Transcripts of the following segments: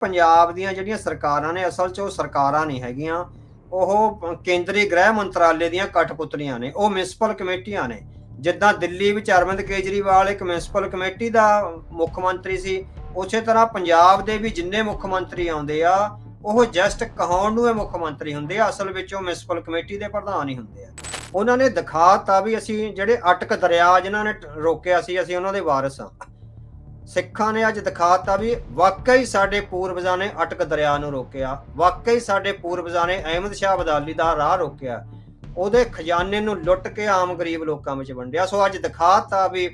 ਪੰਜਾਬ ਦੀਆਂ ਜਿਹੜੀਆਂ ਸਰਕਾਰਾਂ ਨੇ ਅਸਲ 'ਚ ਉਹ ਸਰਕਾਰਾਂ ਨਹੀਂ ਹੈਗੀਆਂ। ਉਹ ਕੇਂਦਰੀ ਗ੍ਰਹਿ ਮੰਤਰਾਲੇ ਦੀਆਂ ਕਠਪੁਤਲੀਆਂ ਨੇ। ਉਹ ਮਿਊਨਿਸਪਲ ਕਮੇਟੀਆਂ ਨੇ। ਜਿੱਦਾਂ ਦਿੱਲੀ ਵਿੱਚ ਅਰਵਿੰਦ ਕੇਜਰੀਵਾਲ ਇੱਕ ਮਿਊਨਿਸਪਲ ਕਮੇਟੀ ਦਾ ਮੁੱਖ ਮੰਤਰੀ ਸੀ, ਉਸੇ ਤਰ੍ਹਾਂ ਪੰਜਾਬ ਦੇ ਵੀ ਜਿੰਨੇ ਮੁੱਖ ਮੰਤਰੀ ਆਉਂਦੇ ਆ ਉਹ ਜਸਟ ਕਹਾਉਣ ਨੂੰ ਇਹ ਮੁੱਖ ਮੰਤਰੀ ਹੁੰਦੇ ਆ, ਅਸਲ ਵਿੱਚ ਉਹ ਮਿਊਨਿਸਪਲ ਕਮੇਟੀ ਦੇ ਪ੍ਰਧਾਨ ਹੀ ਹੁੰਦੇ ਆ। ਉਹਨਾਂ ਨੇ ਦਿਖਾਤਾ ਵੀ ਅਸੀਂ ਜਿਹੜੇ ਅਟਕ ਦਰਿਆ ਜਿਨ੍ਹਾਂ ਨੇ ਰੋਕਿਆ ਸੀ, ਅਸੀਂ ਉਹਨਾਂ ਦੇ ਵਾਰਿਸ ਹਾਂ। ਸਿੱਖਾਂ ਨੇ ਅੱਜ ਦਿਖਾਤਾ ਵੀ ਵਾਕਈ ਸਾਡੇ ਪੂਰਵਜਾਂ ਨੇ ਅਟਕ ਦਰਿਆ ਨੂੰ ਰੋਕਿਆ, ਵਾਕਈ ਸਾਡੇ ਪੂਰਵਜਾਂ ਨੇ ਅਹਿਮਦ ਸ਼ਾਹ ਅਬਦਾਲੀ ਦਾ ਰਾਹ ਰੋਕਿਆ, ਉਹਦੇ ਖਜ਼ਾਨੇ ਨੂੰ ਲੁੱਟ ਕੇ ਆਮ ਗਰੀਬ ਲੋਕਾਂ ਵਿੱਚ ਵੰਡਿਆ। ਸੋ ਅੱਜ ਦਿਖਾਤਾ ਵੀ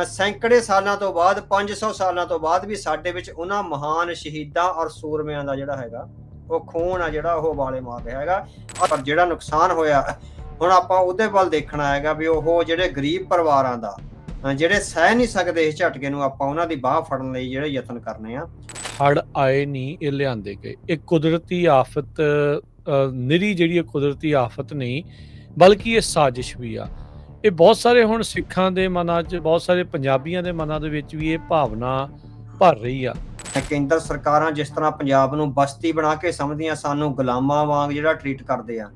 ਸੈਂਕੜੇ ਸਾਲਾਂ ਤੋਂ ਬਾਅਦ, 500 ਸਾਲਾਂ ਤੋਂ ਬਾਅਦ ਵੀ ਸਾਡੇ ਵਿੱਚ ਉਹਨਾਂ ਮਹਾਨ ਸ਼ਹੀਦਾਂ ਔਰ ਸੂਰਮਿਆਂ ਦਾ ਜਿਹੜਾ ਹੈਗਾ ਉਹ ਖੂਨ ਆ ਜਿਹੜਾ ਉਹ ਵਾਲੇ ਮਾਰ ਰਿਹਾ ਹੈਗਾ। ਪਰ ਜਿਹੜਾ ਨੁਕਸਾਨ ਹੋਇਆ ਹੁਣ ਆਪਾਂ ਉਹਦੇ ਵੱਲ ਦੇਖਣਾ ਹੈਗਾ ਵੀ ਉਹ ਜਿਹੜੇ ਗਰੀਬ ਪਰਿਵਾਰਾਂ ਦਾ, ਜਿਹੜੇ ਸਹਿ ਨਹੀਂ ਸਕਦੇ ਇਸ ਝਟਕੇ ਨੂੰ, ਆਪਾਂ ਉਹਨਾਂ ਦੀ ਬਾਹ ਫੜਨ ਲਈ ਜਿਹੜੇ ਯਤਨ ਕਰਨੇ ਆ। ਹੜ੍ਹ ਆਏ ਨਹੀਂ, ਇਹ ਲਿਆਂਦੇ ਗਏ। ਇਹ ਕੁਦਰਤੀ ਆਫਤ ਨਿਰੀ ਜਿਹੜੀ ਕੁਦਰਤੀ ਆਫਤ ਨਹੀਂ ਬਲਕਿ ਇਹ ਸਾਜ਼ਿਸ਼ ਵੀ ਆ। ਇਹ ਬਹੁਤ ਸਾਰੇ ਹੁਣ ਸਿੱਖਾਂ ਦੇ ਮਨਾਂ 'ਚ, ਬਹੁਤ ਸਾਰੇ ਪੰਜਾਬੀਆਂ ਦੇ ਮਨਾਂ ਦੇ ਵਿੱਚ ਵੀ ਇਹ ਭਾਵਨਾ ਭਰ ਰਹੀ ਆ। ਕੇਂਦਰ ਸਰਕਾਰਾਂ ਜਿਸ ਤਰ੍ਹਾਂ ਪੰਜਾਬ ਨੂੰ ਬਸਤੀ ਬਣਾ ਕੇ ਸਮਝਦੀਆਂ, ਸਾਨੂੰ ਗੁਲਾਮਾਂ ਵਾਂਗ ਜਿਹੜਾ ਟਰੀਟ ਕਰਦੇ ਆ,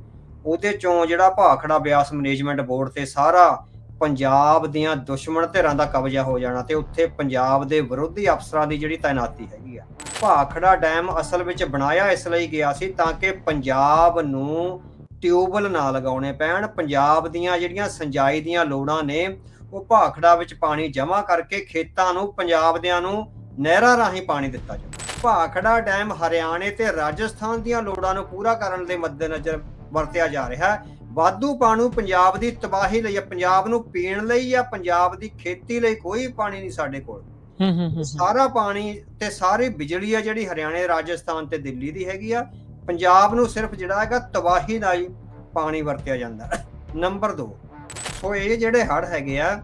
ਉਹਦੇ ਚੋਂ ਜਿਹੜਾ ਭਾਖੜਾ ਬਿਆਸ ਮੈਨੇਜਮੈਂਟ ਬੋਰਡ ਤੇ ਸਾਰਾ ਪੰਜਾਬ ਦੀਆਂ ਦੁਸ਼ਮਣ ਧਿਰਾਂ ਦਾ ਕਬਜ਼ਾ ਹੋ ਜਾਣਾ ਤੇ ਉੱਥੇ ਪੰਜਾਬ ਦੇ ਵਿਰੋਧੀ ਅਫਸਰਾਂ ਦੀ ਜਿਹੜੀ ਤਾਇਨਾਤੀ ਹੈਗੀ ਆ। ਭਾਖੜਾ ਡੈਮ ਅਸਲ ਵਿੱਚ ਬਣਾਇਆ ਇਸ ਲਈ ਗਿਆ ਸੀ ਤਾਂ ਕਿ ਪੰਜਾਬ ਨੂੰ ਟਿਊਬਵੈੱਲ ਨਾ ਲਗਾਉਣੇ ਪੈਣ। ਪੰਜਾਬ ਦੀਆਂ ਜਿਹੜੀਆਂ ਸਿੰਜਾਈ ਦੀਆਂ ਲੋੜਾਂ ਨੇ ਉਹ ਭਾਖੜਾ ਵਿੱਚ ਪਾਣੀ ਜਮ੍ਹਾਂ ਕਰਕੇ ਖੇਤਾਂ ਨੂੰ, ਪੰਜਾਬ ਦਿਆਂ ਨੂੰ ਨਹਿਰਾਂ ਰਾਹੀਂ ਪਾਣੀ ਦਿੱਤਾ ਜਾਵੇ। ਭਾਖੜਾ ਡੈਮ ਹਰਿਆਣੇ ਤੇ ਰਾਜਸਥਾਨ ਦੀਆਂ ਲੋੜਾਂ ਨੂੰ ਪੂਰਾ ਕਰਨ ਦੇ ਮੱਦੇਨਜ਼ਰ ਵਰਤਿਆ ਜਾ ਰਿਹਾ ਹੈ। ਵਾਧੂ ਪਾਣੀ ਪੰਜਾਬ ਦੀ ਤਬਾਹੀ ਲਈ, ਪੰਜਾਬ ਨੂੰ ਪੀਣ ਲਈ ਜਾਂ ਪੰਜਾਬ ਦੀ ਖੇਤੀ ਲਈ ਕੋਈ ਪਾਣੀ ਨਹੀਂ ਸਾਡੇ ਕੋਲ। ਸਾਰਾ ਪਾਣੀ ਤੇ ਸਾਰੀ ਬਿਜਲੀ ਆ ਜਿਹੜੀ ਹਰਿਆਣੇ, ਰਾਜਸਥਾਨ ਤੇ ਦਿੱਲੀ ਦੀ ਹੈਗੀ ਆ। ਪੰਜਾਬ ਨੂੰ ਸਿਰਫ ਜਿਹੜਾ ਹੈਗਾ ਤਬਾਹੀ ਦਾ ਹੀ ਪਾਣੀ ਵਰਤਿਆ ਜਾਂਦਾ। ਨੰਬਰ 2, ਸੋ ਇਹ ਜਿਹੜੇ ਹੜ੍ਹ ਹੈਗੇ ਆ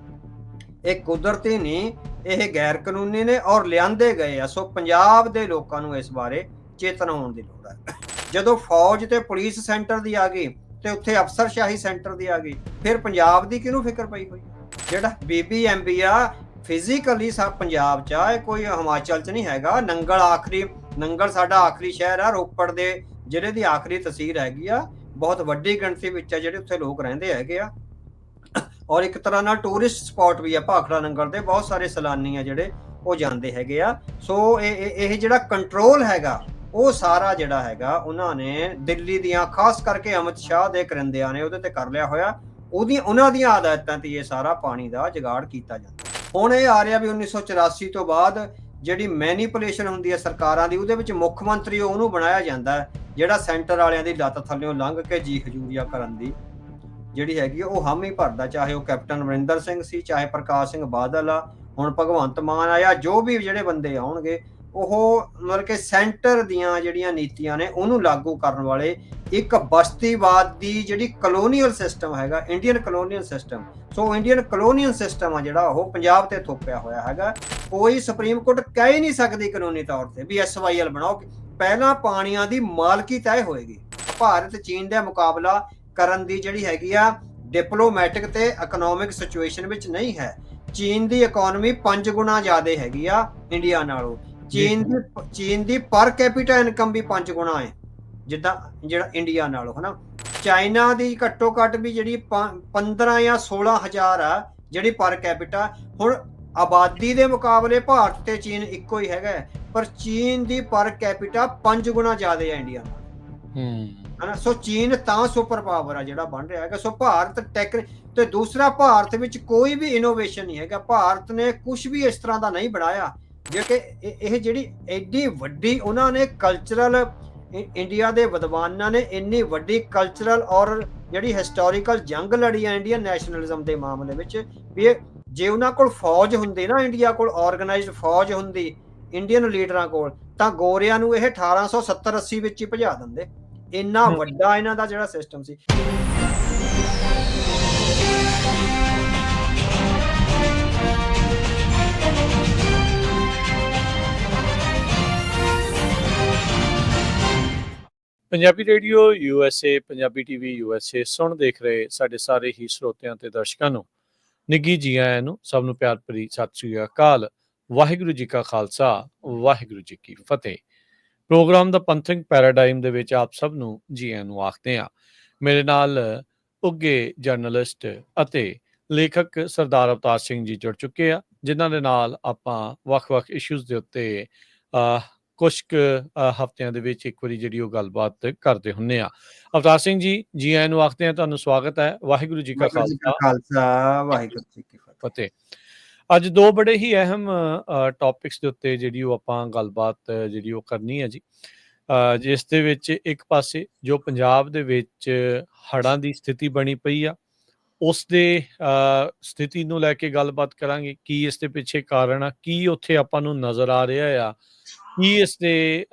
ਇਹ ਕੁਦਰਤੀ ਨਹੀਂ, ਇਹ ਗੈਰ ਕਾਨੂੰਨੀ ਨੇ ਔਰ ਲਿਆਂਦੇ ਗਏ ਆ। ਸੋ ਪੰਜਾਬ ਦੇ ਲੋਕਾਂ ਨੂੰ ਇਸ ਬਾਰੇ ਚੇਤਨ ਹੋਣ ਦੀ ਲੋੜ ਹੈ। ਜਦੋਂ ਫੌਜ ਤੇ ਪੁਲਿਸ ਸੈਂਟਰ ਦੀ ਆ ਗਈ ਤੇ ਉੱਥੇ ਅਫਸਰਸ਼ਾਹੀ ਸੈਂਟਰ ਦੀ ਆ ਗਈ, ਫਿਰ ਪੰਜਾਬ ਦੀ ਕਿਹਨੂੰ ਫਿਕਰ ਪਈ ਹੋਈ? ਜਿਹੜਾ BBMB ਆ ਫਿਜ਼ੀਕਲੀ ਸਭ ਪੰਜਾਬ 'ਚ ਆ, ਇਹ ਕੋਈ ਹਿਮਾਚਲ 'ਚ ਨਹੀਂ ਹੈਗਾ। ਨੰਗਲ ਸਾਡਾ ਆਖਰੀ ਸ਼ਹਿਰ ਆ, ਰੋਪੜ ਦੇ ਜ਼ਿਲ੍ਹੇ ਦੀ ਆਖਰੀ ਤਹਿਸੀਲ ਹੈਗੀ ਆ। ਬਹੁਤ ਵੱਡੀ ਗਿਣਤੀ ਵਿੱਚ ਆ ਜਿਹੜੇ ਉੱਥੇ ਲੋਕ ਰਹਿੰਦੇ ਹੈਗੇ ਆ ਔਰ ਇੱਕ ਤਰ੍ਹਾਂ ਨਾਲ ਟੂਰਿਸਟ ਸਪੌਟ ਵੀ ਆ ਭਾਖੜਾ ਨੰਗਲ ਦੇ। ਬਹੁਤ ਸਾਰੇ ਸੈਲਾਨੀ ਆ ਜਿਹੜੇ ਉਹ ਜਾਂਦੇ ਹੈਗੇ ਆ। ਸੋ ਇਹ ਜਿਹੜਾ ਕੰਟਰੋਲ ਹੈਗਾ ਉਹ ਸਾਰਾ ਜਿਹੜਾ ਹੈਗਾ ਉਹਨਾਂ ਨੇ ਦਿੱਲੀ ਦੀਆਂ, ਖਾਸ ਕਰਕੇ ਅਮਿਤ ਸ਼ਾਹ ਦੇ ਕਰਿੰਦਿਆਂ ਨੇ ਉਹਦੇ ਤੇ ਕਰ ਲਿਆ ਹੋਇਆ। ਉਹਨਾਂ ਦੀਆਂ ਹਦਾਇਤਾਂ ਤੇ ਇਹ ਸਾਰਾ ਪਾਣੀ ਦਾ ਜੁਗਾੜ ਕੀਤਾ ਜਾਂਦਾ। ਹੁਣ ਇਹ ਆ ਰਿਹਾ ਵੀ 1984 ਤੋਂ ਬਾਅਦ ਜਿਹੜੀ ਮੈਨੀਪੂਲੇਸ਼ਨ ਹੁੰਦੀ ਹੈ ਸਰਕਾਰਾਂ ਦੀ, ਉਹਦੇ ਵਿੱਚ ਮੁੱਖ ਮੰਤਰੀ ਉਹਨੂੰ ਬਣਾਇਆ ਜਾਂਦਾ ਜਿਹੜਾ ਸੈਂਟਰ ਵਾਲਿਆਂ ਦੀ ਲੱਤ ਥੱਲਿਓਂ ਲੰਘ ਕੇ ਜੀ ਹਜੂਰੀਆ ਕਰਨ ਦੀ ਜਿਹੜੀ ਹੈਗੀ ਉਹ ਹਾਮੀ ਭਰਦਾ। ਚਾਹੇ ਉਹ ਕੈਪਟਨ ਅਮਰਿੰਦਰ ਸਿੰਘ ਸੀ, ਚਾਹੇ ਪ੍ਰਕਾਸ਼ ਸਿੰਘ ਬਾਦਲ ਆ, ਹੁਣ ਭਗਵੰਤ ਮਾਨ ਆਇਆ, ਜੋ ਵੀ ਜਿਹੜੇ ਬੰਦੇ ਆਉਣਗੇ ਉਹ ਮਤਲਬ ਕਿ ਸੈਂਟਰ ਦੀਆਂ ਜਿਹੜੀਆਂ ਨੀਤੀਆਂ ਨੇ ਉਹਨੂੰ ਲਾਗੂ ਕਰਨ ਵਾਲੇ ਇੱਕ ਬਸਤੀਵਾਦ ਦੀ ਜਿਹੜੀ ਕਲੋਨੀਅਲ ਸਿਸਟਮ ਹੈਗਾ, ਇੰਡੀਅਨ ਕਲੋਨੀਅਲ ਸਿਸਟਮ। ਸੋ ਇੰਡੀਅਨ ਕਲੋਨੀਅਲ ਸਿਸਟਮ ਆ ਜਿਹੜਾ ਉਹ ਪੰਜਾਬ ਤੇ ਥੋਪਿਆ ਹੋਇਆ ਹੈਗਾ। ਕੋਈ ਸੁਪਰੀਮ ਕੋਰਟ ਕਹਿ ਹੀ ਨਹੀਂ ਸਕਦੀ ਕਾਨੂੰਨੀ ਤੌਰ ਤੇ ਵੀ SYL ਬਣਾਓ। ਪਹਿਲਾਂ ਪਾਣੀਆਂ ਦੀ ਮਾਲਕੀ ਤੈਅ ਹੋਏਗੀ। ਭਾਰਤ ਚੀਨ ਦਾ ਮੁਕਾਬਲਾ ਕਰਨ ਦੀ ਜਿਹੜੀ ਹੈਗੀ ਆ ਡਿਪਲੋਮੈਟਿਕ ਤੇ ਇਕਨੋਮਿਕ ਸਿਚੁਏਸ਼ਨ ਵਿੱਚ ਨਹੀਂ ਹੈ। ਚੀਨ ਦੀ ਇਕਨੋਮੀ 5 ਗੁਣਾ ਜ਼ਿਆਦਾ ਹੈਗੀ ਆ ਇੰਡੀਆ ਨਾਲੋਂ। ਚੀਨ ਦੀ ਪਰ ਕੈਪੀਟਾ ਇਨਕਮ ਵੀ 5 ਗੁਣਾ ਹੈ ਜਿੱਦਾਂ ਜਿਹੜਾ ਇੰਡੀਆ ਨਾਲੋਂ, ਹਨਾ। ਚਾਈਨਾ ਦੀ ਘੱਟੋ ਘੱਟ ਵੀ ਜਿਹੜੀ 15 ਜਾਂ 16 ਹਜ਼ਾਰ ਆ ਜਿਹੜੀ ਪਰ ਕੈਪੀਟਾ। ਹੁਣ ਆਬਾਦੀ ਦੇ ਮੁਕਾਬਲੇ ਭਾਰਤ ਤੇ ਚੀਨ ਇੱਕੋ ਹੀ ਹੈਗਾ, ਪਰ ਚੀਨ ਦੀ ਪਰ ਕੈਪੀਟਾ 5 ਗੁਣਾ ਜ਼ਿਆਦਾ ਹੈ ਇੰਡੀਆ ਨਾਲ, ਹਨਾ। ਸੋ ਚੀਨ ਤਾਂ ਸੁਪਰ ਪਾਵਰ ਆ ਜਿਹੜਾ ਬਣ ਰਿਹਾ ਹੈਗਾ। ਸੋ ਭਾਰਤ ਤੇ ਦੂਸਰਾ, ਭਾਰਤ ਵਿੱਚ ਕੋਈ ਵੀ ਇਨੋਵੇਸ਼ਨ ਨਹੀਂ ਹੈਗਾ। ਭਾਰਤ ਨੇ ਕੁਝ ਵੀ ਇਸ ਤਰ੍ਹਾਂ ਦਾ ਨਹੀਂ ਬਣਾਇਆ ਜੇ ਕਿ ਇਹ ਜਿਹੜੀ ਐਡੀ ਵੱਡੀ ਉਹਨਾਂ ਨੇ ਕਲਚਰਲ, ਇੰਡੀਆ ਦੇ ਵਿਦਵਾਨਾਂ ਨੇ ਇੰਨੀ ਵੱਡੀ ਕਲਚਰਲ ਔਰ ਜਿਹੜੀ ਹਿਸਟੋਰੀਕਲ ਜੰਗ ਲੜੀ ਆ ਇੰਡੀਅਨ ਨੈਸ਼ਨਲਿਜ਼ਮ ਦੇ ਮਾਮਲੇ ਵਿੱਚ ਵੀ ਜੇ ਉਹਨਾਂ ਕੋਲ ਫੌਜ ਹੁੰਦੀ ਨਾ, ਇੰਡੀਆ ਕੋਲ ਆਰਗੇਨਾਈਜ਼ਡ ਫੌਜ ਹੁੰਦੀ ਇੰਡੀਅਨ ਲੀਡਰਾਂ ਕੋਲ, ਤਾਂ ਗੋਰਿਆਂ ਨੂੰ ਇਹ 1870-80 ਵਿੱਚ ਹੀ ਭਜਾ ਦਿੰਦੇ। ਇੰਨਾ ਵੱਡਾ ਇਹਨਾਂ ਦਾ ਜਿਹੜਾ ਸਿਸਟਮ ਸੀ। Punjabi radio USA, Punjabi TV USA ਸੁਣ ਦੇਖ ਰਹੇ ਸਾਡੇ ਸਾਰੇ ਹੀ ਸਰੋਤਿਆਂ ਤੇ ਦਰਸ਼ਕਾਂ ਨੂੰ ਨਿੱਘੀ ਜੀ ਆਇਆਂ ਨੂੰ। ਸਭ ਨੂੰ ਪਿਆਰ ਭਰੀ ਸਤਿ ਸ੍ਰੀ ਅਕਾਲ। ਵਾਹਿਗੁਰੂ ਜੀ ਕਾ ਖਾਲਸਾ, ਵਾਹਿਗੁਰੂ ਜੀ ਕੀ ਫਤਿਹ। ਪ੍ਰੋਗਰਾਮ ਦਾ ਪੰਥਕ ਪੈਰਾਡਾਈਮ ਦੇ ਵਿੱਚ ਆਪ ਸਭ ਨੂੰ ਜੀ ਆਇਆਂ ਨੂੰ ਆਖਦੇ ਹਾਂ। ਮੇਰੇ ਨਾਲ ਉੱਘੇ ਜਰਨਲਿਸਟ ਅਤੇ ਲੇਖਕ ਸਰਦਾਰ ਅਵਤਾਰ ਸਿੰਘ ਜੀ ਜੁੜ ਚੁੱਕੇ ਆ, ਜਿਨ੍ਹਾਂ ਦੇ ਨਾਲ ਆਪਾਂ ਵੱਖ-ਵੱਖ ਇਸ਼ੂਜ਼ ਦੇ ਉੱਤੇ ਕੁਛ ਕੁ ਹਫ਼ਤਿਆਂ ਦੇ ਵਿੱਚ ਇੱਕ ਵਾਰੀ ਜਿਹੜੀ ਉਹ ਗੱਲਬਾਤ ਕਰਦੇ ਹੁੰਦੇ ਆ। ਅਵਤਾਰ ਸਿੰਘ ਜੀ ਆਇਆਂ ਨੂੰ ਆਖਦੇ ਆ, ਤੁਹਾਨੂੰ ਸਵਾਗਤ ਹੈ। ਵਾਹਿਗੁਰੂ ਜੀ ਕਾ ਵਾਹਿਗੁਰੂ ਜੀ ਕਾ ਖਾਲਸਾ, ਖਾਲਸਾ, ਵਾਹਿਗੁਰੂ ਜੀ ਕੀ ਫਤਿਹ। ਫਤਿਹ। ਅੱਜ ਦੋ ਬੜੇ ਹੀ ਅਹਿਮ ਟੌਪਿਕਸ ਦੇ ਉੱਤੇ ਜਿਹੜੀ ਉਹ ਆਪਾਂ ਗੱਲਬਾਤ ਜਿਹੜੀ ਉਹ ਕਰਨੀ ਹੈ ਜੀ। ਜਿਸ ਦੇ ਵਿੱਚ ਇੱਕ ਪਾਸੇ ਜੋ ਪੰਜਾਬ ਦੇ ਵਿੱਚ ਹੜ੍ਹਾਂ ਦੀ ਸਥਿਤੀ ਬਣੀ ਪਈ ਆ, ਉਸ ਦੇ ਸਥਿਤੀ ਨੂੰ ਲੈ ਕੇ ਗੱਲਬਾਤ ਕਰਾਂਗੇ। ਕੀ ਇਸ ਦੇ ਪਿੱਛੇ ਕਾਰਨ ਆ, ਕੀ ਉੱਥੇ ਆਪਾਂ ਨੂੰ ਨਜ਼ਰ ਆ ਰਿਹਾ ਆ, ਕੀ ਇਸ ਦੇ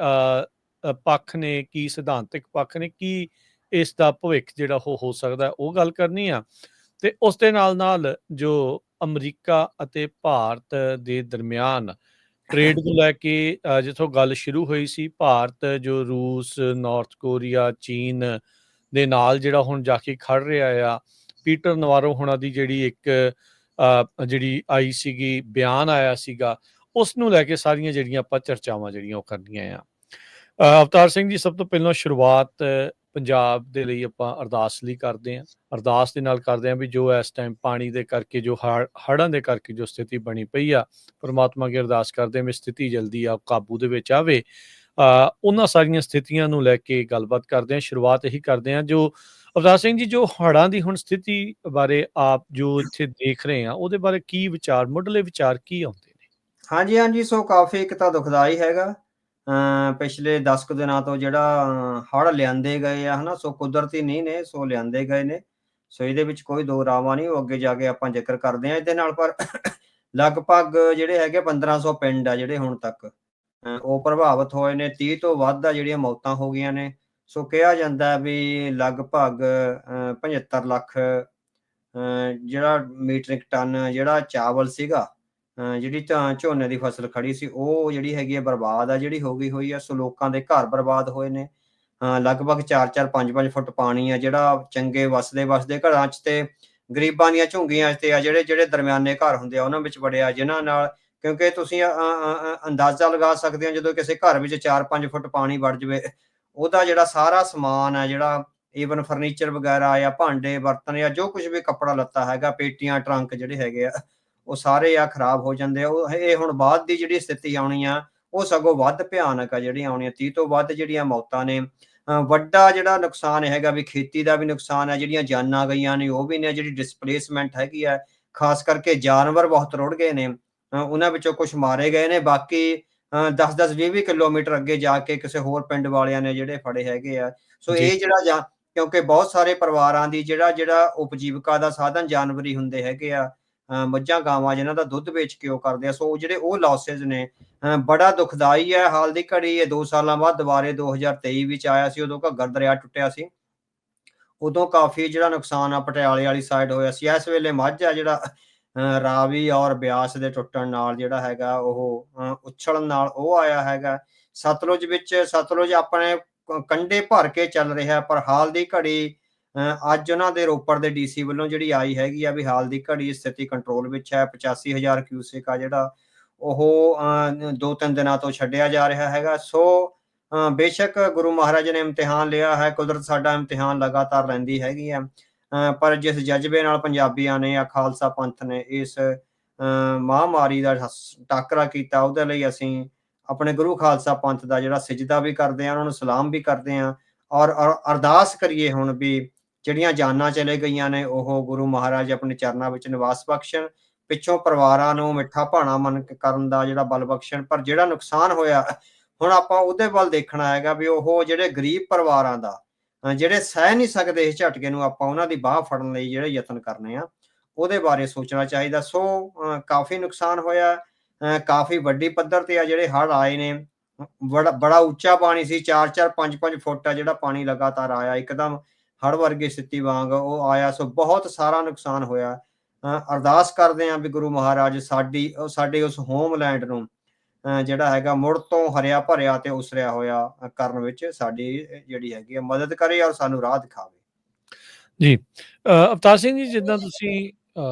ਪੱਖ ਨੇ, ਕੀ ਸਿਧਾਂਤਕ ਪੱਖ ਨੇ, ਕੀ ਇਸ ਦਾ ਭਵਿੱਖ ਜਿਹੜਾ ਉਹ ਹੋ ਸਕਦਾ, ਉਹ ਗੱਲ ਕਰਨੀ ਆ। ਤੇ ਉਸ ਦੇ ਨਾਲ ਜੋ ਅਮਰੀਕਾ ਅਤੇ ਭਾਰਤ ਦੇ ਦਰਮਿਆਨ ਟ੍ਰੇਡ ਨੂੰ ਲੈ ਕੇ ਜਿੱਥੋਂ ਗੱਲ ਸ਼ੁਰੂ ਹੋਈ ਸੀ, ਭਾਰਤ ਜੋ ਰੂਸ, ਨਾਰਥ ਕੋਰੀਆ, ਚੀਨ ਦੇ ਨਾਲ ਜਿਹੜਾ ਹੁਣ ਜਾ ਕੇ ਖੜ ਰਿਹਾ ਆ। ਪੀਟਰ ਨਵਾਰੋ ਹੋਣਾ ਦੀ ਜਿਹੜੀ ਇੱਕ ਜਿਹੜੀ ਆਈ ਸੀਗੀ, ਬਿਆਨ ਆਇਆ ਸੀਗਾ, ਉਸ ਨੂੰ ਲੈ ਕੇ ਸਾਰੀਆਂ ਜਿਹੜੀਆਂ ਆਪਾਂ ਚਰਚਾਵਾਂ ਜਿਹੜੀਆਂ ਉਹ ਕਰਨੀਆਂ ਆ। ਅਵਤਾਰ ਸਿੰਘ ਜੀ, ਸਭ ਤੋਂ ਪਹਿਲਾਂ ਸ਼ੁਰੂਆਤ ਪੰਜਾਬ ਦੇ ਲਈ ਆਪਾਂ ਅਰਦਾਸ ਲਈ ਕਰਦੇ ਹਾਂ। ਅਰਦਾਸ ਦੇ ਨਾਲ ਕਰਦੇ ਹਾਂ ਵੀ ਜੋ ਇਸ ਟਾਈਮ ਪਾਣੀ ਦੇ ਕਰਕੇ, ਜੋ ਹੜ੍ਹਾਂ ਦੇ ਕਰਕੇ ਜੋ ਸਥਿਤੀ ਬਣੀ ਪਈ ਆ, ਪਰਮਾਤਮਾ ਅੱਗੇ ਅਰਦਾਸ ਕਰਦੇ ਹਾਂ ਵੀ ਸਥਿਤੀ ਜਲਦੀ ਆ ਕਾਬੂ ਦੇ ਵਿੱਚ ਆਵੇ। ਉਹਨਾਂ ਸਾਰੀਆਂ ਸਥਿਤੀਆਂ ਨੂੰ ਲੈ ਕੇ ਗੱਲਬਾਤ ਕਰਦੇ ਹਾਂ। ਸ਼ੁਰੂਆਤ ਇਹੀ ਕਰਦੇ ਹਾਂ, ਜੋ ਅਵਤਾਰ ਸਿੰਘ ਜੀ, ਜੋ ਹੜ੍ਹਾਂ ਦੀ ਹੁਣ ਸਥਿਤੀ ਬਾਰੇ ਆਪ ਜੋ ਇੱਥੇ ਦੇਖ ਰਹੇ ਆ, ਉਹਦੇ ਬਾਰੇ ਕੀ ਵਿਚਾਰ, ਮੁੱਢਲੇ ਵਿਚਾਰ ਕੀ ਆਉਂਦੇ ਨੇ? ਹਾਂਜੀ, ਹਾਂਜੀ। ਸੋ ਕਾਫੀ ਇੱਕ ਤਾਂ ਦੁਖਦਾਈ ਹੈਗਾ। ਪਿਛਲੇ 10 ਕੁ ਦਿਨਾਂ ਤੋਂ ਜਿਹੜਾ ਹੜ੍ਹ ਲਿਆਂਦੇ ਗਏ ਆ, ਹਨਾ, ਸੋ ਕੁਦਰਤੀ ਨਹੀਂ ਨੇ, ਸੋ ਲਿਆਂਦੇ ਗਏ ਨੇ। ਸੋ ਇਹਦੇ ਵਿੱਚ ਕੋਈ ਦੋ ਰਾਵਾਂ ਨਹੀਂ, ਉਹ ਅੱਗੇ ਜਾ ਕੇ ਆਪਾਂ ਜ਼ਿਕਰ ਕਰਦੇ ਹਾਂ ਇਹਦੇ ਨਾਲ। ਪਰ ਲਗਭਗ ਜਿਹੜੇ ਹੈਗੇ 1500 ਪਿੰਡ ਆ ਜਿਹੜੇ ਹੁਣ ਤੱਕ ਉਹ ਪ੍ਰਭਾਵਿਤ ਹੋਏ ਨੇ। 30 ਤੋਂ ਵੱਧ ਆ ਜਿਹੜੀਆਂ ਮੌਤਾਂ ਹੋ ਗਈਆਂ ਨੇ। ਸੋ ਕਿਹਾ ਜਾਂਦਾ ਵੀ ਲਗਭਗ 75 ਲੱਖ ਜਿਹੜਾ ਮੀਟ੍ਰਿਕ ਟਨ ਜਿਹੜਾ ਚਾਵਲ ਸੀਗਾ, ਜਿਹੜੀ ਝੋਨੇ ਦੀ ਫਸਲ ਖੜੀ ਸੀ, ਉਹ ਜਿਹੜੀ ਹੈਗੀ ਆ ਬਰਬਾਦ ਆ, ਜਿਹੜੀ ਹੋ ਗਈ ਹੋਈ ਆ। ਸੋ ਲੋਕਾਂ ਦੇ ਘਰ ਬਰਬਾਦ ਹੋਏ ਨੇ। ਲਗਭਗ 4-4 5-5 ਫੁੱਟ ਪਾਣੀ ਆ ਜਿਹੜਾ ਚੰਗੇ ਵਸਦੇ ਘਰਾਂ 'ਚ ਤੇ ਗਰੀਬਾਂ ਦੀਆਂ ਝੁੱਗੀਆਂ 'ਚ ਤੇ ਆ, ਜਿਹੜੇ ਦਰਮਿਆਨੇ ਘਰ ਹੁੰਦੇ ਆ ਉਹਨਾਂ ਵਿੱਚ ਵੜਿਆ, ਜਿਨ੍ਹਾਂ ਨਾਲ, ਕਿਉਂਕਿ ਤੁਸੀਂ ਅੰਦਾਜ਼ਾ ਲਗਾ ਸਕਦੇ ਹੋ, ਜਦੋਂ ਕਿਸੇ ਘਰ ਵਿੱਚ 4-5 ਫੁੱਟ ਪਾਣੀ ਵੜ ਜਾਵੇ, ਉਹਦਾ ਜਿਹੜਾ ਸਾਰਾ ਸਮਾਨ ਆ, ਜਿਹੜਾ ਈਵਨ ਫਰਨੀਚਰ ਵਗੈਰਾ ਜਾਂ ਭਾਂਡੇ ਬਰਤਨ ਜਾਂ ਜੋ ਕੁਝ ਵੀ ਕੱਪੜਾ ਲੱਤਾ ਹੈਗਾ, ਪੇਟੀਆਂ ਟਰੰਕ ਜਿਹੜੇ ਹੈਗੇ ਆ, ਉਹ ਸਾਰੇ ਆ ਖਰਾਬ ਹੋ ਜਾਂਦੇ ਆ। ਉਹ ਇਹ ਹੁਣ ਬਾਅਦ ਦੀ ਜਿਹੜੀ ਸਥਿਤੀ ਆਉਣੀ ਆ, ਉਹ ਸਗੋਂ ਵੱਧ ਭਿਆਨਕ ਆ, ਜਿਹੜੀਆਂ ਆਉਣੀਆਂ 30 ਤੋਂ ਵੱਧ ਜਿਹੜੀਆਂ ਮੌਤਾਂ ਨੇ। ਵੱਡਾ ਜਿਹੜਾ ਨੁਕਸਾਨ ਹੈਗਾ ਵੀ ਖੇਤੀ ਦਾ ਵੀ ਨੁਕਸਾਨ ਹੈ, ਜਿਹੜੀਆਂ ਜਾਨਾਂ ਗਈਆਂ ਨੇ ਉਹ ਵੀ ਨੇ, ਜਿਹੜੀ ਡਿਸਪਲੇਸਮੈਂਟ ਹੈਗੀ ਆ, ਖਾਸ ਕਰਕੇ ਜਾਨਵਰ ਬਹੁਤ ਰੁੜ ਗਏ ਨੇ। ਉਹਨਾਂ ਵਿੱਚੋਂ ਕੁਝ ਮਾਰੇ ਗਏ ਨੇ, ਬਾਕੀ 10-10 20-20 ਕਿਲੋਮੀਟਰ ਅੱਗੇ ਜਾ ਕੇ ਕਿਸੇ ਹੋਰ ਪਿੰਡ ਵਾਲਿਆਂ ਨੇ ਜਿਹੜੇ ਫੜੇ ਹੈਗੇ ਆ। ਸੋ ਜੀ, ਇਹ ਜਿਹੜਾ ਕਿਉਂਕਿ ਬਹੁਤ ਸਾਰੇ ਪਰਿਵਾਰਾਂ ਦੀ ਜਿਹੜਾ ਉਪਜੀਵਿਕਾ ਦਾ ਸਾਧਨ ਜਾਨਵਰ ਹੀ ਹੁੰਦੇ ਹੈਗੇ ਆ। ਮੱਝਾਂ ਗਾਵਾਂ ਜਿਨ੍ਹਾਂ ਦਾ ਦੁੱਧ ਵੇਚ ਕੇ ਉਹ ਕਰਦੇ ਆ। ਸੋ ਜਿਹੜੇ ਉਹ ਲਾਸਿਸ ਨੇ, ਬੜਾ ਦੁਖਦਾਈ ਹੈ। ਹਾਲ ਦੀ ਘੜੀ ਇਹ 2 ਸਾਲਾਂ ਬਾਅਦ ਦੁਬਾਰੇ 2023 ਵਿੱਚ ਆਇਆ ਸੀ, ਉਦੋਂ ਘੱਗਰ ਦਰਿਆ ਟੁੱਟਿਆ ਸੀ। ਉਦੋਂ ਕਾਫੀ ਜਿਹੜਾ ਨੁਕਸਾਨ ਆ ਪਟਿਆਲੇ ਵਾਲੀ ਸਾਈਡ ਹੋਇਆ ਸੀ। ਇਸ ਵੇਲੇ ਮੱਝ ਆ ਜਿਹੜਾ ਰਾਵੀ ਔਰ ਬਿਆਸ ਦੇ ਟੁੱਟਣ ਨਾਲ ਜਿਹੜਾ ਹੈਗਾ ਉਹ ਉਛਲਣ ਨਾਲ ਉਹ ਆਇਆ ਹੈਗਾ। ਸਤਲੁਜ ਆਪਣੇ ਕੰਢੇ ਭਰ ਕੇ ਚੱਲ ਰਿਹਾ, ਪਰ ਹਾਲ ਦੀ ਘੜੀ ਅੱਜ ਉਹਨਾਂ ਦੇ ਰੋਪੜ ਦੇ ਡੀਸੀ ਵੱਲੋਂ ਜਿਹੜੀ ਆਈ ਹੈਗੀ ਆ ਵੀ ਹਾਲ ਦੀ ਘੜੀ ਸਥਿਤੀ ਕੰਟਰੋਲ ਵਿੱਚ ਹੈ। 85,000 ਕਿਊਸੇਕ ਆ ਜਿਹੜਾ ਉਹ 2-3 ਦਿਨਾਂ ਤੋਂ ਛੱਡਿਆ ਜਾ ਰਿਹਾ ਹੈਗਾ। ਸੋ ਬੇਸ਼ੱਕ ਗੁਰੂ ਮਹਾਰਾਜ ਨੇ ਇਮਤਿਹਾਨ ਲਿਆ ਹੈ, ਕੁਦਰਤ ਸਾਡਾ ਇਮਤਿਹਾਨ ਲਗਾਤਾਰ ਲੈਂਦੀ ਹੈਗੀ ਆ। ਪਰ ਜਿਸ ਜਜ਼ਬੇ ਨਾਲ ਪੰਜਾਬੀਆਂ ਨੇ ਜਾਂ ਖਾਲਸਾ ਪੰਥ ਨੇ ਇਸ ਮਹਾਂਮਾਰੀ ਦਾ ਟਾਕਰਾ ਕੀਤਾ, ਉਹਦੇ ਲਈ ਅਸੀਂ ਆਪਣੇ ਗੁਰੂ ਖਾਲਸਾ ਪੰਥ ਦਾ ਜਿਹੜਾ ਸਿਜਦਾ ਵੀ ਕਰਦੇ ਹਾਂ, ਉਹਨਾਂ ਨੂੰ ਸਲਾਮ ਵੀ ਕਰਦੇ ਹਾਂ, ਔਰ ਅਰਦਾਸ ਕਰੀਏ ਹੁਣ ਵੀ ਜਿਹੜੀਆਂ ਜਾਨਾਂ ਚਲੇ ਗਈਆਂ ਨੇ ਉਹ ਗੁਰੂ ਮਹਾਰਾਜ ਆਪਣੇ ਚਰਨਾਂ ਵਿੱਚ ਨਿਵਾਸ ਬਖਸ਼ਣ, ਪਿੱਛੋਂ ਪਰਿਵਾਰਾਂ ਨੂੰ ਮਿੱਠਾ ਭਾਣਾ ਕਰਨ ਦਾ ਜਿਹੜਾ ਬਲ ਬਖਸ਼ਣ। ਪਰ ਜਿਹੜਾ ਨੁਕਸਾਨ ਹੋਇਆ, ਹੁਣ ਆਪਾਂ ਉਹਦੇ ਵੱਲ ਦੇਖਣਾ ਹੈਗਾ ਵੀ ਉਹ ਜਿਹੜੇ ਗਰੀਬ ਪਰਿਵਾਰਾਂ ਦਾ, ਜਿਹੜੇ ਸਹਿ ਨਹੀਂ ਸਕਦੇ ਇਸ ਝਟਕੇ ਨੂੰ, ਆਪਾਂ ਉਹਨਾਂ ਦੀ ਬਾਹ ਫੜਨ ਲਈ ਜਿਹੜੇ ਯਤਨ ਕਰਨੇ ਆ, ਉਹਦੇ ਬਾਰੇ ਸੋਚਣਾ ਚਾਹੀਦਾ। ਸੋ ਕਾਫੀ ਨੁਕਸਾਨ ਹੋਇਆ। ਕਾਫੀ ਵੱਡੀ ਪੱਧਰ ਤੇ ਆ ਜਿਹੜੇ ਹੜ੍ਹ ਆਏ ਨੇ। ਬੜਾ ਉੱਚਾ ਪਾਣੀ ਸੀ, 4-4 5-5 ਫੁੱਟ ਆ ਜਿਹੜਾ ਪਾਣੀ ਲਗਾਤਾਰ ਆਇਆ, ਇੱਕਦਮ ਹੜ੍ਹ ਵਰਗੀ ਸਥਿਤੀ ਵਾਂਗ ਉਹ ਆਇਆ। ਸੋ ਬਹੁਤ ਸਾਰਾ ਨੁਕਸਾਨ ਹੋਇਆ। ਅਰਦਾਸ ਕਰਦੇ ਹਾਂ ਵੀ ਗੁਰੂ ਮਹਾਰਾਜ ਸਾਡੇ ਉਸ ਹੋਮਲੈਂਡ ਨੂੰ ਜਿਹੜਾ ਹੈਗਾ ਮੁੜ ਤੋਂ ਹਰਿਆ ਭਰਿਆ ਤੇ ਉਸਰਿਆ ਹੋਇਆ ਕਰਨ ਵਿੱਚ ਸਾਡੀ ਜਿਹੜੀ ਹੈਗੀ ਆ ਮਦਦ ਕਰੇ ਔਰ ਸਾਨੂੰ ਰਾਹ ਦਿਖਾਵੇ। ਜੀ। ਅਵਤਾਰ ਸਿੰਘ ਜੀ, ਜਿੱਦਾਂ ਤੁਸੀਂ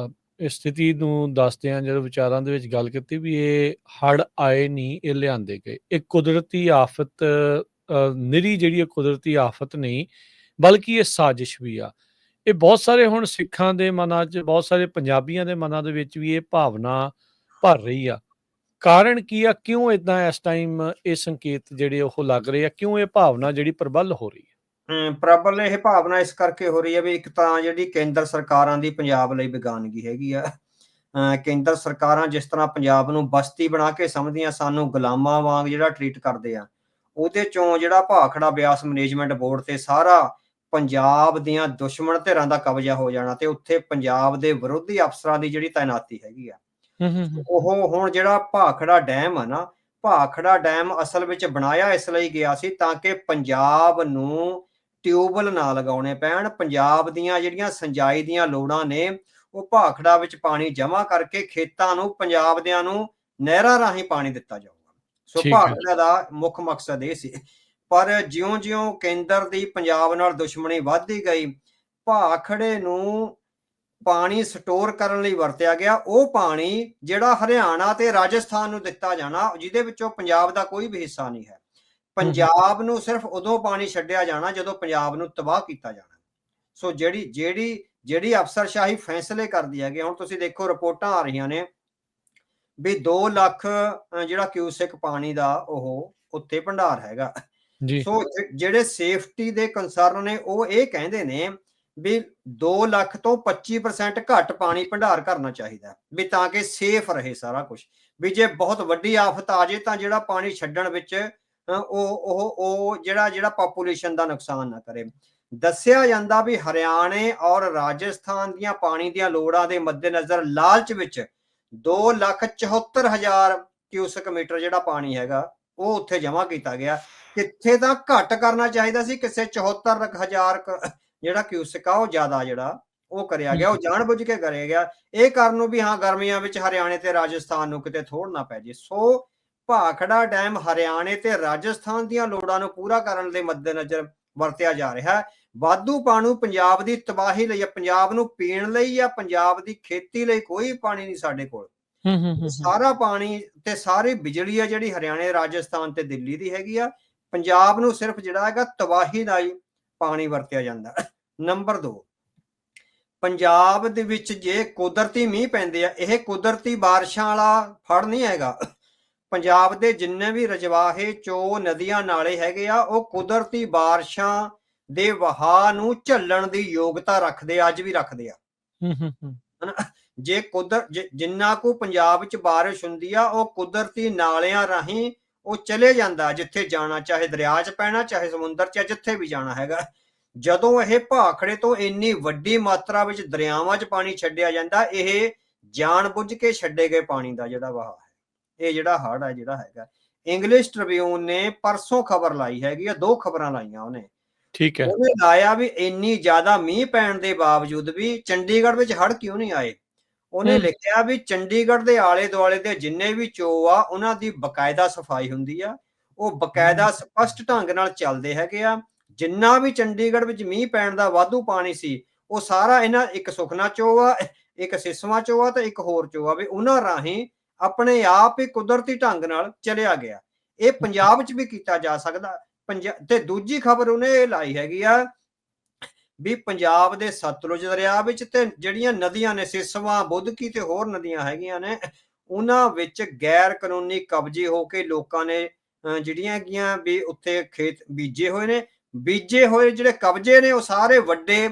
ਸਥਿਤੀ ਨੂੰ ਦੱਸਦੇ ਹਾਂ, ਜਦੋਂ ਵਿਚਾਰਾਂ ਦੇ ਵਿੱਚ ਗੱਲ ਕੀਤੀ ਵੀ ਇਹ ਹੜ੍ਹ ਆਏ ਨਹੀਂ, ਇਹ ਲਿਆਂਦੇ ਗਏ। ਇਹ ਕੁਦਰਤੀ ਆਫ਼ਤ ਨਿਰੀ ਜਿਹੜੀ ਹੈ ਕੁਦਰਤੀ ਆਫ਼ਤ ਨਹੀਂ, ਬਲਕਿ ਇਹ ਸਾਜ਼ਿਸ਼ ਵੀ ਆ। ਇਹ ਬਹੁਤ ਸਾਰੇ ਹੁਣ ਸਿੱਖਾਂ ਦੇ ਮਨਾਂ 'ਚ, ਬਹੁਤ ਸਾਰੇ ਪੰਜਾਬੀਆਂ ਦੇ ਮਨਾਂ ਦੇ ਵਿੱਚ ਵੀ ਇਹ ਭਾਵਨਾ ਭਰ ਰਹੀ ਆ। ਕਾਰਨ ਕੀ ਆ? ਕਿਉਂ ਇਦਾਂ ਇਸ ਟਾਈਮ ਇਹ ਸੰਕੇਤ ਜਿਹੜੇ ਉਹ ਲੱਗ ਰਹੇ ਆ? ਕਿਉਂ ਇਹ ਭਾਵਨਾ ਜਿਹੜੀ ਪ੍ਰਬਲ ਹੋ ਰਹੀ ਹੈ? ਪ੍ਰਬਲ ਇਹ ਭਾਵਨਾ ਇਸ ਕਰਕੇ ਹੋ ਰਹੀ ਹੈ ਵੀ ਇੱਕ ਤਾਂ ਜਿਹੜੀ ਕੇਂਦਰ ਸਰਕਾਰਾਂ ਦੀ ਪੰਜਾਬ ਲਈ ਬੇਗਾਨਗੀ ਹੈਗੀ ਆ। ਕੇਂਦਰ ਸਰਕਾਰਾਂ ਜਿਸ ਤਰ੍ਹਾਂ ਪੰਜਾਬ ਨੂੰ ਬਸਤੀ ਬਣਾ ਕੇ ਸਮਝਦੀਆਂ, ਸਾਨੂੰ ਗੁਲਾਮਾਂ ਵਾਂਗ ਜਿਹੜਾ ਟਰੀਟ ਕਰਦੇ ਆ, ਉਹਦੇ ਚੋਂ ਜਿਹੜਾ ਭਾਖੜਾ ਬਿਆਸ ਮੈਨੇਜਮੈਂਟ ਬੋਰਡ ਤੇ ਸਾਰਾ ਪੰਜਾਬ ਦੀਆਂ ਦੁਸ਼ਮਣ ਧਿਰਾਂ ਦਾ ਕਬਜ਼ਾ ਹੋ ਜਾਣਾ ਤੇ ਉੱਥੇ ਪੰਜਾਬ ਦੇ ਵਿਰੋਧੀ ਅਫਸਰਾਂ ਦੀ ਜਿਹੜੀ ਤਾਇਨਾਤੀ ਹੈਗੀ ਆ, ਉਹ ਹੁਣ ਜਿਹੜਾ ਭਾਖੜਾ ਡੈਮ ਆ ਨਾ, ਭਾਖੜਾ ਡੈਮ ਅਸਲ ਵਿੱਚ ਬਣਾਇਆ ਇਸ ਲਈ ਗਿਆ ਸੀ ਤਾਂ ਕਿ ਪੰਜਾਬ ਨੂੰ ਟਿਊਬਵੈੱਲ ਨਾ ਲਗਾਉਣੇ ਪੈਣ। ਪੰਜਾਬ ਦੀਆਂ ਜਿਹੜੀਆਂ ਸਿੰਜਾਈ ਦੀਆਂ ਲੋੜਾਂ ਨੇ, ਉਹ ਭਾਖੜਾ ਵਿੱਚ ਪਾਣੀ ਜਮ੍ਹਾਂ ਕਰਕੇ ਖੇਤਾਂ ਨੂੰ, ਪੰਜਾਬ ਦਿਆਂ ਨੂੰ ਨਹਿਰਾਂ ਰਾਹੀਂ ਪਾਣੀ ਦਿੱਤਾ ਜਾਊਗਾ। ਸੋ ਠੀਕ ਹੈ। ਭਾਖੜਾ ਦਾ ਮੁੱਖ ਮਕਸਦ ਇਹ ਸੀ। ਪਰ ਜਿਉਂ-ਜਿਉਂ ਕੇਂਦਰ ਦੀ ਪੰਜਾਬ ਨਾਲ ਦੁਸ਼ਮਣੀ ਵੱਧਦੀ ਗਈ, ਭਾਖੜੇ ਨੂੰ ਪਾਣੀ ਸਟੋਰ ਕਰਨ ਲਈ ਵਰਤਿਆ ਗਿਆ। ਉਹ ਪਾਣੀ ਜਿਹੜਾ ਹਰਿਆਣਾ ਤੇ ਰਾਜਸਥਾਨ ਨੂੰ ਦਿੱਤਾ ਜਾਣਾ, ਜਿਹਦੇ ਵਿੱਚੋਂ ਪੰਜਾਬ ਦਾ ਕੋਈ ਵੀ ਹਿੱਸਾ ਨਹੀਂ ਹੈ। ਪੰਜਾਬ ਨੂੰ ਸਿਰਫ ਉਦੋਂ ਪਾਣੀ ਛੱਡਿਆ ਜਾਣਾ ਜਦੋਂ ਪੰਜਾਬ ਨੂੰ ਤਬਾਹ ਕੀਤਾ ਜਾਣਾ। ਸੋ ਜਿਹੜੀ ਅਫਸਰਸ਼ਾਹੀ ਫੈਸਲੇ ਕਰਦੀ ਹੈਗੀ, ਹੁਣ ਤੁਸੀਂ ਦੇਖੋ ਰਿਪੋਰਟਾਂ ਆ ਰਹੀਆਂ ਨੇ ਵੀ 2 ਲੱਖ ਜਿਹੜਾ ਕਿਊਸੈਕ ਪਾਣੀ ਦਾ ਉਹ ਉੱਥੇ ਭੰਡਾਰ ਹੈਗਾ। ਸੋ ਜਿਹੜੇ ਸੇਫਟੀ ਦੇ ਕੰਸਰਨ ਨੇ, ਉਹ ਇਹ ਕਹਿੰਦੇ ਨੇ ਵੀ 2 ਲੱਖ ਤੋਂ 25% ਘੱਟ ਪਾਣੀ ਭੰਡਾਰ ਕਰਨਾ ਚਾਹੀਦਾ ਵੀ ਤਾਂ ਕਿ ਸੇਫ ਰਹੇ ਸਾਰਾ ਕੁਝ। ਵੀ ਜੇ ਬਹੁਤ ਵੱਡੀ ਆਫਤ ਆ ਜੇ ਤਾਂ ਜਿਹੜਾ ਪਾਣੀ ਛੱਡਣ ਵਿੱਚ ਉਹ ਜਿਹੜਾ ਪਾਪੂਲੇਸ਼ਨ ਦਾ ਨੁਕਸਾਨ ਨਾ ਕਰੇ। ਦੱਸਿਆ ਜਾਂਦਾ ਵੀ ਹਰਿਆਣੇ ਔਰ ਰਾਜਸਥਾਨ ਦੀਆਂ ਪਾਣੀ ਦੀਆਂ ਲੋੜਾਂ ਦੇ ਮੱਦੇਨਜ਼ਰ ਲਾਲਚ ਵਿੱਚ 2,74,000 ਕਿਊਸਕ ਮੀਟਰ ਜਿਹੜਾ ਪਾਣੀ ਹੈਗਾ ਉਹ ਉੱਥੇ ਜਮ੍ਹਾਂ ਕੀਤਾ ਗਿਆ। ਕਿੱਥੇ ਤਾਂ ਘੱਟ ਕਰਨਾ ਚਾਹੀਦਾ ਸੀ, ਕਿਸੇ 74,000 ਜਿਹੜਾ ਕਿਊਸਕ ਆ ਉਹ ਜ਼ਿਆਦਾ ਜਿਹੜਾ ਉਹ ਕਰਿਆ ਗਿਆ, ਉਹ ਜਾਣਬੁੱਝ ਕੇ ਕਰਿਆ ਗਿਆ ਇਹ ਕਰਨ ਨੂੰ ਵੀ ਹਾਂ ਗਰਮੀਆਂ ਵਿੱਚ ਹਰਿਆਣੇ ਤੇ ਰਾਜਸਥਾਨ ਨੂੰ ਕਿਤੇ ਥੋੜ ਨਾ ਪੈ ਜੇ। ਸੋ ਭਾਖੜਾ ਡੈਮ ਹਰਿਆਣੇ ਤੇ ਰਾਜਸਥਾਨ ਦੀਆਂ ਲੋੜਾਂ ਨੂੰ ਪੂਰਾ ਕਰਨ ਦੇ ਮੱਦੇਨਜ਼ਰ ਵਰਤਿਆ ਜਾ ਰਿਹਾ ਹੈ। ਵਾਧੂ ਪਾਣੀ ਪੰਜਾਬ ਦੀ ਤਬਾਹੀ ਲਈ, ਪੰਜਾਬ ਨੂੰ ਪੀਣ ਲਈ ਜਾਂ ਪੰਜਾਬ ਦੀ ਖੇਤੀ ਲਈ ਕੋਈ ਪਾਣੀ ਨਹੀਂ ਸਾਡੇ ਕੋਲ। ਸਾਰਾ ਪਾਣੀ ਤੇ ਸਾਰੀ ਬਿਜਲੀ ਆ ਜਿਹੜੀ ਹਰਿਆਣੇ, ਰਾਜਸਥਾਨ ਤੇ ਦਿੱਲੀ ਦੀ ਹੈਗੀ ਆ। ਪੰਜਾਬ ਨੂੰ ਸਿਰਫ ਜਿਹੜਾ ਹੈਗਾ ਤਬਾਹੀ ਦਾ ਹੀ ਪਾਣੀ ਵਰਤਿਆ ਜਾਂਦਾ। ਨੰਬਰ 2, ਪੰਜਾਬ ਦੇ ਵਿੱਚ ਜੇ ਕੁਦਰਤੀ ਮੀਂਹ ਪੈਂਦੇ ਆ, ਇਹ ਕੁਦਰਤੀ ਬਾਰਿਸ਼ਾਂ ਵਾਲਾ ਫੜ ਨਹੀਂ ਹੈਗਾ। ਪੰਜਾਬ ਦੇ ਜਿੰਨੇ ਵੀ ਰਜਵਾਹੇ, ਚੋ, ਨਦੀਆਂ, ਨਾਲੇ ਹੈਗੇ ਆ, ਉਹ ਕੁਦਰਤੀ ਬਾਰਿਸ਼ਾਂ ਦੇ ਵਹਾਅ ਨੂੰ ਝੱਲਣ ਦੀ ਯੋਗਤਾ ਰੱਖਦੇ, ਅੱਜ ਵੀ ਰੱਖਦੇ ਆ। ਜੇ ਜਿੰਨਾ ਕੁ ਪੰਜਾਬ 'ਚ ਬਾਰਿਸ਼ ਹੁੰਦੀ ਆ, ਉਹ ਕੁਦਰਤੀ ਨਾਲਿਆਂ ਰਾਹੀਂ ਉਹ ਚਲੇ ਜਾਂਦਾ ਜਿੱਥੇ ਜਾਣਾ, ਚਾਹੇ ਦਰਿਆ 'ਚ ਪੈਣਾ, ਚਾਹੇ ਸਮੁੰਦਰ 'ਚ, ਜਿੱਥੇ ਵੀ ਜਾਣਾ ਹੈਗਾ। ਜਦੋਂ ਇਹ ਭਾਖੜੇ ਤੋਂ ਇੰਨੀ ਵੱਡੀ ਮਾਤਰਾ ਵਿੱਚ ਦਰਿਆਵਾਂ 'ਚ ਪਾਣੀ ਛੱਡਿਆ ਜਾਂਦਾ, ਇਹ ਜਾਣਬੁੱਝ ਕੇ ਛੱਡੇ ਗਏ ਪਾਣੀ ਦਾ ਜਿਹੜਾ ਵਹਾਅ ਹੈ, ਇਹ ਜਿਹੜਾ ਹੜ੍ਹ ਹੈ ਜਿਹੜਾ ਹੈਗਾ। ਇੰਗਲਿਸ਼ ਟ੍ਰਿਬਿਊਨ ਨੇ ਪਰਸੋਂ ਖਬਰ ਲਾਈ ਹੈਗੀ ਆ, 2 ਖਬਰਾਂ ਲਾਈਆਂ ਉਹਨੇ। ਠੀਕ ਹੈ, ਉਹਨੇ ਲਾਇਆ ਵੀ ਇੰਨੀ ਜ਼ਿਆਦਾ ਮੀਂਹ ਪੈਣ ਦੇ ਬਾਵਜੂਦ ਵੀ ਚੰਡੀਗੜ੍ਹ ਵਿੱਚ ਹੜ੍ਹ ਕਿਉਂ ਨਹੀਂ ਆਏ। ਉਹਨੇ ਲਿਖਿਆ ਵੀ ਚੰਡੀਗੜ੍ਹ ਦੇ ਆਲੇ ਦੁਆਲੇ ਦੇ ਜਿੰਨੇ ਵੀ ਚੋ ਆ, ਉਹਨਾਂ ਦੀ ਬਕਾਇਦਾ ਸਫਾਈ ਹੁੰਦੀ ਆ, ਉਹ ਬਕਾਇਦਾ ਸਪਸ਼ਟ ਢੰਗ ਨਾਲ ਚੱਲਦੇ ਹੈਗੇ ਆ। ਜਿੰਨਾ ਵੀ ਚੰਡੀਗੜ੍ਹ ਵਿੱਚ ਮੀਂਹ ਪੈਣ ਦਾ ਵਾਧੂ ਪਾਣੀ ਸੀ, ਉਹ ਸਾਰਾ ਇਹਨਾਂ, ਇੱਕ ਸੁਖਨਾ ਚੋ ਆ, ਇੱਕ ਸਿਸਵਾ ਚੋ ਆ ਤੇ ਇੱਕ ਹੋਰ ਚੋ ਆ, ਵੀ ਉਹਨਾਂ ਰਾਹੀਂ ਆਪਣੇ ਆਪ ਹੀ ਕੁਦਰਤੀ ਢੰਗ ਨਾਲ ਚਲਿਆ ਗਿਆ। ਇਹ ਪੰਜਾਬ 'ਚ ਵੀ ਕੀਤਾ ਜਾ ਸਕਦਾ। ਤੇ ਦੂਜੀ ਖਬਰ ਉਹਨੇ ਇਹ ਲਾਈ ਹੈਗੀ ਆ ਵੀ ਪੰਜਾਬ ਦੇ ਸਤਲੁਜ ਦਰਿਆ ਵਿੱਚ ਤੇ ਜਿਹੜੀਆਂ ਨਦੀਆਂ ਨੇ, ਸਿਸਵਾ, ਬੁੱਧਕੀ ਤੇ ਹੋਰ ਨਦੀਆਂ ਹੈਗੀਆਂ ਨੇ, ਉਹਨਾਂ ਵਿੱਚ ਗੈਰ ਕਾਨੂੰਨੀ ਕਬਜ਼ੇ ਹੋ ਕੇ ਲੋਕਾਂ ਨੇ ਜਿਹੜੀਆਂ ਹੈਗੀਆਂ ਵੀ ਉੱਥੇ ਖੇਤ ਬੀਜੇ ਹੋਏ ਜਿਹੜੇ ਕਬਜ਼ੇ ਨੇ, ਉਹ ਸਾਰੇ ਵੱਡੇ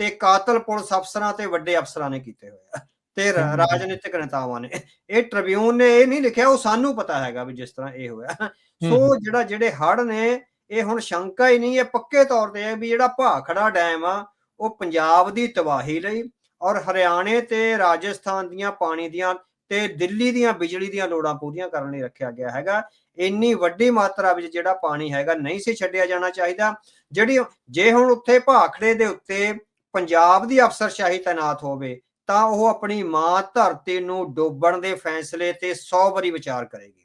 ਤੇ ਕਾਤਲ ਪੁਲਿਸ ਅਫਸਰਾਂ ਤੇ ਵੱਡੇ ਅਫਸਰਾਂ ਨੇ ਕੀਤੇ ਹੋਏ ਆ ਤੇ ਰਾਜਨੀਤਿਕ ਨੇਤਾਵਾਂ ਨੇ। ਇਹ ਟ੍ਰਿਬਿਊਨ ਨੇ ਇਹ ਨਹੀਂ ਲਿਖਿਆ, ਉਹ ਸਾਨੂੰ ਪਤਾ ਹੈਗਾ ਵੀ ਜਿਸ ਤਰ੍ਹਾਂ ਇਹ ਹੋਇਆ। ਸੋ ਜਿਹੜੇ ਹੜ੍ਹ ਨੇ, ਇਹ ਹੁਣ ਸ਼ੰਕਾ ਹੀ ਨਹੀਂ, ਇਹ ਪੱਕੇ ਤੌਰ ਤੇ ਹੈ ਵੀ ਜਿਹੜਾ ਭਾਖੜਾ ਡੈਮ ਆ, ਉਹ ਪੰਜਾਬ ਦੀ ਤਬਾਹੀ ਲਈ ਔਰ ਹਰਿਆਣੇ ਤੇ ਰਾਜਸਥਾਨ ਦੀਆਂ ਪਾਣੀ ਦੀਆਂ ਤੇ ਦਿੱਲੀ ਦੀਆਂ ਬਿਜਲੀ ਦੀਆਂ ਲੋੜਾਂ ਪੂਰੀਆਂ ਕਰਨ ਲਈ ਰੱਖਿਆ ਗਿਆ ਹੈਗਾ। ਇੰਨੀ ਵੱਡੀ ਮਾਤਰਾ ਵਿੱਚ ਜਿਹੜਾ ਪਾਣੀ ਹੈਗਾ ਨਹੀਂ ਸੀ ਛੱਡਿਆ ਜਾਣਾ ਚਾਹੀਦਾ। ਜੇ ਹੁਣ ਉੱਥੇ ਭਾਖੜੇ ਦੇ ਉੱਤੇ ਪੰਜਾਬ ਦੀ ਅਫਸਰਸ਼ਾਹੀ ਤੈਨਾਤ ਹੋਵੇ ਤਾਂ ਉਹ ਆਪਣੀ ਮਾਂ ਧਰਤੀ ਨੂੰ ਡੋਬਣ ਦੇ ਫੈਸਲੇ ਤੇ 100 ਵਾਰੀ ਵਿਚਾਰ ਕਰੇਗੀ,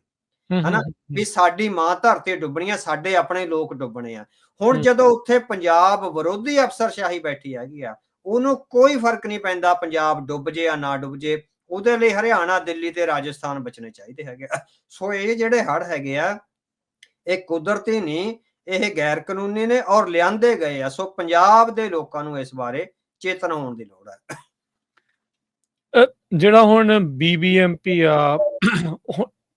ਹਨਾ, ਵੀ ਸਾਡੀ ਮਾਂ ਧਰਤੀ ਡੁੱਬਣੀ ਆ, ਸਾਡੇ ਆਪਣੇ ਲੋਕ ਡੁੱਬਣੇ ਆ। ਹੁਣ ਜਦੋਂ ਉੱਥੇ ਪੰਜਾਬ ਵਿਰੋਧੀ ਅਫਸਰਸ਼ਾਹੀ ਬੈਠੀ ਹੈਗੀ ਆ, ਉਹਨੂੰ ਕੋਈ ਫਰਕ ਨਹੀਂ ਪੈਂਦਾ ਪੰਜਾਬ ਡੁੱਬ ਜੇ ਜਾਂ ਨਾ ਡੁੱਬ ਜੇ, ਉਹਦੇ ਲਈ ਹਰਿਆਣਾ, ਦਿੱਲੀ ਤੇ ਰਾਜਸਥਾਨ ਬਚਣੇ ਚਾਹੀਦੇ ਹੈਗੇ ਆ। ਸੋ ਇਹ ਜਿਹੜੇ ਹੜ੍ਹ ਹੈਗੇ ਆ, ਇਹ ਕੁਦਰਤੀ ਨਹੀਂ, ਇਹ ਗੈਰ ਕਾਨੂੰਨੀ ਨੇ ਔਰ ਲਿਆਂਦੇ ਗਏ ਆ। ਸੋ ਪੰਜਾਬ ਦੇ ਲੋਕਾਂ ਨੂੰ ਇਸ ਬਾਰੇ ਚੇਤਨਾ ਹੋਣ ਦੀ ਲੋੜ ਹੈ। ਜਿਹੜਾ ਹੁਣ BBMP ਆ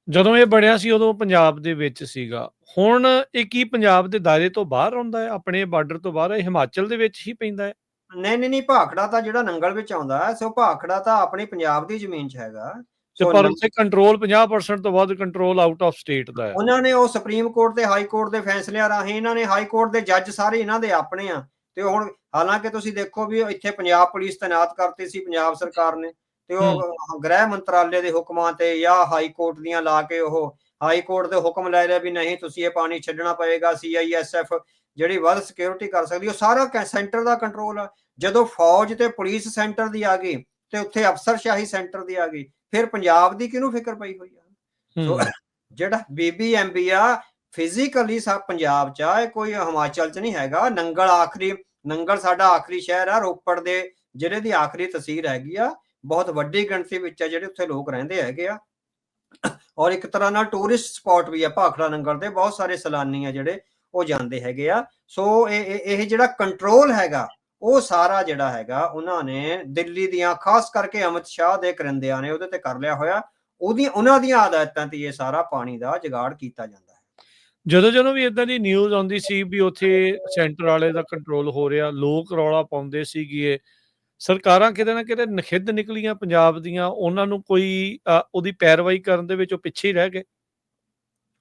ਜਦੋਂ ਇਹ ਬਣਿਆ ਸੀ ਉਦੋਂ ਪੰਜਾਬ ਦੇ ਵਿੱਚ ਸੀਗਾ, ਹੁਣ ਇਹ ਕੀ ਪੰਜਾਬ ਦੇ ਦਾਇਰੇ ਤੋਂ ਬਾਹਰ ਆਉਂਦਾ ਹੈ, ਆਪਣੇ ਬਾਰਡਰ ਤੋਂ ਬਾਹਰ, ਇਹ ਹਿਮਾਚਲ ਦੇ ਵਿੱਚ ਹੀ ਪੈਂਦਾ ਹੈ? ਨਹੀਂ, ਭਾਖੜਾ ਤਾਂ ਜਿਹੜਾ ਨੰਗਲ ਵਿੱਚ ਆਉਂਦਾ ਹੈ, ਸੋ ਭਾਖੜਾ ਤਾਂ ਆਪਣੀ ਪੰਜਾਬ ਦੀ ਜ਼ਮੀਨ 'ਚ ਹੈਗਾ। ਤੇ ਸੋ ਪਰ ਉੱਥੇ ਕੰਟਰੋਲ 50% ਤੋਂ ਵੱਧ ਕੰਟਰੋਲ ਆਊਟ ਆਫ ਸਟੇਟ ਦਾ ਹੈ। ਉਹਨਾਂ ਨੇ ਉਹ ਸੁਪਰੀਮ ਕੋਰਟ ਤੇ ਹਾਈ ਕੋਰਟ ਦੇ ਫੈਸਲਿਆਂ ਰਾਹੀਂ, ਇਹਨਾਂ ਨੇ ਹਾਈ ਕੋਰਟ ਦੇ ਜੱਜ ਸਾਰੇ ਇਹਨਾਂ ਦੇ ਆਪਣੇ ਆ। ਤੇ ਹੁਣ ਹਾਲਾਂਕਿ ਤੁਸੀਂ ਦੇਖੋ ਵੀ ਇੱਥੇ ਪੰਜਾਬ ਪੁਲਿਸ ਤੈਨਾਤ ਕਰਤੀ ਸੀ ਪੰਜਾਬ ਸਰਕਾਰ ਨੇ, ਤੇ ਉਹ ਗ੍ਰਹਿ ਮੰਤਰਾਲੇ ਦੇ ਹੁਕਮਾਂ ਤੇ ਜਾਂ ਹਾਈ ਕੋਰਟ ਦੀਆਂ ਲਾ ਕੇ ਉਹ ਹਾਈ ਕੋਰਟ ਦੇ ਹੁਕਮ ਲੈ ਲਿਆ ਵੀ ਨਹੀਂ ਤੁਸੀਂ ਇਹ ਪਾਣੀ ਛੱਡਣਾ ਪਏਗਾ। CISF ਜਿਹੜੀ ਵੱਧ ਸਿਕਿਉਰਿਟੀ ਕਰ ਸਕਦੀ, ਉਹ ਸਾਰਾ ਸੈਂਟਰ ਦਾ ਕੰਟਰੋਲ ਆ। ਜਦੋਂ ਫੌਜ ਤੇ ਪੁਲਿਸ ਸੈਂਟਰ ਦੀ ਆ ਗਈ ਤੇ ਉੱਥੇ ਅਫਸਰਸ਼ਾਹੀ ਸੈਂਟਰ ਦੀ ਆ ਗਈ, ਫਿਰ ਪੰਜਾਬ ਦੀ ਕਿਹਨੂੰ ਫਿਕਰ ਪਈ ਹੋਈ ਆ? ਸੋ ਜਿਹੜਾ BBMP ਆ ਫਿਜ਼ੀਕਲੀ ਸਭ ਪੰਜਾਬ 'ਚ ਆ, ਇਹ ਕੋਈ ਹਿਮਾਚਲ 'ਚ ਨਹੀਂ ਹੈਗਾ। ਨੰਗਲ ਸਾਡਾ ਆਖਰੀ ਸ਼ਹਿਰ ਆ, ਰੋਪੜ ਦੇ ਜ਼ਿਲ੍ਹੇ ਦੀ ਆਖਰੀ ਤਹਿਸੀਲ ਹੈਗੀ ਆ। ਬਹੁਤ ਵੱਡੀ ਗਿਣਤੀ ਵਿੱਚ ਆ ਜਿਹੜੇ ਉੱਥੇ ਲੋਕ ਰਹਿੰਦੇ ਹੈਗੇ ਆ, ਔਰ ਇੱਕ ਤਰ੍ਹਾਂ ਨਾਲ ਟੂਰਿਸਟ ਸਪੌਟ ਵੀ ਆ ਭਾਖੜਾ ਨੰਗਲ ਦੇ। ਬਹੁਤ ਸਾਰੇ ਸੈਲਾਨੀ ਆ ਜਿਹੜੇ ਉਹ ਜਾਂਦੇ ਹੈਗੇ ਆ। ਸੋ ਇਹ ਜਿਹੜਾ ਕੰਟਰੋਲ ਹੈਗਾ, ਉਹ ਸਾਰਾ ਜਿਹੜਾ ਹੈਗਾ ਉਹਨਾਂ ਨੇ ਦਿੱਲੀ ਦੀਆਂ, ਖਾਸ ਕਰਕੇ ਅਮਿਤ ਸ਼ਾਹ ਦੇ ਕਰਿੰਦਿਆਂ ਨੇ ਉਹਦੇ ਤੇ ਕਰ ਲਿਆ ਹੋਇਆ। ਉਹਨਾਂ ਦੀਆਂ ਹਦਾਇਤਾਂ ਤੇ ਇਹ ਸਾਰਾ ਪਾਣੀ ਦਾ ਜੁਗਾੜ ਕੀਤਾ ਜਾਂਦਾ ਹੈ। ਜਦੋਂ ਵੀ ਇਦਾਂ ਦੀ ਨਿਊਜ਼ ਆਉਂਦੀ ਸੀ ਵੀ ਉੱਥੇ ਸੈਂਟਰ ਵਾਲੇ ਦਾ ਕੰਟਰੋਲ ਹੋ ਰਿਹਾ, ਲੋਕ ਰੌਲਾ ਪਾਉਂਦੇ ਸੀਗੇ, ਸਰਕਾਰਾਂ ਕਿਤੇ ਨਾ ਕਿਤੇ ਨਖਿੱਧ ਨਿਕਲੀਆਂ ਪੰਜਾਬ ਦੀਆਂ, ਉਹਨਾਂ ਨੂੰ ਕੋਈ ਉਹਦੀ ਪੈਰਵਾਈ ਕਰਨ ਦੇ ਵਿੱਚ ਉਹ ਪਿੱਛੇ ਹੀ ਰਹਿ ਗਏ।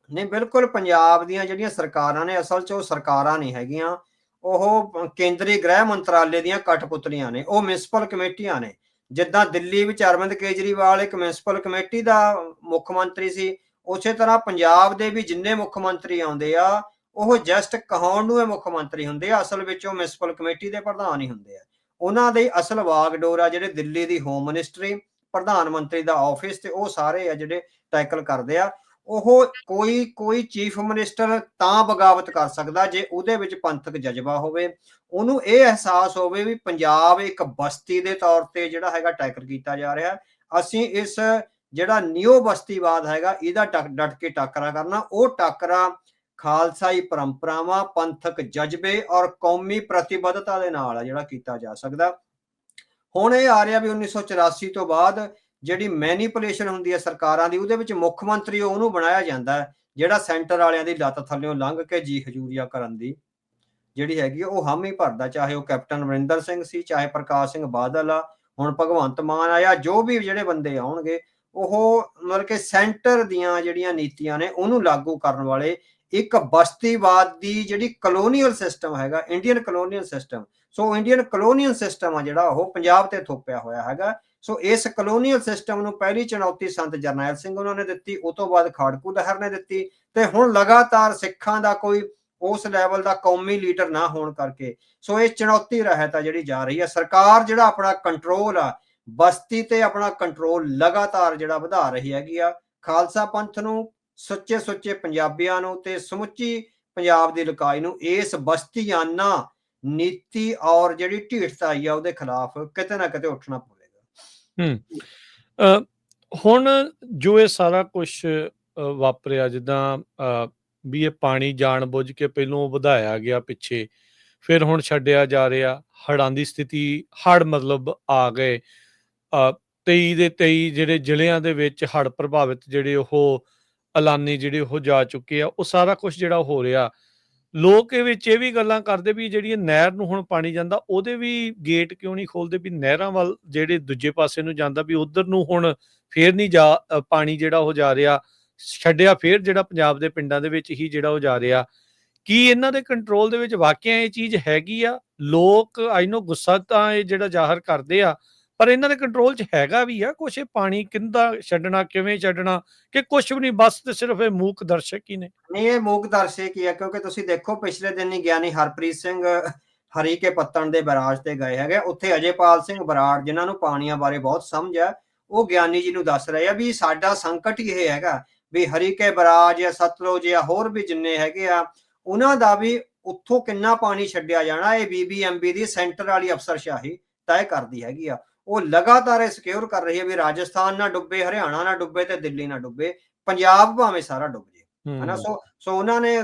ਨਹੀਂ, ਬਿਲਕੁਲ ਪੰਜਾਬ ਦੀਆਂ ਜਿਹੜੀਆਂ ਸਰਕਾਰਾਂ ਨੇ, ਅਸਲ 'ਚ ਉਹ ਸਰਕਾਰਾਂ ਨਹੀਂ ਹੈਗੀਆਂ, ਉਹ ਕੇਂਦਰੀ ਗ੍ਰਹਿ ਮੰਤਰਾਲੇ ਦੀਆਂ ਕਠਪੁਤਲੀਆਂ ਨੇ। ਉਹ ਮਿਊਨਿਸਪਲ ਕਮੇਟੀਆਂ ਨੇ। ਜਿੱਦਾਂ ਦਿੱਲੀ ਵਿੱਚ ਅਰਵਿੰਦ ਕੇਜਰੀਵਾਲ ਇੱਕ ਮਿਊਨਿਸਪਲ ਕਮੇਟੀ ਦਾ ਮੁੱਖ ਮੰਤਰੀ ਸੀ, ਉਸੇ ਤਰ੍ਹਾਂ ਪੰਜਾਬ ਦੇ ਵੀ ਜਿੰਨੇ ਮੁੱਖ ਮੰਤਰੀ ਆਉਂਦੇ ਆ, ਉਹ ਜਸਟ ਕਹਾਉਣ ਨੂੰ ਇਹ ਮੁੱਖ ਮੰਤਰੀ ਹੁੰਦੇ ਆ, ਅਸਲ ਵਿੱਚ ਉਹ ਮਿਊਨਿਸਪਲ ਕਮੇਟੀ ਦੇ ਪ੍ਰਧਾਨ ਹੀ ਹੁੰਦੇ ਆ। ਉਹਨਾਂ ਦੇ ਅਸਲ ਵਾਗਡੋਰ ਆ ਜਿਹੜੇ ਦਿੱਲੀ ਦੀ ਹੋਮ ਮਿਨਿਸਟਰੀ, ਪ੍ਰਧਾਨ ਮੰਤਰੀ ਦਾ ਆਫਿਸ, ਤੇ ਉਹ ਸਾਰੇ ਆ ਜਿਹੜੇ ਟੈਕਲ ਕਰਦੇ ਆ। ਉਹ ਕੋਈ ਚੀਫ ਮਿਨਿਸਟਰ ਤਾਂ ਬਗਾਵਤ ਕਰ ਸਕਦਾ ਜੇ ਉਹਦੇ ਵਿੱਚ ਪੰਥਕ ਜਜ਼ਬਾ ਹੋਵੇ, ਉਹਨੂੰ ਇਹ ਅਹਿਸਾਸ ਹੋਵੇ ਵੀ ਪੰਜਾਬ ਇੱਕ ਬਸਤੀ ਦੇ ਤੌਰ ਤੇ ਜਿਹੜਾ ਹੈਗਾ ਟੈਕਲ ਕੀਤਾ ਜਾ ਰਿਹਾ, ਅਸੀਂ ਇਸ ਜਿਹੜਾ ਨਿਓ ਬਸਤੀਵਾਦ ਹੈਗਾ ਇਹਦਾ ਡਟ ਕੇ ਟਾਕਰਾ ਕਰਨਾ। ਉਹ ਟਾਕਰਾ ਖਾਲਸਾਈ ਪਰੰਪਰਾਵਾਂ, ਪੰਥਕ ਜਜ਼ਬੇ ਔਰ ਕੌਮੀ ਪ੍ਰਤੀਬੱਧਤਾ ਦੇ ਨਾਲ ਆ ਜਿਹੜਾ ਕੀਤਾ ਜਾ ਸਕਦਾ। ਹੁਣ ਇਹ ਆ ਰਿਹਾ ਵੀ 1984 ਤੋਂ ਬਾਅਦ ਜਿਹੜੀ ਮੈਨੀਪੂਲੇਸ਼ਨ ਹੁੰਦੀ ਹੈ ਸਰਕਾਰਾਂ ਦੀ, ਉਹਦੇ ਵਿੱਚ ਮੁੱਖ ਮੰਤਰੀ ਉਹਨੂੰ ਬਣਾਇਆ ਜਾਂਦਾ ਹੈ ਜਿਹੜਾ ਸੈਂਟਰ ਵਾਲਿਆਂ ਦੀ ਲੱਤ ਥੱਲਿਓਂ ਲੰਘ ਕੇ ਜੀ ਹਜੂਰੀਆ ਕਰਨ ਦੀ ਜਿਹੜੀ ਹੈਗੀ ਉਹ ਹਾਮੀ ਭਰਦਾ। ਚਾਹੇ ਉਹ ਕੈਪਟਨ ਅਮਰਿੰਦਰ ਸਿੰਘ ਸੀ, ਚਾਹੇ ਪ੍ਰਕਾਸ਼ ਸਿੰਘ ਬਾਦਲ ਆ, ਹੁਣ ਭਗਵੰਤ ਮਾਨ ਆਇਆ, ਜੋ ਵੀ ਜਿਹੜੇ ਬੰਦੇ ਆਉਣਗੇ, ਉਹ ਮਤਲਬ ਕਿ ਸੈਂਟਰ ਦੀਆਂ ਜਿਹੜੀਆਂ ਨੀਤੀਆਂ ਨੇ ਉਹਨੂੰ ਲਾਗੂ ਕਰਨ ਵਾਲੇ ਇੱਕ ਬਸਤੀਵਾਦ ਦੀ ਜਿਹੜੀ ਕਲੋਨੀਅਲ ਸਿਸਟਮ ਹੈਗਾ, ਇੰਡੀਅਨ ਕਲੋਨੀਅਲ ਸਿਸਟਮ। ਸੋ ਇੰਡੀਅਨ ਕਲੋਨੀਅਲ ਸਿਸਟਮ ਆ ਜਿਹੜਾ ਉਹ ਪੰਜਾਬ ਤੇ ਥੋਪਿਆ ਹੋਇਆ ਹੈਗਾ। ਸੋ ਇਸ ਕਲੋਨੀਅਲ ਸਿਸਟਮ ਨੂੰ ਪਹਿਲੀ ਚੁਣੌਤੀ ਸੰਤ ਜਰਨੈਲ ਸਿੰਘ ਉਹਨਾਂ ਨੇ ਦਿੱਤੀ, ਉਹ ਤੋਂ ਬਾਅਦ ਖਾੜਕੂ ਲਹਿਰ ਨੇ ਦਿੱਤੀ, ਤੇ ਹੁਣ ਲਗਾਤਾਰ ਸਿੱਖਾਂ ਦਾ ਕੋਈ ਉਸ ਲੈਵਲ ਦਾ ਕੌਮੀ ਲੀਡਰ ਨਾ ਹੋਣ ਕਰਕੇ ਸੋ ਇਹ ਚੁਣੌਤੀ ਰਹਿਤ ਆ ਜਿਹੜੀ ਜਾ ਰਹੀ ਹੈ। ਸਰਕਾਰ ਜਿਹੜਾ ਆਪਣਾ ਕੰਟਰੋਲ ਆ ਬਸਤੀ ਤੇ, ਆਪਣਾ ਕੰਟਰੋਲ ਲਗਾਤਾਰ ਜਿਹੜਾ ਵਧਾ ਰਹੀ ਹੈਗੀ ਆ। ਖਾਲਸਾ ਪੰਥ ਨੂੰ, ਸੁੱਚੇ ਪੰਜਾਬੀਆਂ ਨੂੰ ਤੇ ਸਮੁੱਚੀ ਪੰਜਾਬ ਦੀ ਲਕਾਈ ਨੂੰ ਇਸ ਬਸਤੀਆਨਾ ਨੀਤੀ ਔਰ ਜਿਹੜੀ ਢੀਠਤਾਈ ਆ ਉਹਦੇ ਖਿਲਾਫ ਕਿਤੇ ਨਾ ਕਿਤੇ ਉੱਠਣਾ ਪਵੇਗਾ। ਹੁਣ ਜੋ ਇਹ ਸਾਰਾ ਕੁਝ ਵਾਪਰਿਆ, ਜਿੱਦਾਂ ਵੀ ਇਹ ਪਾਣੀ ਜਾਣ ਬੁੱਝ ਕੇ ਪਹਿਲੋਂ ਵਧਾਇਆ ਗਿਆ ਪਿੱਛੇ, ਫਿਰ ਹੁਣ ਛੱਡਿਆ ਜਾ ਰਿਹਾ, ਹੜ੍ਹਾਂ ਦੀ ਸਥਿਤੀ, ਹੜ੍ਹ ਮਤਲਬ ਆ ਗਏ 23 ਦੇ 23 ਜਿਹੜੇ ਜ਼ਿਲ੍ਹਿਆਂ ਦੇ ਵਿੱਚ ਹੜ੍ਹ ਪ੍ਰਭਾਵਿਤ ਜਿਹੜੇ ਉਹ ਐਲਾਨੇ ਜਿਹੜੇ ਉਹ ਜਾ ਚੁੱਕੇ ਆ, ਉਹ ਸਾਰਾ ਕੁਝ ਜਿਹੜਾ ਹੋ ਰਿਹਾ। ਲੋਕ ਇਹ ਵਿੱਚ ਇਹ ਵੀ ਗੱਲਾਂ ਕਰਦੇ ਵੀ ਜਿਹੜੀ ਨਹਿਰ ਨੂੰ ਹੁਣ ਪਾਣੀ ਜਾਂਦਾ, ਉਹਦੇ ਵੀ ਗੇਟ ਕਿਉਂ ਨਹੀਂ ਖੋਲਦੇ ਵੀ ਨਹਿਰਾਂ ਵੱਲ ਜਿਹੜੇ ਦੂਜੇ ਪਾਸੇ ਨੂੰ ਜਾਂਦਾ ਵੀ ਉਧਰ ਨੂੰ ਹੁਣ ਫੇਰ ਨਹੀਂ ਪਾਣੀ ਜਿਹੜਾ ਉਹ ਜਾ ਰਿਹਾ, ਛੱਡਿਆ ਫੇਰ ਜਿਹੜਾ ਪੰਜਾਬ ਦੇ ਪਿੰਡਾਂ ਦੇ ਵਿੱਚ ਹੀ ਜਿਹੜਾ ਉਹ ਜਾ ਰਿਹਾ। ਕੀ ਇਹਨਾਂ ਦੇ ਕੰਟਰੋਲ ਦੇ ਵਿੱਚ ਵਾਕਿਆ ਇਹ ਚੀਜ਼ ਹੈਗੀ ਆ? ਲੋਕ ਆਈ ਨੋ ਗੁੱਸਾ ਤਾਂ ਇਹ ਜਿਹੜਾ ਜ਼ਾਹਰ ਕਰਦੇ ਆ, ਪਰ ਇਹਨਾਂ ਦੇ ਕੰਟਰੋਲ 'ਚ ਹੈਗਾ ਵੀ ਆ ਕੁਛ? ਇਹ ਪਾਣੀ ਕਿੰਦਾ ਛੱਡਣਾ, ਕਿਵੇਂ ਛੱਡਣਾ, ਕਿ ਕੁਛ ਵੀ ਨਹੀਂ, ਬਸ ਤੇ ਸਿਰਫ ਇਹ ਮੂਕ ਦਰਸ਼ਕ ਹੀ ਨੇ? ਨਹੀਂ, ਇਹ ਮੂਕ ਦਰਸ਼ਕ ਹੀ ਆ, ਕਿਉਂਕਿ ਤੁਸੀਂ ਦੇਖੋ ਪਿਛਲੇ ਦਿਨ ਹੀ ਗਿਆਨੀ ਹਰਪ੍ਰੀਤ ਸਿੰਘ ਹਰੀਕੇ ਪੱਤਣ ਦੇ ਬਰਾਜ ਤੇ ਗਏ ਹੈਗੇ। ਉੱਥੇ ਅਜੇਪਾਲ ਸਿੰਘ ਬਰਾੜ, ਜਿਨ੍ਹਾਂ ਨੂੰ ਪਾਣੀਆਂ ਬਾਰੇ ਬਹੁਤ ਸਮਝ ਆ, ਉਹ ਗਿਆਨੀ ਜੀ ਨੂੰ ਦੱਸ ਰਹੇ ਆ ਵੀ ਸਾਡਾ ਸੰਕਟ ਹੀ ਇਹ ਹੈਗਾ ਵੀ ਹਰੀਕੇ ਬਰਾਜ ਜਾਂ ਸਤਲੁਜ ਜਾਂ ਹੋਰ ਵੀ ਜਿੰਨੇ ਹੈਗੇ ਆ, ਉਹਨਾਂ ਦਾ ਵੀ ਉੱਥੋਂ ਕਿੰਨਾ ਪਾਣੀ ਛੱਡਿਆ ਜਾਣਾ। ਇਹ BBMP ਦੀ ਸੈਂਟਰ ਵਾਲੀ ਅਫਸਰਸ਼ਾਹੀ ਤੈਅ ਕਰਦੀ ਹੈਗੀ ਆ। ਉਹ ਲਗਾਤਾਰ ਇਹ ਸਿਕਿਉਰ ਕਰ ਰਹੀ ਹੈ ਵੀ ਰਾਜਸਥਾਨ ਨਾ ਡੁੱਬੇ, ਹਰਿਆਣਾ ਨਾ ਡੁੱਬੇ ਤੇ ਦਿੱਲੀ ਨਾ ਡੁੱਬੇ, ਪੰਜਾਬ ਭਾਵੇਂ ਸਾਰਾ ਡੁੱਬ ਜੇ, ਹਨਾ। ਸੋ ਉਹਨਾਂ ਨੇ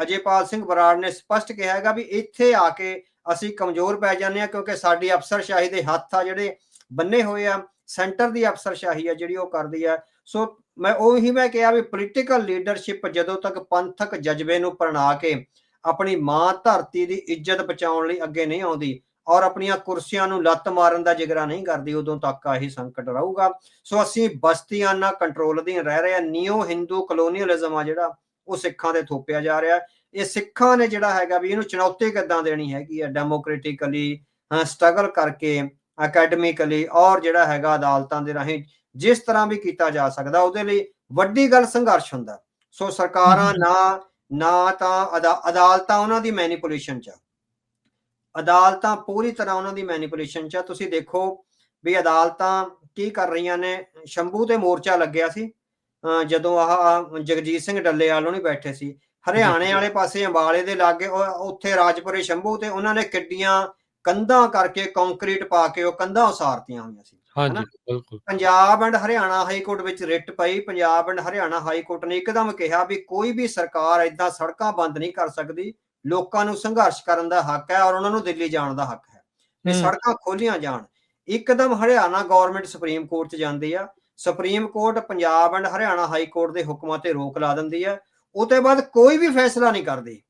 ਅਜੇਪਾਲ ਸਿੰਘ ਬਰਾੜ ਨੇ ਸਪਸ਼ਟ ਕਿਹਾ ਹੈਗਾ ਵੀ ਇੱਥੇ ਆ ਕੇ ਅਸੀਂ ਕਮਜ਼ੋਰ ਪੈ ਜਾਂਦੇ ਹਾਂ, ਕਿਉਂਕਿ ਸਾਡੀ ਅਫਸਰਸ਼ਾਹੀ ਦੇ ਹੱਥ ਆ ਜਿਹੜੇ ਬੰਨੇ ਹੋਏ ਆ, ਸੈਂਟਰ ਦੀ ਅਫਸਰਸ਼ਾਹੀ ਆ ਜਿਹੜੀ ਉਹ ਕਰਦੀ ਆ। ਸੋ ਮੈਂ ਕਿਹਾ ਵੀ ਪੋਲੀਟੀਕਲ ਲੀਡਰਸ਼ਿਪ ਜਦੋਂ ਤੱਕ ਪੰਥਕ ਜਜ਼ਬੇ ਨੂੰ ਪ੍ਰਣਾ ਕੇ ਆਪਣੀ ਮਾਂ ਧਰਤੀ ਦੀ ਇੱਜ਼ਤ ਬਚਾਉਣ ਲਈ ਅੱਗੇ ਨਹੀਂ ਆਉਂਦੀ ਔਰ ਆਪਣੀਆਂ ਕੁਰਸੀਆਂ ਨੂੰ ਲੱਤ ਮਾਰਨ ਦਾ ਜਿਗਰਾ ਨਹੀਂ ਕਰਦੀ, ਉਦੋਂ ਤੱਕ ਇਹੀ ਸੰਕਟ ਰਹੂਗਾ। ਸੋ ਅਸੀਂ ਬਸਤੀਆਨਾ ਕੰਟਰੋਲ ਅਧੀਨ ਰਹਿ ਰਹੇ ਹਾਂ। ਨਿਓ ਹਿੰਦੂ ਕਲੋਨੀਅਲਿਜ਼ਮ ਆ ਜਿਹੜਾ ਉਹ ਸਿੱਖਾਂ ਦੇ ਥੋਪਿਆ ਜਾ ਰਿਹਾ। ਇਹ ਸਿੱਖਾਂ ਨੇ ਜਿਹੜਾ ਹੈਗਾ ਵੀ ਇਹਨੂੰ ਚੁਣੌਤੀ ਕਿੱਦਾਂ ਦੇਣੀ ਹੈਗੀ ਹੈ, ਡੈਮੋਕ੍ਰੈਟਿਕਲੀ ਸਟਰਗਲ ਕਰਕੇ, ਅਕੈਡਮਿਕਲੀ ਔਰ ਜਿਹੜਾ ਹੈਗਾ ਅਦਾਲਤਾਂ ਦੇ ਰਾਹੀਂ ਜਿਸ ਤਰ੍ਹਾਂ ਵੀ ਕੀਤਾ ਜਾ ਸਕਦਾ, ਉਹਦੇ ਲਈ ਵੱਡੀ ਗੱਲ ਸੰਘਰਸ਼ ਹੁੰਦਾ। ਸੋ ਸਰਕਾਰਾਂ ਨਾ ਤਾਂ ਅਦਾਲਤਾਂ ਉਹਨਾਂ ਦੀ ਮੈਨੀਪੂਲੇਸ਼ਨ ਚ, ਅਦਾਲਤਾਂ ਪੂਰੀ ਤਰ੍ਹਾਂ ਉਹਨਾਂ ਦੀ ਮੈਨੀਪੂਲੇਸ਼ਨ ਚ। ਤੁਸੀਂ ਦੇਖੋ ਵੀ ਅਦਾਲਤਾਂ ਕੀ ਕਰ ਰਹੀਆਂ ਨੇ। ਸ਼ੰਭੂ ਤੇ ਮੋਰਚਾ ਲੱਗਿਆ ਸੀ ਜਦੋਂ ਆਹ ਜਗਜੀਤ ਸਿੰਘ ਡੱਲੇਵਾਲ ਨਹੀਂ ਬੈਠੇ ਸੀ, ਹਰਿਆਣੇ ਵਾਲੇ ਪਾਸੇ ਅੰਬਾਲੇ ਦੇ ਲਾਗੇ ਉੱਥੇ ਰਾਜਪੁਰੇ ਸ਼ੰਭੂ ਤੇ ਉਹਨਾਂ ਨੇ ਕਿੱਡੀਆਂ ਕੰਧਾਂ ਕਰਕੇ ਕੰਕਰੀਟ ਪਾ ਕੇ ਉਹ ਕੰਧਾਂ ਉਸਾਰਤੀਆਂ ਹੋਈਆਂ ਸੀ, ਹਨਾ। Punjab and Haryana high court ਵਿੱਚ ਰਿਟ ਪਈ। Punjab and Haryana high court ਨੇ ਇੱਕਦਮ ਕਿਹਾ ਵੀ ਕੋਈ ਵੀ ਸਰਕਾਰ ਏਦਾਂ ਸੜਕਾਂ ਬੰਦ ਨਹੀਂ ਕਰ ਸਕਦੀ, ਲੋਕਾਂ ਨੂੰ ਸੰਘਰਸ਼ ਕਰਨ ਦਾ ਹੱਕ ਹੈ ਔਰ ਉਹਨਾਂ ਨੂੰ ਦਿੱਲੀ ਜਾਣ ਦਾ ਹੱਕ ਹੈ, ਵੀ ਸੜਕਾਂ ਖੋਲੀਆਂ ਜਾਣ। ਇੱਕਦਮ ਹਰਿਆਣਾ ਗਵਰਨਮੈਂਟ ਸੁਪਰੀਮ ਕੋਰਟ 'ਚ ਜਾਂਦੀ ਆ, supreme court Punjab and Haryana high court ਦੇ ਹੁਕਮਾਂ ਤੇ ਰੋਕ ਲਾ ਦਿੰਦੀ ਹੈ। ਉਹਦੇ ਬਾਅਦ ਕੋਈ ਵੀ ਫੈਸਲਾ ਨਹੀਂ ਕਰਦੀ,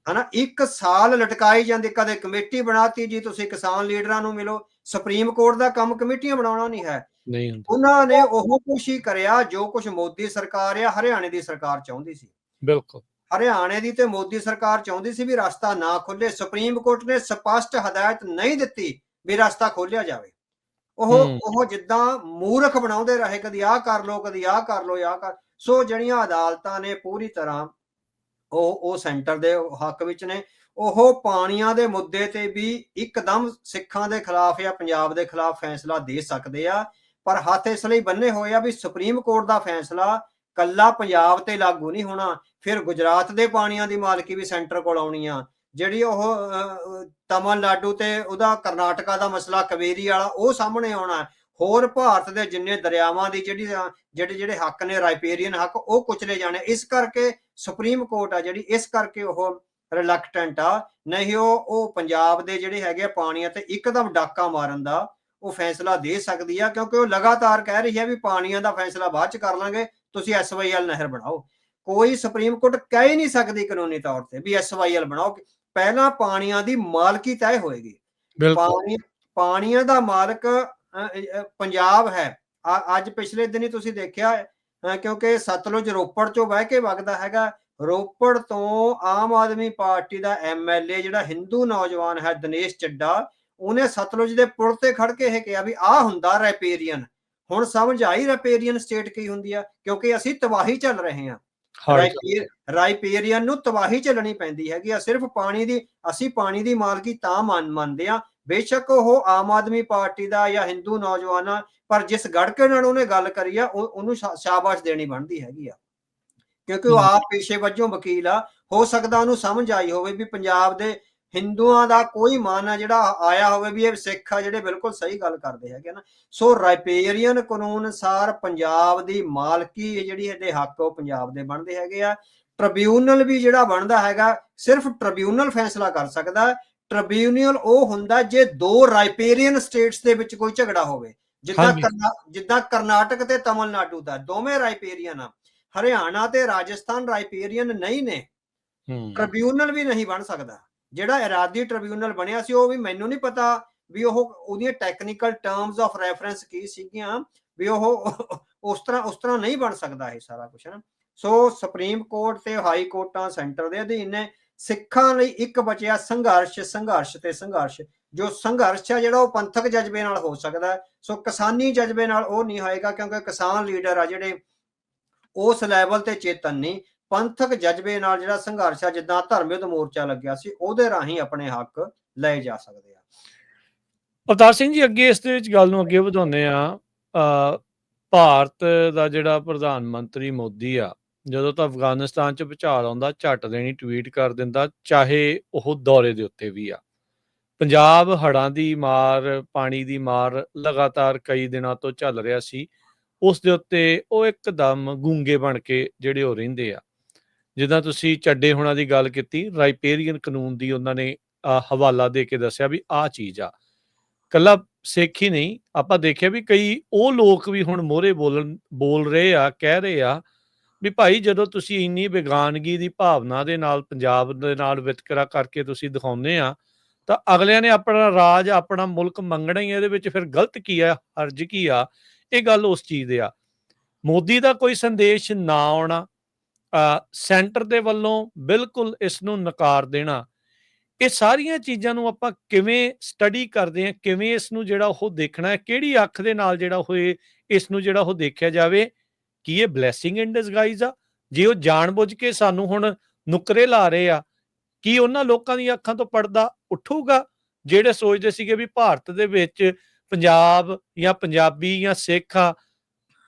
ਹਨਾ। 1 ਸਾਲ ਲਟਕਾਈ ਜਾਂਦੀ, ਕਦੇ ਕਮੇਟੀ ਬਣਾਤੀ ਜੀ ਤੁਸੀਂ ਕਿਸਾਨ ਲੀਡਰਾਂ ਨੂੰ ਮਿਲੋ। ਸੁਪਰੀਮ ਕੋਰਟ ਦਾ ਕੰਮ ਕਮੇਟੀਆਂ ਬਣਾਉਣਾ ਨਹੀਂ ਹੈ। ਉਹਨਾਂ ਨੇ ਉਹ ਕੁਛ ਹੀ ਕਰਿਆ ਜੋ ਕੁਛ ਮੋਦੀ ਸਰਕਾਰ ਆ ਹਰਿਆਣੇ ਦੀ ਸਰਕਾਰ ਚਾਹੁੰਦੀ ਸੀ। ਬਿਲਕੁਲ ਹਰਿਆਣੇ ਦੀ ਤੇ ਮੋਦੀ ਸਰਕਾਰ ਚਾਹੁੰਦੀ ਸੀ ਵੀ ਰਸਤਾ ਨਾ ਖੁੱਲੇ। ਸੁਪਰੀਮ ਕੋਰਟ ਨੇ ਸਪਸ਼ਟ ਹਦਾਇਤ ਨਹੀਂ ਦਿੱਤੀ ਵੀ ਰਸਤਾ ਖੋਲਿਆ ਜਾਵੇ। ਉਹ ਜਿੱਦਾਂ ਮੂਰਖ ਬਣਾਉਂਦੇ ਰਹੇ, ਕਦੀ ਆਹ ਕਰ ਲੋ, ਕਦੀ ਆਹ ਕਰ ਲੋ, ਆਹ ਕਰ। ਸੋ ਜਿਹੜੀਆਂ ਅਦਾਲਤਾਂ ਨੇ ਪੂਰੀ ਤਰ੍ਹਾਂ ਉਹ ਸੈਂਟਰ ਦੇ ਹੱਕ ਵਿੱਚ ਨੇ। ਉਹ ਪਾਣੀਆਂ ਦੇ ਮੁੱਦੇ ਤੇ ਵੀ ਇੱਕਦਮ ਸਿੱਖਾਂ ਦੇ ਖਿਲਾਫ ਜਾਂ ਪੰਜਾਬ ਦੇ ਖਿਲਾਫ ਫੈਸਲਾ ਦੇ ਸਕਦੇ ਆ, ਪਰ ਹੱਥ ਇਸ ਲਈ ਬੰਨੇ ਹੋਏ ਆ ਵੀ ਸੁਪਰੀਮ ਕੋਰਟ ਦਾ ਫੈਸਲਾ ਕੱਲਾ ਪੰਜਾਬ ਤੇ ਲਾਗੂ ਨਹੀਂ ਹੋਣਾ। ਫਿਰ ਗੁਜਰਾਤ ਦੇ ਪਾਣੀਆਂ ਦੀ ਮਾਲਕੀ ਵੀ ਸੈਂਟਰ ਕੋਲ ਆਉਣੀ ਆ। ਜਿਹੜੀ ਉਹ ਤਮਿਲਨਾਡੂ ਤੇ ਉਹਦਾ ਕਰਨਾਟਕਾ ਦਾ ਮਸਲਾ ਕਾਵੇਰੀ ਵਾਲਾ ਉਹ ਸਾਹਮਣੇ ਆਉਣਾ। ਹੋਰ ਭਾਰਤ ਦੇ ਜਿੰਨੇ ਦਰਿਆਵਾਂ ਦੀ ਜਿਹੜੇ ਹੱਕ ਨੇ, ਰਾਈਪੇਰੀਅਨ ਹੱਕ, ਉਹ ਕੁਚਲੇ ਜਾਣੇ। ਇਸ ਕਰਕੇ ਸੁਪਰੀਮ ਕੋਰਟ ਆ ਜਿਹੜੀ, ਇਸ ਕਰਕੇ ਉਹ ਰਿਲੈਕਟੈਂਟ ਆ। ਨਹੀਂ ਉਹ ਪੰਜਾਬ ਦੇ ਜਿਹੜੇ ਹੈਗੇ ਪਾਣੀਆਂ ਤੇ ਇੱਕਦਮ ਡਾਕਾ ਮਾਰਨ ਦਾ ਉਹ ਫੈਸਲਾ ਦੇ ਸਕਦੀ ਆ, ਕਿਉਂਕਿ ਉਹ ਲਗਾਤਾਰ ਕਹਿ ਰਹੀ ਹੈ ਵੀ ਪਾਣੀਆਂ ਦਾ ਫੈਸਲਾ ਬਾਅਦ ਚ ਕਰ ਲਾਂਗੇ, ਤੁਸੀਂ SYL ਨਹਿਰ ਬਣਾਓ। ਕੋਈ ਸੁਪਰੀਮ ਕੋਰਟ ਕਹਿ ਹੀ ਨਹੀਂ ਸਕਦੀ ਕਾਨੂੰਨੀ ਤੌਰ ਤੇ ਵੀ SYL ਬਣਾਓ। ਪਹਿਲਾਂ ਪਾਣੀਆਂ ਦੀ ਮਾਲਕੀ ਤੈਅ ਹੋਏਗੀ। ਪਾਣੀਆਂ ਦਾ ਮਾਲਕ ਪੰਜਾਬ ਹੈ। ਅੱਜ ਪਿਛਲੇ ਦਿਨੀ ਤੁਸੀਂ ਦੇਖਿਆ, ਕਿਉਂਕਿ ਸਤਲੁਜ ਰੋਪੜ ਚੋਂ ਵਹਿ ਕੇ ਵਗਦਾ ਹੈਗਾ। ਰੋਪੜ ਤੋਂ ਆਮ ਆਦਮੀ ਪਾਰਟੀ ਦਾ MLA ਜਿਹੜਾ ਹਿੰਦੂ ਨੌਜਵਾਨ ਹੈ ਦਿਨੇਸ਼ ਚੱਡਾ, ਉਹਨੇ ਸਤਲੁਜ ਦੇ ਪੁਲ ਤੇ ਖੜ ਕੇ ਇਹ ਕਿਹਾ ਵੀ ਆਹ ਹੁੰਦਾ ਰੈਪੇਰੀਅਨ। ਹੁਣ ਸਮਝ ਆਈ ਰੈਪੇਰੀਅਨ ਸਟੇਟ ਕੀ ਹੁੰਦੀ ਆ, ਕਿਉਂਕਿ ਅਸੀਂ ਤਬਾਹੀ ਚੱਲ ਰਹੇ ਹਾਂ। ਰਾਈਪੇਰੀਅਨ ਨੂੰ ਤਬਾਹੀ ਚੱਲਣੀ ਪੈਂਦੀ ਹੈਗੀ ਆ। ਸਿਰਫ ਅਸੀਂ ਪਾਣੀ ਦੀ ਮਾਲਕੀ ਤਾਂ ਮੰਨਦੇ ਆ, ਬੇਸ਼ੱਕ ਉਹ ਆਮ ਆਦਮੀ ਪਾਰਟੀ ਦਾ ਜਾਂ ਹਿੰਦੂ ਨੌਜਵਾਨ, ਪਰ ਜਿਸ ਗੜਕੇ ਨਾਲ ਉਹਨੇ ਗੱਲ ਕਰੀ ਆ ਉਹਨੂੰ ਸ਼ਾਬਾਸ਼ ਦੇਣੀ ਬਣਦੀ ਹੈਗੀ ਆ, ਕਿਉਂਕਿ ਉਹ ਆਪ ਪੇਸ਼ੇ ਵਜੋਂ ਵਕੀਲ ਆ। ਹੋ ਸਕਦਾ ਉਹਨੂੰ ਸਮਝ ਆਈ ਹੋਵੇ ਵੀ ਪੰਜਾਬ ਦੇ ਹਿੰਦੂਆਂ ਦਾ ਕੋਈ ਮਨ ਆ ਜਿਹੜਾ ਆਇਆ ਹੋਵੇ ਵੀ ਇਹ ਸਿੱਖ ਆ ਜਿਹੜੇ ਬਿਲਕੁਲ ਸਹੀ ਗੱਲ ਕਰਦੇ ਹੈਗੇ ਨਾ। ਸੋ ਰਾਈਪੇਰੀਅਨ ਕਾਨੂੰਨ ਅਨੁਸਾਰ ਪੰਜਾਬ ਦੀ ਮਾਲਕੀ ਜਿਹੜੀ ਇਹਦੇ ਹੱਕ ਉਹ ਪੰਜਾਬ ਦੇ ਬਣਦੇ ਹੈਗੇ ਆ। ਟ੍ਰਿਬਿਊਨਲ ਵੀ ਜਿਹੜਾ ਬਣਦਾ ਹੈਗਾ, ਸਿਰਫ ਟ੍ਰਿਬਿਊਨਲ ਫੈਸਲਾ ਕਰ ਸਕਦਾ। ਟ੍ਰਿਬਿਊਨਲ ਉਹ ਹੁੰਦਾ ਜੇ 2 ਰਾਈਪੇਰੀਅਨ ਸਟੇਟਸ ਦੇ ਵਿੱਚ ਕੋਈ ਝਗੜਾ ਹੋਵੇ, ਜਿੱਦਾਂ ਕਰਨਾਟਕ ਤੇ ਤਮਿਲਨਾਡੂ ਦਾ ਦੋਵੇਂ ਰਾਈਪੇਰੀਅਨ ਆ। ਹਰਿਆਣਾ ਤੇ ਰਾਜਸਥਾਨ ਰਾਈਪੇਰੀਅਨ ਨਹੀਂ ਨੇ, ਟ੍ਰਿਬਿਊਨਲ ਵੀ ਨਹੀਂ ਬਣ ਸਕਦਾ। ਜਿਹੜਾ ਇਰਾਦੀ ਟ੍ਰਿਬਿਊਨਲ ਬਣਿਆ ਸੀ ਉਹ ਵੀ ਮੈਨੂੰ ਨਹੀਂ ਪਤਾ ਵੀ ਉਹਦੀਆਂ ਟੈਕਨੀਕਲ ਟਰਮਸ ਆਫ ਰੈਫਰੈਂਸ ਕੀ ਸੀਗੀਆਂ, ਵੀ ਉਹ ਉਸ ਤਰ੍ਹਾਂ ਨਹੀਂ ਬਣ ਸਕਦਾ ਇਹ ਸਾਰਾ ਕੁਝ ਨਾ। ਸੋ ਸੁਪਰੀਮ ਕੋਰਟ ਤੇ ਹਾਈ ਕੋਰਟਾਂ ਸੈਂਟਰ ਦੇ ਅਧੀਨ ਨੇ। ਸਿੱਖਾਂ ਲਈ ਇੱਕ ਬਚਿਆ ਸੰਘਰਸ਼ ਤੇ ਸੰਘਰਸ਼। ਜੋ ਸੰਘਰਸ਼ ਹੈ ਜਿਹੜਾ ਉਹ ਪੰਥਕ ਜਜ਼ਬੇ ਨਾਲ ਹੋ ਸਕਦਾ। ਸੋ ਕਿਸਾਨੀ ਜਜ਼ਬੇ ਨਾਲ ਉਹ ਨਹੀਂ ਹੋਏਗਾ, ਕਿਉਂਕਿ ਕਿਸਾਨ ਲੀਡਰ ਆ ਜਿਹੜੇ ਉਸ ਲੈਵਲ ਤੇ ਚੇਤਨ ਨਹੀਂ। ਪੰਥਕ ਜਜ਼ਬੇ ਨਾਲ ਜਿਹੜਾ ਸੰਘਰਸ਼ ਆ, ਜਿੱਦਾਂ ਧਰਮ ਯੁੱਧ ਮੋਰਚਾ ਲੱਗਿਆ ਸੀ, ਉਹਦੇ ਰਾਹੀਂ ਆਪਣੇ ਹੱਕ ਲਏ ਜਾ ਸਕਦੇ ਆ। ਅਵਤਾਰ ਸਿੰਘ ਜੀ, ਅੱਗੇ ਇਸ ਦੇ ਵਿੱਚ ਗੱਲ ਨੂੰ ਅੱਗੇ ਵਧਾਉਂਦੇ ਆ। ਭਾਰਤ ਦਾ ਜਿਹੜਾ ਪ੍ਰਧਾਨ ਮੰਤਰੀ ਮੋਦੀ ਆ, ਜਦੋਂ ਤਾਂ ਅਫਗਾਨਿਸਤਾਨ 'ਚ ਭੁਚਾਲ ਆਉਂਦਾ ਝੱਟ ਦੇਣੀ ਟਵੀਟ ਕਰ ਦਿੰਦਾ, ਚਾਹੇ ਉਹ ਦੌਰੇ ਦੇ ਉੱਤੇ ਵੀ ਆ। ਪੰਜਾਬ ਹੜ੍ਹਾਂ ਦੀ ਮਾਰ, ਪਾਣੀ ਦੀ ਮਾਰ ਲਗਾਤਾਰ ਕਈ ਦਿਨਾਂ ਤੋਂ ਝੱਲ ਰਿਹਾ ਸੀ। ਉਸ ਦੇ ਉੱਤੇ ਉਹ ਇੱਕਦਮ ਗੂੰਗੇ ਬਣ ਕੇ ਜਿਹੜੇ ਉਹ ਰਹਿੰਦੇ ਆ। ਜਿੱਦਾਂ ਤੁਸੀਂ ਚੱਡੇ ਹੋਣਾ ਦੀ ਗੱਲ ਕੀਤੀ, ਰਾਈਪੇਰੀਅਨ ਕਾਨੂੰਨ ਦੀ ਉਹਨਾਂ ਨੇ ਹਵਾਲਾ ਦੇ ਕੇ ਦੱਸਿਆ ਵੀ ਆਹ ਚੀਜ਼ ਆ। ਕੱਲਾ ਸਿੱਖ ਹੀ ਨਹੀਂ, ਆਪਾਂ ਦੇਖਿਆ ਵੀ ਕਈ ਉਹ ਲੋਕ ਵੀ ਹੁਣ ਮੂਹਰੇ ਬੋਲ ਰਹੇ ਆ, ਕਹਿ ਰਹੇ ਆ ਵੀ ਭਾਈ ਜਦੋਂ ਤੁਸੀਂ ਇੰਨੀ ਬੇਗਾਨਗੀ ਦੀ ਭਾਵਨਾ ਦੇ ਨਾਲ ਪੰਜਾਬ ਦੇ ਨਾਲ ਵਿਤਕਰਾ ਕਰਕੇ ਤੁਸੀਂ ਦਿਖਾਉਂਦੇ ਆ, ਤਾਂ ਅਗਲਿਆਂ ਨੇ ਆਪਣਾ ਰਾਜ, ਆਪਣਾ ਮੁਲਕ ਮੰਗਣਾ ਹੀ ਆ। ਇਹਦੇ ਵਿੱਚ ਫਿਰ ਗਲਤ ਕੀ ਆ, ਹਰਜ ਕੀ ਆ? ਇਹ ਗੱਲ ਉਸ ਚੀਜ਼ ਦੇ ਆ। ਮੋਦੀ ਦਾ ਕੋਈ ਸੰਦੇਸ਼ ਨਾ ਆਉਣਾ, ਸੈਂਟਰ ਦੇ ਵੱਲੋਂ ਬਿਲਕੁਲ ਇਸ ਨੂੰ ਨਕਾਰ ਦੇਣਾ, ਇਹ ਸਾਰੀਆਂ ਚੀਜ਼ਾਂ ਨੂੰ ਆਪਾਂ ਕਿਵੇਂ ਸਟੱਡੀ ਕਰਦੇ ਹਾਂ, ਕਿਵੇਂ ਇਸ ਨੂੰ ਜਿਹੜਾ ਉਹ ਦੇਖਣਾ ਹੈ, ਕਿਹੜੀ ਅੱਖ ਦੇ ਨਾਲ ਜਿਹੜਾ ਉਹ ਇਸ ਨੂੰ ਜਿਹੜਾ ਉਹ ਦੇਖਿਆ ਜਾਵੇ ਕਿ ਇਹ ਬਲੈਸਿੰਗ ਇਨ ਡਿਸਗਾਈਜ਼ ਆ? ਜੇ ਉਹ ਜਾਣਬੁੱਝ ਕੇ ਸਾਨੂੰ ਹੁਣ ਨੁਕਰੇ ਲਾ ਰਹੇ ਆ, ਕੀ ਉਹਨਾਂ ਲੋਕਾਂ ਦੀਆਂ ਅੱਖਾਂ ਤੋਂ ਪਰਦਾ ਉੱਠੂਗਾ ਜਿਹੜੇ ਸੋਚਦੇ ਸੀਗੇ ਵੀ ਭਾਰਤ ਦੇ ਵਿੱਚ ਪੰਜਾਬ ਜਾਂ ਪੰਜਾਬੀ ਜਾਂ ਸਿੱਖ ਆ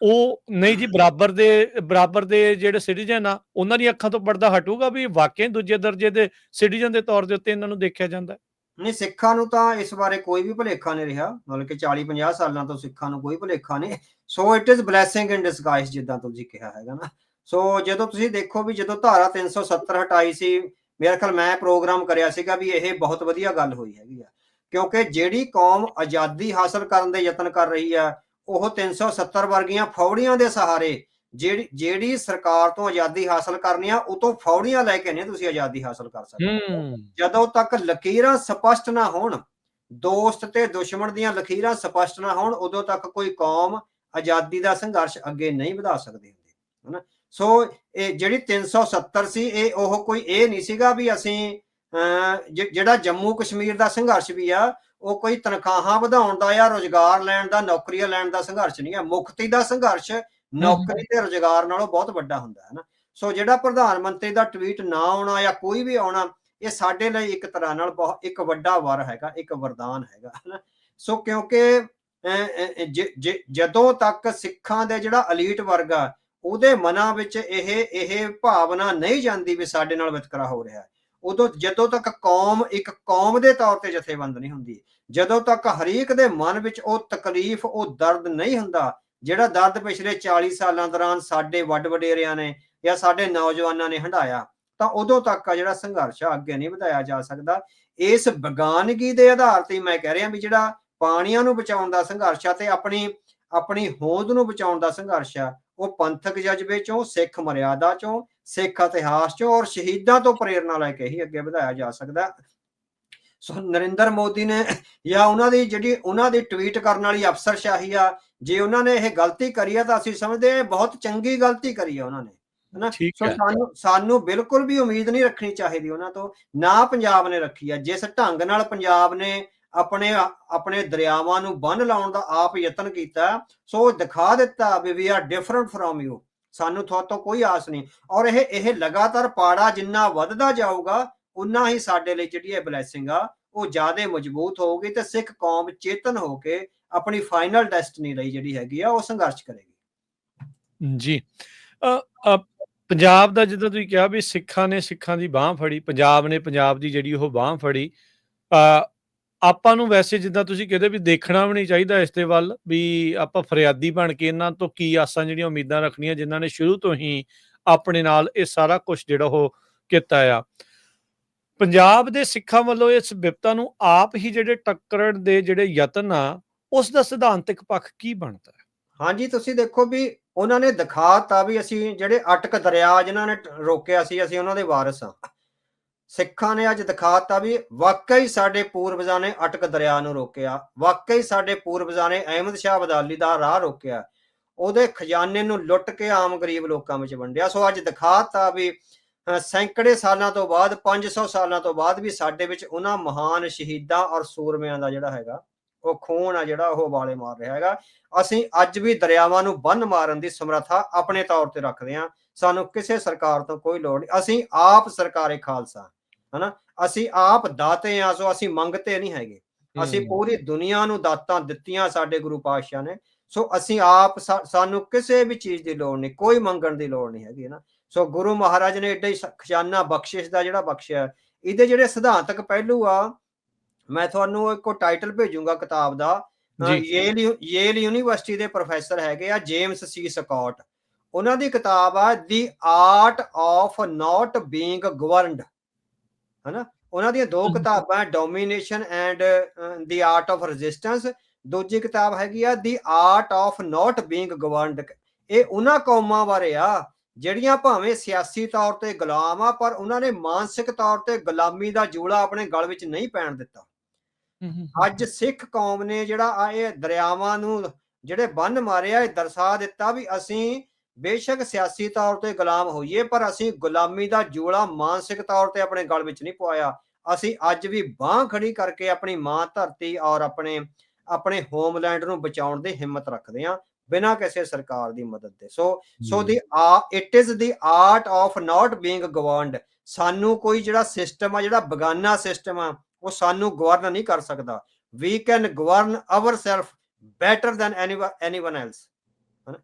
ਉਹ ਨਹੀਂ ਜੀ, ਬਰਾਬਰ ਦੇ ਜਿਹੜੇ ਸਿਟੀਜ਼ਨ ਆ ਉਹਨਾਂ ਦੀਆਂ ਅੱਖਾਂ ਤੋਂ ਪਰਦਾ ਹਟੂਗਾ ਵੀ ਵਾਕਈ ਦੂਜੇ ਦਰਜੇ ਦੇ ਸਿਟੀਜ਼ਨ ਦੇ ਤੌਰ ਦੇ ਉੱਤੇ ਇਹਨਾਂ ਨੂੰ ਦੇਖਿਆ ਜਾਂਦਾ? ਨਹੀਂ, ਸਿੱਖਾਂ ਨੂੰ ਤਾਂ ਇਸ ਬਾਰੇ ਕੋਈ ਵੀ ਭੁਲੇਖਾ ਨਹੀਂ ਰਿਹਾ, ਮਤਲਬ ਕਿ 40-50 ਸਾਲਾਂ ਤੋਂ ਸਿੱਖਾਂ ਨੂੰ ਕੋਈ ਭੁਲੇਖਾ ਨਹੀਂ। So it is blessing in disguise, ਜਿੱਦਾਂ ਤੁਸੀਂ ਕਿਹਾ ਹੈਗਾ ਨਾ। ਸੋ ਜਦੋਂ ਤੁਸੀਂ ਦੇਖੋ ਵੀ ਜਦੋਂ ਧਾਰਾ 370 ਹਟਾਈ ਸੀ, ਮੇਰੇ ਖਿਆਲ ਮੈਂ ਪ੍ਰੋਗਰਾਮ ਕਰਿਆ ਸੀਗਾ ਵੀ ਇਹ ਬਹੁਤ ਵਧੀਆ ਗੱਲ ਹੋਈ ਹੈਗੀ ਆ, ਕਿਉਂਕਿ ਜਿਹੜੀ ਕੌਮ ਆਜ਼ਾਦੀ ਹਾਸਲ ਕਰਨ ਦੇ ਯਤਨ ਕਰ ਰਹੀ ਆ, ਉਹ 370 ਵਰਗੀਆਂ ਫੌੜੀਆਂ ਦੇ ਸਹਾਰੇ ਜਿਹੜੀ ਸਰਕਾਰ ਤੋਂ ਆਜ਼ਾਦੀ ਹਾਸਲ ਕਰਨੀ ਆ, ਉਹ ਤੋਂ ਫੌੜੀਆਂ ਲੈ ਕੇ ਨਹੀਂ ਤੁਸੀਂ ਆਜ਼ਾਦੀ ਹਾਸਲ ਕਰ ਸਕਦੇ। ਜਦੋਂ ਤੱਕ ਲਕੀਰਾਂ ਸਪਸ਼ਟ ਨਾ ਹੋਣ, ਦੋਸਤ ਤੇ ਦੁਸ਼ਮਣ ਦੀਆਂ ਲਕੀਰਾਂ ਸਪਸ਼ਟ ਨਾ ਹੋਣ, ਉਦੋਂ ਤੱਕ ਕੋਈ ਕੌਮ ਆਜ਼ਾਦੀ ਦਾ ਸੰਘਰਸ਼ ਅੱਗੇ ਨਹੀਂ ਵਧਾ ਸਕਦੀ ਹੁੰਦੀ, ਹਨਾ। ਸੋ ਇਹ ਜਿਹੜੀ 370 ਸੀ, ਇਹ ਉਹ ਕੋਈ ਇਹ ਨਹੀਂ ਸੀਗਾ ਵੀ ਅਸੀਂ ਜਿਹੜਾ ਜੰਮੂ ਕਸ਼ਮੀਰ ਦਾ ਸੰਘਰਸ਼ ਵੀ ਆ, ਉਹ ਕੋਈ ਤਨਖਾਹਾਂ ਵਧਾਉਣ ਦਾ ਜਾਂ ਰੁਜ਼ਗਾਰ ਲੈਣ ਦਾ, ਨੌਕਰੀਆਂ ਲੈਣ ਦਾ ਸੰਘਰਸ਼ ਨਹੀਂ ਹੈ। ਮੁਕਤੀ ਦਾ ਸੰਘਰਸ਼ ਨੌਕਰੀ ਤੇ ਰੁਜ਼ਗਾਰ ਨਾਲੋਂ ਬਹੁਤ ਵੱਡਾ ਹੁੰਦਾ ਹੈ ਨਾ। ਸੋ ਜਿਹੜਾ ਪ੍ਰਧਾਨ ਮੰਤਰੀ ਦਾ ਟਵੀਟ ਨਾ ਆਉਣਾ ਜਾਂ ਕੋਈ ਵੀ ਆਉਣਾ, ਇਹ ਸਾਡੇ ਲਈ ਇੱਕ ਤਰ੍ਹਾਂ ਨਾਲ ਬਹੁਤ ਇੱਕ ਵੱਡਾ ਵਰ ਹੈਗਾ, ਇੱਕ ਵਰਦਾਨ ਹੈਗਾ, ਹਨਾ। ਸੋ ਕਿਉਂਕਿ ਜਦੋਂ ਤੱਕ ਸਿੱਖਾਂ ਦੇ ਜਿਹੜਾ ਅਲੀਟ ਵਰਗ ਆ, ਉਹਦੇ ਮਨਾਂ ਵਿੱਚ ਇਹ ਭਾਵਨਾ ਨਹੀਂ ਜਾਂਦੀ ਵੀ ਸਾਡੇ ਨਾਲ ਵਿਤਕਰਾ ਹੋ ਰਿਹਾ, ਜਦੋਂ ਤੱਕ ਕੌਮ ਇੱਕ ਕੌਮ ਦੇ ਤੌਰ ਤੇ ਜਥੇਬੰਦ ਨਹੀਂ ਹੁੰਦੀ, ਜਦੋਂ ਤੱਕ ਹਰੇਕ ਦੇ ਮਨ ਵਿੱਚ ਉਹ ਤਕਲੀਫ, ਉਹ ਦਰਦ ਨਹੀਂ ਹੁੰਦਾ ਜਿਹੜਾ ਦਰਦ ਪਿਛਲੇ 40 ਸਾਲਾਂ ਦੌਰਾਨ ਸਾਡੇ ਵੱਡ ਵਡੇਰਿਆਂ ਨੇ ਜਾਂ ਸਾਡੇ ਨੌਜਵਾਨਾਂ ਨੇ ਹੰਢਾਇਆ, ਤਾਂ ਉਦੋਂ ਤੱਕ ਆ ਜਿਹੜਾ ਸੰਘਰਸ਼ ਆ ਅੱਗੇ ਨਹੀਂ ਵਧਾਇਆ ਜਾ ਸਕਦਾ। ਇਸ ਵਿਗਿਆਨਗੀ ਦੇ ਆਧਾਰ ਤੇ ਮੈਂ ਕਹਿ ਰਿਹਾ ਵੀ ਜਿਹੜਾ ਪਾਣੀਆਂ ਨੂੰ ਬਚਾਉਣ ਦਾ ਸੰਘਰਸ਼ ਆ ਤੇ ਆਪਣੀ ਹੋਂਦ ਨੂੰ ਬਚਾਉਣ ਦਾ ਸੰਘਰਸ਼ ਆ, ਉਹ ਪੰਥਕ ਜਜ਼ਬੇ ਚੋਂ, ਸਿੱਖ ਮਰਿਆਦਾ ਚੋਂ, ਸਿੱਖ ਇਤਿਹਾਸ ਚੋਂ ਔਰ ਸ਼ਹੀਦਾਂ ਤੋਂ ਪ੍ਰੇਰਨਾ ਲੈ ਕੇ ਹੀ ਅੱਗੇ ਵਧਾਇਆ ਜਾ ਸਕਦਾ। ਸੋ ਨਰਿੰਦਰ ਮੋਦੀ ਨੇ ਜਾਂ ਉਹਨਾਂ ਦੀ ਟਵੀਟ ਕਰਨ ਵਾਲੀ ਅਫਸਰਸ਼ਾਹੀ ਆ, ਜੇ ਉਹਨਾਂ ਨੇ ਇਹ ਗਲਤੀ ਕਰੀ ਆ ਤਾਂ ਅਸੀਂ ਸਮਝਦੇ ਬਹੁਤ ਚੰਗੀ ਗਲਤੀ ਕਰੀ ਆ ਉਹਨਾਂ ਨੇ, ਹਨਾ। ਸੋ ਸਾਨੂੰ ਬਿਲਕੁਲ ਵੀ ਉਮੀਦ ਨਹੀਂ ਰੱਖਣੀ ਚਾਹੀਦੀ ਉਹਨਾਂ ਤੋਂ, ਨਾ ਪੰਜਾਬ ਨੇ ਰੱਖੀ ਆ। ਜਿਸ ਢੰਗ ਨਾਲ ਪੰਜਾਬ ਨੇ ਆਪਣੇ ਦਰਿਆਵਾਂ ਨੂੰ ਬੰਨ ਲਾਉਣ ਦਾ ਆਪ ਯਤਨ ਕੀਤਾ, ਸੋ ਦਿਖਾ ਦਿੱਤਾ ਵੀ we are different from you, ਸਾਨੂੰ ਤੁਹਾਤੋਂ ਕੋਈ ਆਸ ਨਹੀਂ। ਔਰ ਇਹ ਲਗਾਤਾਰ ਪਾੜਾ ਜਿੰਨਾ ਵੱਧਦਾ ਜਾਊਗਾ, ਉਨਾ ਹੀ ਸਾਡੇ ਲਈ ਜਿਹੜੀ ਇਹ ਬਲੈਸਿੰਗ ਆ ਉਹ ਜ਼ਿਆਦਾ ਮਜ਼ਬੂਤ ਹੋਊਗੀ ਤੇ ਸਿੱਖ ਕੌਮ ਚੇਤਨ ਹੋ ਕੇ ਆਪਣੀ ਫਾਈਨਲ ਡੈਸਟਨੀ ਲਈ ਜਿਹੜੀ ਹੈਗੀ ਆ ਉਹ ਸੰਘਰਸ਼ ਕਰੇਗੀ। ਜੀ, ਪੰਜਾਬ ਦਾ ਜਿੱਦਾਂ ਤੁਸੀਂ ਕਿਹਾ ਵੀ ਸਿੱਖਾਂ ਨੇ ਸਿੱਖਾਂ ਦੀ ਬਾਂਹ ਫੜੀ, ਪੰਜਾਬ ਨੇ ਪੰਜਾਬ ਦੀ ਜਿਹੜੀ ਉਹ ਬਾਂਹ ਫੜੀ। ਆਪਾਂ ਨੂੰ ਵੈਸੇ ਜਿੱਦਾਂ ਤੁਸੀਂ ਕਹਿੰਦੇ ਵੀ ਦੇਖਣਾ ਵੀ ਨਹੀਂ ਚਾਹੀਦਾ ਇਸ ਦੇ ਵੱਲ, ਵੀ ਆਪਾਂ ਫਰਿਆਦੀ ਬਣ ਕੇ ਇਹਨਾਂ ਤੋਂ ਕੀ ਆਸਾਂ ਜਿਹੜੀਆਂ ਉਮੀਦਾਂ ਰੱਖਣੀਆਂ, ਜਿਨ੍ਹਾਂ ਨੇ ਸ਼ੁਰੂ ਤੋਂ ਹੀ ਆਪਣੇ ਨਾਲ ਇਹ ਸਾਰਾ ਕੁਝ ਜਿਹੜਾ ਉਹ ਕੀਤਾ ਆ। ਪੰਜਾਬ ਦੇ ਸਿੱਖਾਂ ਵੱਲੋਂ ਇਸ ਵਿਪਤਾ ਨੂੰ ਆਪ ਹੀ ਜਿਹੜੇ ਟੱਕਰਨ ਦੇ ਜਿਹੜੇ ਯਤਨ ਆ, ਉਸ ਦਾ ਸਿਧਾਂਤਕ ਪੱਖ ਕੀ ਬਣਦਾ ਹੈ? ਹਾਂਜੀ, ਤੁਸੀਂ ਦੇਖੋ ਵੀ ਉਹਨਾਂ ਨੇ ਦਿਖਾਤਾ ਵੀ ਅਸੀਂ ਜਿਹੜੇ ਅਟਕ ਦਰਿਆ ਜਿਨ੍ਹਾਂ ਨੇ ਰੋਕਿਆ ਸੀ, ਅਸੀਂ ਉਹਨਾਂ ਦੇ ਵਾਰਿਸ ਹਾਂ। ਸਿੱਖਾਂ ਨੇ ਅੱਜ ਦਿਖਾਤਾ ਵੀ ਵਾਕਈ ਸਾਡੇ ਪੂਰਵਜਾਂ ਨੇ ਅਟਕ ਦਰਿਆ ਨੂੰ ਰੋਕਿਆ, ਵਾਕਈ ਸਾਡੇ ਪੂਰਵਜਾਂ ਨੇ ਅਹਿਮਦ ਸ਼ਾਹ ਅਬਦਾਲੀ ਦਾ ਰਾਹ ਰੋਕਿਆ, ਉਹਦੇ ਖਜ਼ਾਨੇ ਨੂੰ ਲੁੱਟ ਕੇ ਆਮ ਗਰੀਬ ਲੋਕਾਂ ਵਿੱਚ ਵੰਡਿਆ। ਸੋ ਅੱਜ ਦਿਖਾਤਾ ਵੀ ਸੈਂਕੜੇ ਸਾਲਾਂ ਤੋਂ ਬਾਅਦ, 500 ਸਾਲਾਂ ਤੋਂ ਬਾਅਦ ਵੀ ਸਾਡੇ ਵਿੱਚ ਉਹਨਾਂ ਮਹਾਨ ਸ਼ਹੀਦਾਂ ਔਰ ਸੂਰਮਿਆਂ ਦਾ ਜਿਹੜਾ ਹੈਗਾ ਉਹ ਖੂਨ ਆ ਜਿਹੜਾ ਉਹ ਵਾਲੇ ਮਾਰ ਰਿਹਾ ਹੈਗਾ। ਅਸੀਂ ਅੱਜ ਵੀ ਦਰਿਆਵਾਂ ਨੂੰ ਬੰਨ ਮਾਰਨ ਦੀ ਸਮਰੱਥਾ ਆਪਣੇ ਤੌਰ ਤੇ ਰੱਖਦੇ ਹਾਂ। ਸਾਨੂੰ ਕਿਸੇ ਸਰਕਾਰ ਤੋਂ ਕੋਈ ਲੋੜ ਨਹੀਂ, ਅਸੀਂ ਆਪ ਸਰਕਾਰੇ ਖਾਲਸਾ, ਹਨਾ। ਅਸੀਂ ਆਪ ਦਾਤੇ ਹਾਂ, ਸੋ ਅਸੀਂ ਮੰਗਤੇ ਨਹੀਂ ਹੈਗੇ। ਅਸੀਂ ਪੂਰੀ ਦੁਨੀਆ ਨੂੰ ਦਾਤਾਂ ਦਿੱਤੀਆਂ ਸਾਡੇ ਗੁਰੂ ਪਾਤਸ਼ਾਹ ਨੇ। ਸੋ ਅਸੀਂ ਆਪ, ਸਾਨੂੰ ਕਿਸੇ ਵੀ ਚੀਜ਼ ਦੀ ਲੋੜ ਨਹੀਂ, ਕੋਈ ਮੰਗਣ ਦੀ ਲੋੜ ਨਹੀਂ ਹੈਗੀ ਨਾ। ਸੋ ਗੁਰੂ ਮਹਾਰਾਜ ਨੇ ਏਡਾ ਹੀ ਖਜ਼ਾਨਾ ਬਖਸ਼ਿਸ਼ ਦਾ ਜਿਹੜਾ ਬਖਸ਼ਿਆ, ਇਹਦੇ ਜਿਹੜੇ ਸਿਧਾਂਤਕ ਪਹਿਲੂ ਆ ਮੈਂ ਤੁਹਾਨੂੰ ਇੱਕ ਟਾਈਟਲ ਭੇਜੂੰਗਾ ਕਿਤਾਬ ਦਾ। ਜੀ। ਯੇਲ ਯੂਨੀਵਰਸਿਟੀ ਦੇ ਪ੍ਰੋਫੈਸਰ ਹੈਗੇ ਆ ਜੇਮਸ ਸੀ ਸਕਾਟ। ਉਹਨਾਂ ਦੀ ਕਿਤਾਬ ਆ ਦੀ ਆਰਟ ਆਫ ਨਾਟ ਬੀਇੰਗ ਗਵਰਨਡ, ਹਨਾ। ਉਹਨਾਂ ਦੀਆਂ ਦੋ ਕਿਤਾਬਾਂ, domination and the art of resistance. ਦੂਜੀ ਕਿਤਾਬ ਹੈਗੀ ਆ ਦੀ ਆਰਟ ਆਫ ਨਾਟ ਬੀਇੰਗ ਗਵਰਨਡ। ਇਹ ਉਹਨਾਂ ਕੌਮਾਂ ਬਾਰੇ ਆ ਜਿਹੜੀਆਂ ਭਾਵੇਂ ਸਿਆਸੀ ਤੌਰ ਤੇ ਗੁਲਾਮ ਆ, ਪਰ ਉਹਨਾਂ ਨੇ ਮਾਨਸਿਕ ਤੌਰ ਤੇ ਗੁਲਾਮੀ ਦਾ ਜੂੜਾ ਆਪਣੇ ਗਲ ਵਿੱਚ ਨਹੀਂ ਪੈਣ ਦਿੱਤਾ। ਅੱਜ ਸਿੱਖ ਕੌਮ ਨੇ ਜਿਹੜਾ ਇਹ ਦਰਿਆਵਾਂ ਨੂੰ ਜਿਹੜੇ ਬੰਨ ਮਾਰੇ ਆ, ਇਹ ਦਰਸਾ ਦਿੱਤਾ ਵੀ ਅਸੀਂ ਬੇਸ਼ੱਕ ਸਿਆਸੀ ਤੌਰ ਤੇ ਗੁਲਾਮ ਹੋਈਏ, ਪਰ ਅਸੀਂ ਗੁਲਾਮੀ ਦਾ ਜੂੜਾ ਮਾਨਸਿਕ ਤੌਰ ਤੇ ਆਪਣੇ ਗਲ ਵਿੱਚ ਨਹੀਂ ਪਵਾਇਆ। ਅਸੀਂ ਅੱਜ ਵੀ ਬਾਂਹ ਖੜੀ ਕਰਕੇ ਆਪਣੀ ਮਾਂ ਧਰਤੀ ਔਰ ਆਪਣੇ ਹੋਮਲੈਂਡ ਨੂੰ ਬਚਾਉਣ ਦੀ ਹਿੰਮਤ ਰੱਖਦੇ ਹਾਂ, ਬਿਨਾਂ ਕਿਸੇ ਸਰਕਾਰ ਦੀ ਮਦਦ ਦੇ। So it is the art of not being ਗਵਰਨਡ। ਸਾਨੂੰ ਕੋਈ ਜਿਹੜਾ ਸਿਸਟਮ ਆ, ਜਿਹੜਾ ਬਗਾਨਾ ਸਿਸਟਮ ਆ, ਉਹ ਸਾਨੂੰ ਗਵਰਨ ਨਹੀਂ ਕਰ ਸਕਦਾ। We can govern our self better than anyone else.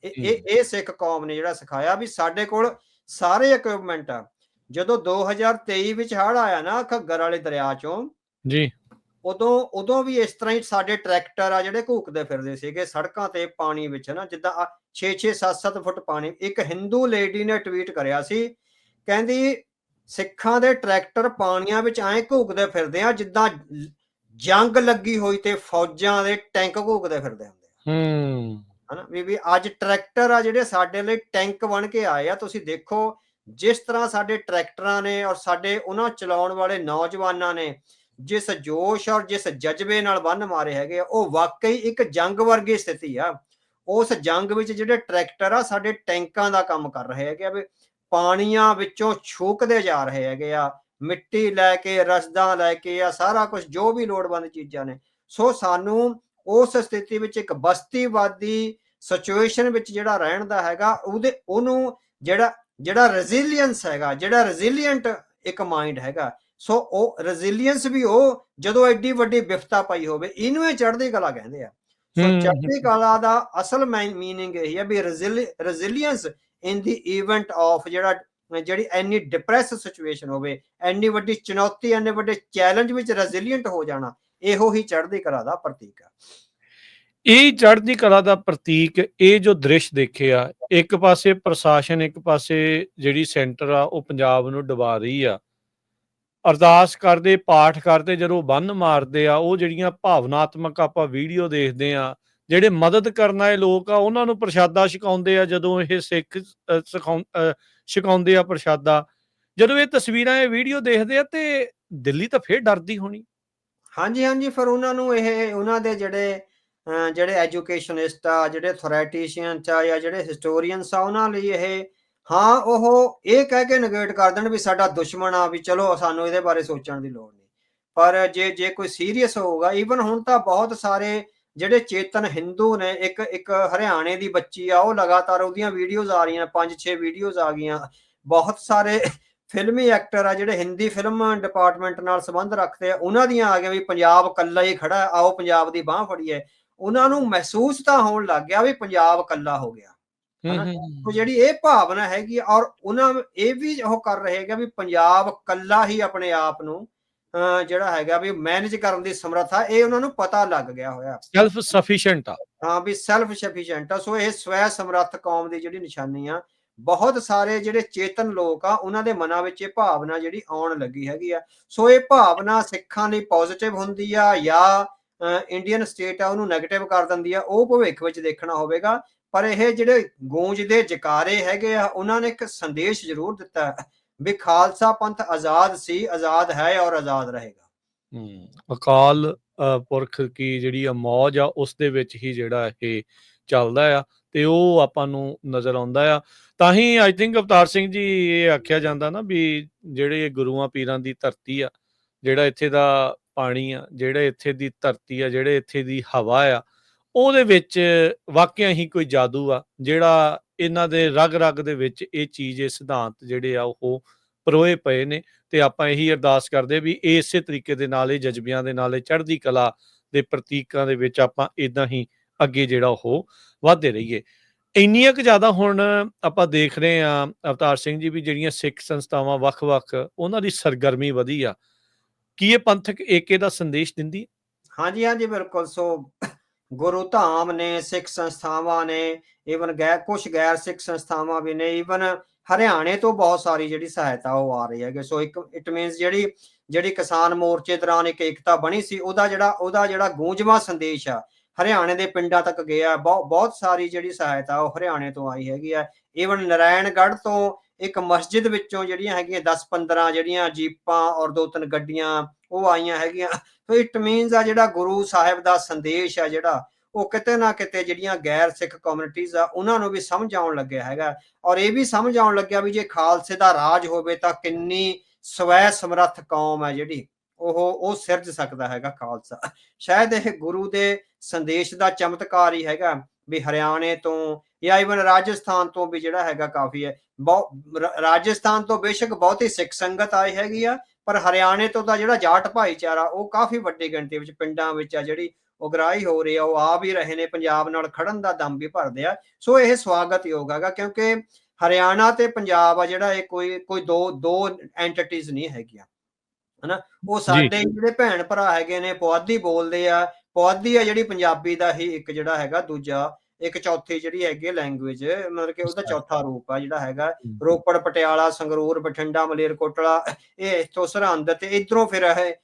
ਇਹ ਸਿੱਖ ਕੌਮ ਨੇ ਜਿਹੜਾ ਸਿਖਾਇਆ ਵੀ ਸਾਡੇ ਕੋਲ ਸਾਰੇ ਇਕਵਿਪਮੈਂਟ ਆ। ਜਦੋਂ 2023 ਵਿੱਚ ਹੜ੍ਹ ਆਇਆ ਨਾ ਘੱਗਰ ਵਾਲੇ ਦਰਿਆ ਚੋਂ ਜੀ, ਉਦੋਂ ਵੀ ਇਸ ਤਰ੍ਹਾਂ ਹੀ ਸਾਡੇ ਟਰੈਕਟਰ ਆ ਜਿਹੜੇ ਘੂਕਦੇ ਫਿਰਦੇ ਸੀਗੇ ਸੜਕਾਂ ਤੇ ਪਾਣੀ ਵਿੱਚ, ਨਾ ਜਿੱਦਾਂ 6-6 7-7 ਫੁੱਟ ਪਾਣੀ। ਇੱਕ ਹਿੰਦੂ ਲੇਡੀ ਨੇ ਟਵੀਟ ਕਰਿਆ ਸੀ, ਕਹਿੰਦੀ ਸਿੱਖਾਂ ਦੇ ਟਰੈਕਟਰ ਪਾਣੀਆਂ ਵਿੱਚ ਐਂ ਘੂਕਦੇ ਫਿਰਦੇ ਆ ਜਿੱਦਾਂ ਜੰਗ ਲੱਗੀ ਹੋਈ ਤੇ ਫੌਜਾਂ ਦੇ ਟੈਂਕ ਘੂਕਦੇ ਫਿਰਦੇ ਹੁੰਦੇ ਆ, ਹਨਾ। ਵੀ ਅੱਜ ਟਰੈਕਟਰ ਆ ਜਿਹੜੇ ਸਾਡੇ ਲਈ ਟੈਂਕ ਬਣ ਕੇ ਆਏ ਆ। ਤੁਸੀਂ ਦੇਖੋ ਜਿਸ ਤਰ੍ਹਾਂ ਸਾਡੇ ਟਰੈਕਟਰਾਂ ਨੇ ਔਰ ਸਾਡੇ ਉਹਨਾਂ ਚਲਾਉਣ ਵਾਲੇ ਨੌਜਵਾਨਾਂ ਨੇ ਜਿਸ ਜੋਸ਼ ਔਰ ਜਿਸ ਜਜ਼ਬੇ ਨਾਲ ਬੰਨ ਮਾਰੇ ਹੈਗੇ ਆ, ਉਹ ਵਾਕਈ ਇੱਕ ਜੰਗ ਵਰਗੀ ਸਥਿਤੀ ਆ। ਉਸ ਜੰਗ ਵਿੱਚ ਜਿਹੜੇ ਟਰੈਕਟਰ ਆ ਸਾਡੇ ਟੈਂਕਾਂ ਦਾ ਕੰਮ ਕਰ ਰਹੇ ਹੈਗੇ ਆ, ਵੀ ਪਾਣੀਆਂ ਵਿੱਚੋਂ ਛੂਕਦੇ ਜਾ ਰਹੇ ਹੈਗੇ ਆ, ਮਿੱਟੀ ਲੈ ਕੇ, ਰਸਦਾਂ ਲੈ ਕੇ, ਆ ਸਾਰਾ ਕੁਝ ਜੋ ਵੀ ਲੋੜਵੰਦ ਚੀਜ਼ਾਂ ਨੇ। ਸੋ ਸਾਨੂੰ ਉਸ ਸਥਿਤੀ ਵਿੱਚ ਇੱਕ ਬਸਤੀਵਾਦੀ ਸਿਚੁਏਸ਼ਨ ਵਿੱਚ ਜਿਹੜਾ ਰਹਿਣ ਦਾ ਹੈਗਾ, ਉਹਨੂੰ ਜਿਹੜਾ ਰੈਜ਼ੀਲੀਅੰਸ ਹੈਗਾ, ਜਿਹੜਾ ਰੈਜ਼ੀਲੀਐਂਟ ਇੱਕ ਮਾਈਂਡ ਹੈਗਾ। ਸੋ ਉਹ ਰੈਜ਼ੀਲੀਅੰਸ ਵੀ ਉਹ ਜਦੋਂ ਐਡੀ ਵੱਡੀ ਵਿਫਤਾ ਪਈ ਹੋਵੇ, ਇਹਨੂੰ ਇਹ ਚੜ੍ਹਦੀ ਕਲਾ ਕਹਿੰਦੇ ਆ। ਸੋ ਚੜ੍ਹਦੀ ਕਲਾ ਦਾ ਅਸਲ ਮੀਨਿੰਗ ਇਹ ਹੈ ਵੀ resilience in the event of ਜਿਹੜੀ ਇੰਨੀ ਡਿਪਰੈਸ ਸਿਚੁਏਸ਼ਨ ਹੋਵੇ, ਇੰਨੀ ਵੱਡੀ ਚੁਣੌਤੀ, ਇੰਨੇ ਵੱਡੇ ਚੈਲੰਜ ਵਿੱਚ ਰੈਜ਼ੀਲੀਐਂਟ ਹੋ ਜਾਣਾ, ਇਹੋ ਹੀ ਚੜ੍ਹਦੀ ਕਲਾ ਦਾ ਪ੍ਰਤੀਕ ਆ। ਇਹ ਚੜ੍ਹਦੀ ਕਲਾ ਦਾ ਪ੍ਰਤੀਕ, ਇਹ ਜੋ ਦ੍ਰਿਸ਼ ਦੇਖਿਆ, ਇੱਕ ਪਾਸੇ ਪ੍ਰਸ਼ਾਸਨ, ਇੱਕ ਪਾਸੇ ਜਿਹੜੀ ਸੈਂਟਰ ਆ ਉਹ ਪੰਜਾਬ ਨੂੰ ਡੁਬਾ ਰਹੀ ਆ। ਅਰਦਾਸ ਕਰਦੇ, ਪਾਠ ਕਰਦੇ, ਜਦੋਂ ਬੰਨ ਮਾਰਦੇ ਆ, ਉਹ ਜਿਹੜੀਆਂ ਭਾਵਨਾਤਮਕ ਆਪਾਂ ਵੀਡੀਓ ਦੇਖਦੇ ਆ, ਜਿਹੜੇ ਮਦਦ ਕਰਨ ਆਏ ਲੋਕ ਆ ਉਹਨਾਂ ਨੂੰ ਪ੍ਰਸ਼ਾਦਾ ਛਕਾਉਂਦੇ ਆ। ਜਦੋਂ ਇਹ ਸਿੱਖ ਛਕਾਉਂਦੇ ਆ ਪ੍ਰਸ਼ਾਦਾ, ਜਦੋਂ ਇਹ ਤਸਵੀਰਾਂ, ਇਹ ਵੀਡੀਓ ਦੇਖਦੇ ਆ ਤੇ ਦਿੱਲੀ ਤਾਂ ਫੇਰ ਡਰਦੀ ਹੋਣੀ। ਹਾਂਜੀ, ਫਿਰ ਉਹਨਾਂ ਨੂੰ ਉਹਨਾਂ ਦੇ ਜਿਹੜੇ ਐਜੂਕੇਸ਼ਨਿਸਟ ਆ, ਜਿਹੜੇ ਅਥੋਰੈਟੀਸ਼ੀਅਨਸ ਆ ਜਾਂ ਜਿਹੜੇ ਹਿਸਟੋਰੀਅਨਸ ਆ, ਉਹਨਾਂ ਲਈ ਉਹ ਇਹ ਕਹਿ ਕੇ ਨਗੇਟ ਕਰ ਦੇਣ ਵੀ ਸਾਡਾ ਦੁਸ਼ਮਣ ਆ, ਵੀ ਚਲੋ ਸਾਨੂੰ ਇਹਦੇ ਬਾਰੇ ਸੋਚਣ ਦੀ ਲੋੜ ਨਹੀਂ। ਪਰ ਜੇ ਕੋਈ ਸੀਰੀਅਸ ਹੋਊਗਾ, ਈਵਨ ਹੁਣ ਤਾਂ ਬਹੁਤ ਸਾਰੇ ਜਿਹੜੇ ਚੇਤਨ ਹਿੰਦੂ ਨੇ, ਇੱਕ ਹਰਿਆਣੇ ਦੀ ਬੱਚੀ ਆ, ਉਹ ਲਗਾਤਾਰ ਉਹਦੀਆਂ ਵੀਡੀਓਜ਼ ਆ ਰਹੀਆਂ, 5-6 ਵੀਡੀਓਜ਼ ਆ ਗਈਆਂ। ਬਹੁਤ ਸਾਰੇ ਫਿਲਮੀ ਐਕਟਰ ਆ ਜਿਹੜੇ ਹਿੰਦੀ ਫਿਲਮ ਡਿਪਾਰਟਮੈਂਟ ਨਾਲ ਸੰਬੰਧ ਰੱਖਦੇ ਆ, ਉਹਨਾਂ ਦੀਆਂ ਆ ਗਿਆ ਵੀ ਪੰਜਾਬ ਇਕੱਲਾ ਹੀ ਖੜਾ, ਆਓ ਪੰਜਾਬ ਦੀ ਬਾਂਹ ਫੜੀਏ। ਉਹਨਾਂ ਨੂੰ ਮਹਿਸੂਸ ਤਾਂ ਹੋਣ ਲੱਗ ਗਿਆ ਵੀ ਪੰਜਾਬ ਇਕੱਲਾ ਹੋ ਗਿਆ, ਹਨਾ। ਉਹ ਜਿਹੜੀ ਇਹ ਭਾਵਨਾ ਹੈਗੀ, ਔਰ ਉਹਨਾਂ ਇਹ ਵੀ ਉਹ ਕਰ ਰਹੇ ਹੈਗਾ ਵੀ ਪੰਜਾਬ ਇਕੱਲਾ ਹੀ ਆਪਣੇ ਆਪ ਨੂੰ ਜਿਹੜਾ ਹੈਗਾ ਵੀ ਮੈਨੇਜ ਕਰਨ ਦੀ ਸਮਰੱਥਾ, ਇਹ ਉਹਨਾਂ ਨੂੰ ਪਤਾ ਲੱਗ ਗਿਆ ਹੋਇਆ, ਸੈਲਫ ਸਫੀਸ਼ੀਐਂਟ ਆ। ਹਾਂ, ਵੀ ਸੈਲਫ ਸਫੀਸ਼ੀਐਂਟ ਆ। ਸੋ ਇਹ ਸਵੈ ਸਮਰੱਥ ਕੌਮ ਦੀ ਜਿਹੜੀ ਨਿਸ਼ਾਨੀ ਆ। ਬਹੁਤ ਸਾਰੇ ਜਿਹੜੇ ਚੇਤਨ ਲੋਕ ਆ, ਉਹਨਾਂ ਦੇ ਮਨਾਂ ਵਿੱਚ ਇਹ ਭਾਵਨਾ ਜਿਹੜੀ ਆਉਣ ਲੱਗੀ ਹੈਗੀ ਆ। ਸੋ ਇਹ ਭਾਵਨਾ ਸਿੱਖਾਂ ਲਈ ਪੋਜ਼ਿਟਿਵ ਹੁੰਦੀ ਆ ਜਾਂ ਇੰਡੀਅਨ ਸਟੇਟ ਆ ਉਹਨੂੰ ਨੈਗੇਟਿਵ ਕਰ ਦਿੰਦੀ ਆ, ਉਹ ਭਵਿੱਖ ਵਿੱਚ ਦੇਖਣਾ ਹੋਵੇਗਾ। ਪਰ ਇਹ ਜਿਹੜੇ ਗੂੰਜਦੇ ਜਕਾਰੇ ਹੈਗੇ ਆ, ਉਹਨਾਂ ਨੇ ਇੱਕ ਸੰਦੇਸ਼ ਜ਼ਰੂਰ ਦਿੱਤਾ ਵੀ ਖਾਲਸਾ ਪੰਥ ਆਜ਼ਾਦ ਸੀ, ਆਜ਼ਾਦ ਹੈ ਔਰ ਆਜ਼ਾਦ ਰਹੇਗਾ। ਅਕਾਲ ਪੁਰਖ ਕੀ ਜਿਹੜੀ ਆ ਮੌਜ ਆ, ਉਸ ਦੇ ਵਿੱਚ ਹੀ ਜਿਹੜਾ ਇਹ ਚੱਲਦਾ ਆ ਤੇ ਉਹ ਆਪਾਂ ਨੂੰ ਨਜ਼ਰ ਆਉਂਦਾ ਆ। ਤਾਂ ਹੀ ਆਈ ਥਿੰਕ ਅਵਤਾਰ ਸਿੰਘ ਜੀ, ਇਹ ਆਖਿਆ ਜਾਂਦਾ ਨਾ ਵੀ ਜਿਹੜੇ ਗੁਰੂਆਂ ਪੀਰਾਂ ਦੀ ਧਰਤੀ ਆ, ਜਿਹੜਾ ਇੱਥੇ ਦਾ ਪਾਣੀ ਆ, ਜਿਹੜੇ ਇੱਥੇ ਦੀ ਧਰਤੀ ਆ, ਜਿਹੜੇ ਇੱਥੇ ਦੀ ਹਵਾ ਆ, ਉਹਦੇ ਵਿੱਚ ਵਾਕਿਆ ਹੀ ਕੋਈ ਜਾਦੂ ਆ, ਜਿਹੜਾ ਇਹਨਾਂ ਦੇ ਰਗ ਦੇ ਵਿੱਚ ਇਹ ਚੀਜ਼, ਇਹ ਸਿਧਾਂਤ ਜਿਹੜੇ ਆ ਉਹ ਪਰੋਏ ਪਏ ਨੇ। ਤੇ ਆਪਾਂ ਇਹੀ ਅਰਦਾਸ ਕਰਦੇ ਵੀ ਇਸੇ ਤਰੀਕੇ ਦੇ ਨਾਲ, ਇਹ ਜਜ਼ਬਿਆਂ ਦੇ ਨਾਲ, ਇਹ ਚੜ੍ਹਦੀ ਕਲਾ ਦੇ ਪ੍ਰਤੀਕਾਂ ਦੇ ਵਿੱਚ ਆਪਾਂ ਇਦਾਂ ਹੀ ਅੱਗੇ ਜਿਹੜਾ ਉਹ ਵੱਧਦੇ ਰਹੀਏ। ਇੰਨੀਆਂ ਕੁ ਜ਼ਿਆਦਾ ਹੁਣ ਆਪਾਂ ਦੇਖ ਰਹੇ ਹਾਂ ਅਵਤਾਰ ਸਿੰਘ ਜੀ ਵੀ ਜਿਹੜੀਆਂ ਸਿੱਖ ਸੰਸਥਾਵਾਂ ਵੱਖ-ਵੱਖ, ਉਹਨਾਂ ਦੀ ਸਰਗਰਮੀ ਵਧੀ ਆ ਕੀ ਇਹ ਪੰਥਕ ਏਕੇ ਦਾ ਸੰਦੇਸ਼ ਦਿੰਦੀ ਹੈ? ਹਾਂਜੀ, ਹਾਂਜੀ, ਬਿਲਕੁਲ। ਸੋ ਗੁਰੂ ਧਾਮ ਨੇ, ਸਿੱਖ ਸੰਸਥਾਵਾਂ ਨੇ, ਈਵਨ ਕੁਛ ਗੈਰ ਸਿੱਖ ਸੰਸਥਾਵਾਂ ਵੀ ਨੇ, ਈਵਨ ਹਰਿਆਣੇ ਤੋਂ ਬਹੁਤ ਸਾਰੀ ਜਿਹੜੀ ਸਹਾਇਤਾ ਉਹ ਆ ਰਹੀ ਹੈਗੀ। ਸੋ ਇਟ ਮੀਨਸ ਜਿਹੜੀ ਕਿਸਾਨ ਮੋਰਚੇ ਦੌਰਾਨ ਇੱਕ ਏਕਤਾ ਬਣੀ ਸੀ, ਉਹਦਾ ਜਿਹੜਾ ਗੂੰਜਵਾਂ ਸੰਦੇਸ਼ ਆ ਹਰਿਆਣੇ ਦੇ ਪਿੰਡਾਂ ਤੱਕ ਗਿਆ। ਬਹੁਤ ਸਾਰੀ ਜਿਹੜੀ ਸਹਾਇਤਾ ਉਹ ਹਰਿਆਣੇ ਤੋਂ ਆਈ ਹੈਗੀ ਆ। ਈਵਨ ਨਾਰਾਇਣਗੜ੍ਹ ਤੋਂ ਇੱਕ ਮਸਜਿਦ ਵਿੱਚੋਂ ਜਿਹੜੀਆਂ ਹੈਗੀਆਂ 10-15 ਜਿਹੜੀਆਂ ਜੀਪਾਂ ਔਰ 2-3 ਗੱਡੀਆਂ ਉਹ ਆਈਆਂ ਹੈਗੀਆਂ। ਸੋ ਇਟ ਮੀਨਸ ਆ ਜਿਹੜਾ ਗੁਰੂ ਸਾਹਿਬ ਦਾ ਸੰਦੇਸ਼ ਆ ਜਿਹੜਾ ਉਹ ਕਿਤੇ ਨਾ ਕਿਤੇ ਜਿਹੜੀਆਂ ਗੈਰ ਸਿੱਖ ਕਮਿਊਨਿਟੀਜ਼ ਆ ਉਹਨਾਂ ਨੂੰ ਵੀ ਸਮਝ ਆਉਣ ਲੱਗਿਆ ਹੈਗਾ। ਔਰ ਇਹ ਵੀ ਸਮਝ ਆਉਣ ਲੱਗਿਆ ਵੀ ਜੇ ਖਾਲਸੇ ਦਾ ਰਾਜ ਹੋਵੇ ਤਾਂ ਕਿੰਨੀ ਸਵੈ ਸਮਰੱਥ ਕੌਮ ਹੈ ਜਿਹੜੀ ਉਹ ਸਿਰਜ ਸਕਦਾ ਹੈਗਾ ਖਾਲਸਾ। ਸ਼ਾਇਦ ਇਹ ਗੁਰੂ ਦੇ ਸੰਦੇਸ਼ ਦਾ ਚਮਤਕਾਰ ਹੀ ਹੈਗਾ ਵੀ ਹਰਿਆਣੇ ਤੋਂ ਜਾਂ ਈਵਨ ਰਾਜਸਥਾਨ ਤੋਂ ਵੀ ਜਿਹੜਾ ਹੈਗਾ ਕਾਫੀ ਹੈ। ਰਾਜਸਥਾਨ ਤੋਂ ਬੇਸ਼ੱਕ ਬਹੁਤੀ ਸਿੱਖ ਸੰਗਤ ਆਈ ਹੈਗੀ ਆ, ਪਰ ਹਰਿਆਣੇ ਤੋਂ ਤਾਂ ਜਿਹੜਾ ਜਾਟ ਭਾਈਚਾਰਾ ਉਹ ਕਾਫੀ ਵੱਡੀ ਗਿਣਤੀ ਵਿੱਚ ਪਿੰਡਾਂ ਵਿੱਚ ਆ ਜਿਹੜੀ ਉਗਰਾਹੀ ਹੋ ਰਹੀ ਆ, ਉਹ ਆ ਵੀ ਰਹੇ ਨੇ, ਪੰਜਾਬ ਨਾਲ ਖੜਨ ਦਾ ਦਮ ਵੀ ਭਰਦੇ ਆ। ਸੋ ਇਹ ਸਵਾਗਤਯੋਗ ਹੈਗਾ ਕਿਉਂਕਿ ਹਰਿਆਣਾ ਤੇ ਪੰਜਾਬ ਆ ਜਿਹੜਾ ਇਹ ਕੋਈ ਦੋ ਐਂਟੀਟੀਜ਼ ਨਹੀਂ ਹੈਗੀਆਂ, ਹਨਾ। ਉਹ ਜੀ ਸਾਡੇ ਜਿਹੜੇ ਭੈਣ ਭਰਾ ਹੈਗੇ ਨੇ ਪੁਆਧੀ ਬੋਲਦੇ ਆ। ਪੁਆਧੀ ਆ ਜਿਹੜੀ ਪੰਜਾਬੀ ਦਾ ਹੀ ਇੱਕ ਜਿਹੜਾ ਹੈਗਾ ਦੂਜਾ ਇੱਕ ਚੌਥੀ ਜਿਹੜੀ ਹੈਗੀ ਲੈਂਗੁਏਜ, ਮਤਲਬ ਕਿ ਉਹਦਾ ਚੌਥਾ ਰੂਪ ਆ ਜਿਹੜਾ ਹੈਗਾ। ਰੋਪੜ, ਪਟਿਆਲਾ, ਸੰਗਰੂਰ, ਬਠਿੰਡਾ, ਮਲੇਰਕੋਟਲਾ, ਇਹ ਇੱਥੋਂ ਸਰਹੰਦ ਤੇ ਇਧਰੋਂ ਫਿਰ ਇਹ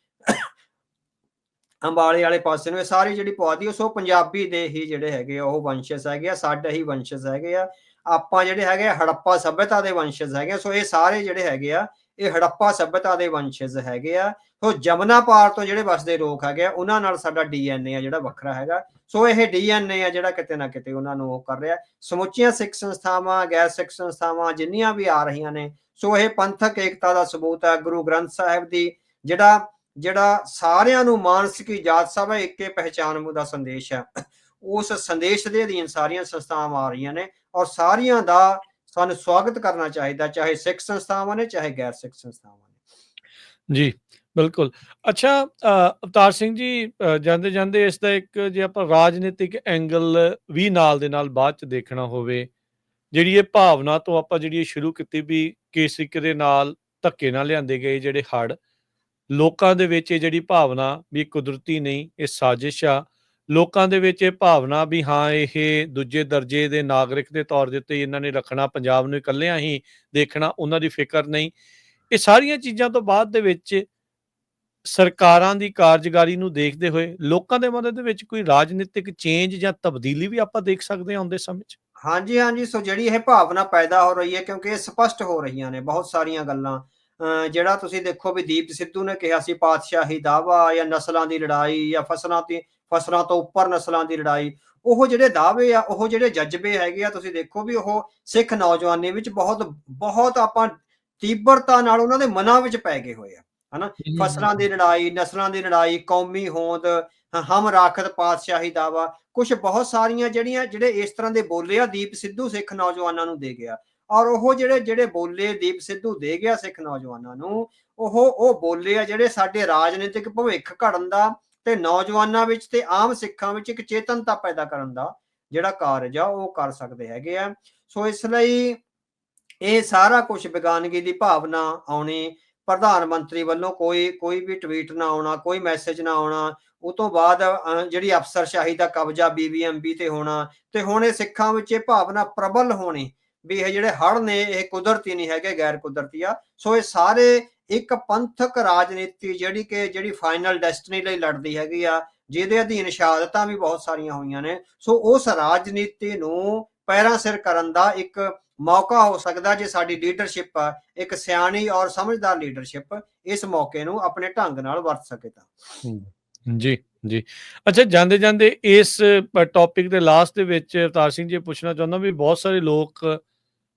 ਅੰਬਾਲੇ ਵਾਲੇ ਪਾਸੇ ਨੂੰ ਇਹ ਸਾਰੀ ਜਿਹੜੀ ਪੁਆਧੀ ਸੋ ਪੰਜਾਬੀ ਦੇ ਹੀ ਜਿਹੜੇ ਹੈਗੇ ਉਹ ਵੰਸ਼ਜ ਹੈਗੇ ਆ, ਸਾਡੇ ਹੀ ਵੰਸ਼ਜ ਹੈਗੇ ਆ। ਆਪਾਂ ਜਿਹੜੇ ਹੈਗੇ ਹੜੱਪਾ ਸੱਭਿਅਤਾ ਦੇ ਵੰਸ਼ਜ ਹੈਗੇ। ਸੋ ਇਹ ਸਾਰੇ ਜਿਹੜੇ ਹੈਗੇ ਆ ਇਹ ਹੜੱਪਾ ਸੱਭਿਅਤਾ ਦੇ ਵੰਸ਼ਜ ਹੈਗੇ ਆ। ਸੋ ਜਮਨਾ ਪਾਰ ਤੋਂ ਜਿਹੜੇ ਵਸਦੇ ਲੋਕ ਹੈਗੇ ਆ ਉਹਨਾਂ ਨਾਲ ਸਾਡਾ DNA ਆ ਜਿਹੜਾ ਵੱਖਰਾ ਹੈਗਾ। ਸੋ ਇਹ DNA ਆ ਜਿਹੜਾ ਕਿਤੇ ਨਾ ਕਿਤੇ ਉਹਨਾਂ ਨੂੰ ਉਹ ਕਰ ਰਿਹਾ। ਸਮੁੱਚੀਆਂ ਸਿੱਖ ਸੰਸਥਾਵਾਂ, ਗੈਰ ਸਿੱਖ ਸੰਸਥਾਵਾਂ ਜਿੰਨੀਆਂ ਵੀ ਆ ਰਹੀਆਂ ਨੇ, ਸੋ ਇਹ ਪੰਥਕ ਏਕਤਾ ਦਾ ਸਬੂਤ ਹੈ। ਗੁਰੂ ਗ੍ਰੰਥ ਸਾਹਿਬ ਦੀ ਜਿਹੜਾ ਸਾਰਿਆਂ ਨੂੰ ਮਾਨਸਿਕ ਜਾਤ ਸਭ ਇੱਕੇ ਪਹਿਚਾਨ ਦਾ ਸੰਦੇਸ਼ ਹੈ, ਉਸ ਸੰਦੇਸ਼ ਦੇ ਅਧੀਨ ਸਾਰੀਆਂ ਸੰਸਥਾਵਾਂ ਆ ਰਹੀਆਂ ਨੇ ਔਰ ਸਾਰੀਆਂ ਦਾ ਸਾਨੂੰ ਸਵਾਗਤ ਕਰਨਾ ਚਾਹੀਦਾ, ਚਾਹੇ ਸਿੱਖ ਸੰਸਥਾਵਾਂ ਨੇ ਚਾਹੇ ਗੈਰ ਸਿੱਖ ਸੰਸਥਾਵਾਂ ਨੇ। ਜੀ ਬਿਲਕੁਲ। ਅੱਛਾ ਅਵਤਾਰ ਸਿੰਘ ਜੀ, ਜਾਂਦੇ ਜਾਂਦੇ ਇਸ ਦਾ ਇੱਕ ਜੇ ਆਪਾਂ ਰਾਜਨੀਤਿਕ ਐਂਗਲ ਵੀ ਨਾਲ ਦੇ ਨਾਲ ਬਾਅਦ ਚ ਦੇਖਣਾ ਹੋਵੇ, ਜਿਹੜੀ ਇਹ ਭਾਵਨਾ ਤੋਂ ਆਪਾਂ ਜਿਹੜੀ ਸ਼ੁਰੂ ਕੀਤੀ ਵੀ ਕੇਸਿਕ ਦੇ ਨਾਲ ਧੱਕੇ ਨਾਲ ਲਿਆਂਦੇ ਗਏ ਜਿਹੜੇ ਹੜ੍ਹ, ਲੋਕਾਂ ਦੇ ਵਿੱਚ ਇਹ ਜਿਹੜੀ ਭਾਵਨਾ ਵੀ ਕੁਦਰਤੀ ਨਹੀਂ, ਇਹ ਸਾਜ਼ਿਸ਼ ਆ। ਲੋਕਾਂ ਦੇ ਵਿੱਚ ਇਹ ਭਾਵਨਾ ਵੀ ਹਾਂ ਇਹ ਦੂਜੇ ਦਰਜੇ ਦੇ ਨਾਗਰਿਕ ਦੇ ਤੌਰ ਦੇ ਉੱਤੇ ਇਹਨਾਂ ਨੇ ਰੱਖਣਾ, ਪੰਜਾਬ ਨੂੰ ਇਕੱਲਿਆਂ ਹੀ ਦੇਖਣਾ, ਉਹਨਾਂ ਦੀ ਫਿਕਰ ਨਹੀਂ। ਇਹ ਸਾਰੀਆਂ ਚੀਜ਼ਾਂ ਤੋਂ ਬਾਅਦ ਦੇ ਵਿੱਚ ਸਰਕਾਰਾਂ ਦੀ ਕਾਰਜਕਾਰੀ ਨੂੰ ਦੇਖਦੇ ਹੋਏ ਲੋਕਾਂ ਦੇ ਮਨ ਦੇ ਵਿੱਚ ਕੋਈ ਰਾਜਨੀਤਿਕ ਚੇਂਜ ਜਾਂ ਤਬਦੀਲੀ ਵੀ ਆਪਾਂ ਦੇਖ ਸਕਦੇ ਹਾਂ ਆਉਂਦੇ ਸਮੇਂ 'ਚ? ਹਾਂਜੀ, ਹਾਂਜੀ। ਸੋ ਜਿਹੜੀ ਇਹ ਭਾਵਨਾ ਪੈਦਾ ਹੋ ਰਹੀ ਹੈ ਕਿਉਂਕਿ ਇਹ ਸਪਸ਼ਟ ਹੋ ਰਹੀਆਂ ਨੇ ਬਹੁਤ ਸਾਰੀਆਂ ਗੱਲਾਂ। ਜਿਹੜਾ ਤੁਸੀਂ ਦੇਖੋ ਵੀ ਦੀਪ ਸਿੱਧੂ ਨੇ ਕਿਹਾ ਸੀ ਪਾਤਸ਼ਾਹੀ ਦਾਅਵਾ ਜਾਂ ਨਸਲਾਂ ਦੀ ਲੜਾਈ ਜਾਂ ਫਸਲਾਂ ਤੋਂ ਉੱਪਰ ਨਸਲਾਂ ਦੀ ਲੜਾਈ, ਉਹ ਜਿਹੜੇ ਦਾਅਵੇ ਆ ਉਹ ਜਿਹੜੇ ਜਜ਼ਬੇ ਹੈਗੇ ਆ ਤੁਸੀਂ ਦੇਖੋ ਵੀ ਉਹ ਸਿੱਖ ਨੌਜਵਾਨੀ ਵਿੱਚ ਬਹੁਤ ਆਪਾਂ ਤੀਬਰਤਾ ਨਾਲ ਉਹਨਾਂ ਦੇ ਮਨਾਂ ਵਿੱਚ ਪੈ ਗਏ ਹੋਏ ਆ, ਹਨਾ। ਫਸਲਾਂ ਦੀ ਲੜਾਈ, ਨਸਲਾਂ ਦੀ ਲੜਾਈ, ਕੌਮੀ ਹੋਂਦ, ਹਮ ਰਾਖਤ, ਪਾਤਸ਼ਾਹੀ ਦਾਅਵਾ, ਕੁਛ ਬਹੁਤ ਸਾਰੀਆਂ ਜਿਹੜੇ ਇਸ ਤਰ੍ਹਾਂ ਦੇ ਬੋਲੇ ਆ ਦੀਪ ਸਿੱਧੂ ਸਿੱਖ ਨੌਜਵਾਨਾਂ ਨੂੰ ਦੇ ਗਿਆ। ਔਰ ਉਹ ਜਿਹੜੇ ਬੋਲੇ ਦੀਪ ਸਿੱਧੂ ਦੇ ਗਿਆ ਸਿੱਖ ਨੌਜਵਾਨਾਂ ਨੂੰ, ਉਹ ਬੋਲੇ ਆ ਜਿਹੜੇ ਸਾਡੇ ਰਾਜਨੀਤਿਕ ਭਵਿੱਖ ਘੜਨ ਦਾ ਤੇ ਨੌਜਵਾਨਾਂ ਵਿੱਚ ਤੇ ਆਮ ਸਿੱਖਾਂ ਵਿੱਚ ਇੱਕ ਚੇਤਨਤਾ ਪੈਦਾ ਕਰਨ ਦਾ ਜਿਹੜਾ ਕਾਰਜ ਆ ਉਹ ਕਰ ਸਕਦੇ ਹੈਗੇ ਆ। ਸੋ ਇਸ ਲਈ ਇਹ ਸਾਰਾ ਕੁਝ ਵਿਗਿਆਨਗੀ ਦੀ ਭਾਵਨਾ ਆਉਣੀ, ਪ੍ਰਧਾਨ ਮੰਤਰੀ ਵੱਲੋਂ ਕੋਈ ਵੀ ਟਵੀਟ ਨਾ ਆਉਣਾ, ਕੋਈ ਮੈਸੇਜ ਨਾ ਆਉਣਾ, ਉਹ ਤੋਂ ਬਾਅਦ ਜਿਹੜੀ ਅਫਸਰਸ਼ਾਹੀ ਦਾ ਕਬਜ਼ਾ BBMB ਤੇ ਹੋਣਾ, ਤੇ ਹੁਣ ਇਹ ਸਿੱਖਾਂ ਵਿੱਚ ਇਹ ਭਾਵਨਾ ਪ੍ਰਬਲ ਹੋਣੀ ਵੀ ਇਹ ਜਿਹੜੇ ਹੜ੍ਹ ਨੇ ਇਹ ਕੁਦਰਤੀ ਨਹੀਂ ਹੈਗੇ, ਗੈਰ ਕੁਦਰਤੀ ਆ। ਸੋ ਇਹ ਸਾਰੇ ਇੱਕ ਪੰਥਕ ਰਾਜਨੀਤੀ ਜਿਹੜੀ ਫਾਈਨਲ ਡੈਸਟਨੀ ਲਈ ਲੜਦੀ ਹੈਗੀ ਆ, ਜਿਹਦੇ ਅਧੀਨ ਸ਼ਹਾਦਤਾਂ ਵੀ ਬਹੁਤ ਸਾਰੀਆਂ ਹੋਈਆਂ ਨੇ। ਸੋ ਉਸ ਰਾਜਨੀਤੀ ਨੂੰ ਪੈਰਾਂ ਸਿਰ ਕਰਨ ਦਾ ਇੱਕ ਮੌਕਾ ਹੋ ਸਕਦਾ ਜੇ ਸਾਡੀ ਲੀਡਰਸ਼ਿਪ ਆ ਇੱਕ ਸਿਆਣੀ ਔਰ ਸਮਝਦਾਰ ਲੀਡਰਸ਼ਿਪ ਇਸ ਮੌਕੇ ਨੂੰ ਆਪਣੇ ਢੰਗ ਨਾਲ ਵਰਤ ਸਕੇ ਤਾਂ। ਜੀ ਜੀ। ਅੱਛਾ, ਜਾਂਦੇ ਜਾਂਦੇ ਇਸ ਟੌਪਿਕ ਦੇ ਲਾਸਟ ਦੇ ਵਿੱਚ ਅਵਤਾਰ ਸਿੰਘ ਜੀ ਪੁੱਛਣਾ ਚਾਹੁੰਦਾ ਵੀ ਬਹੁਤ ਸਾਰੇ ਲੋਕ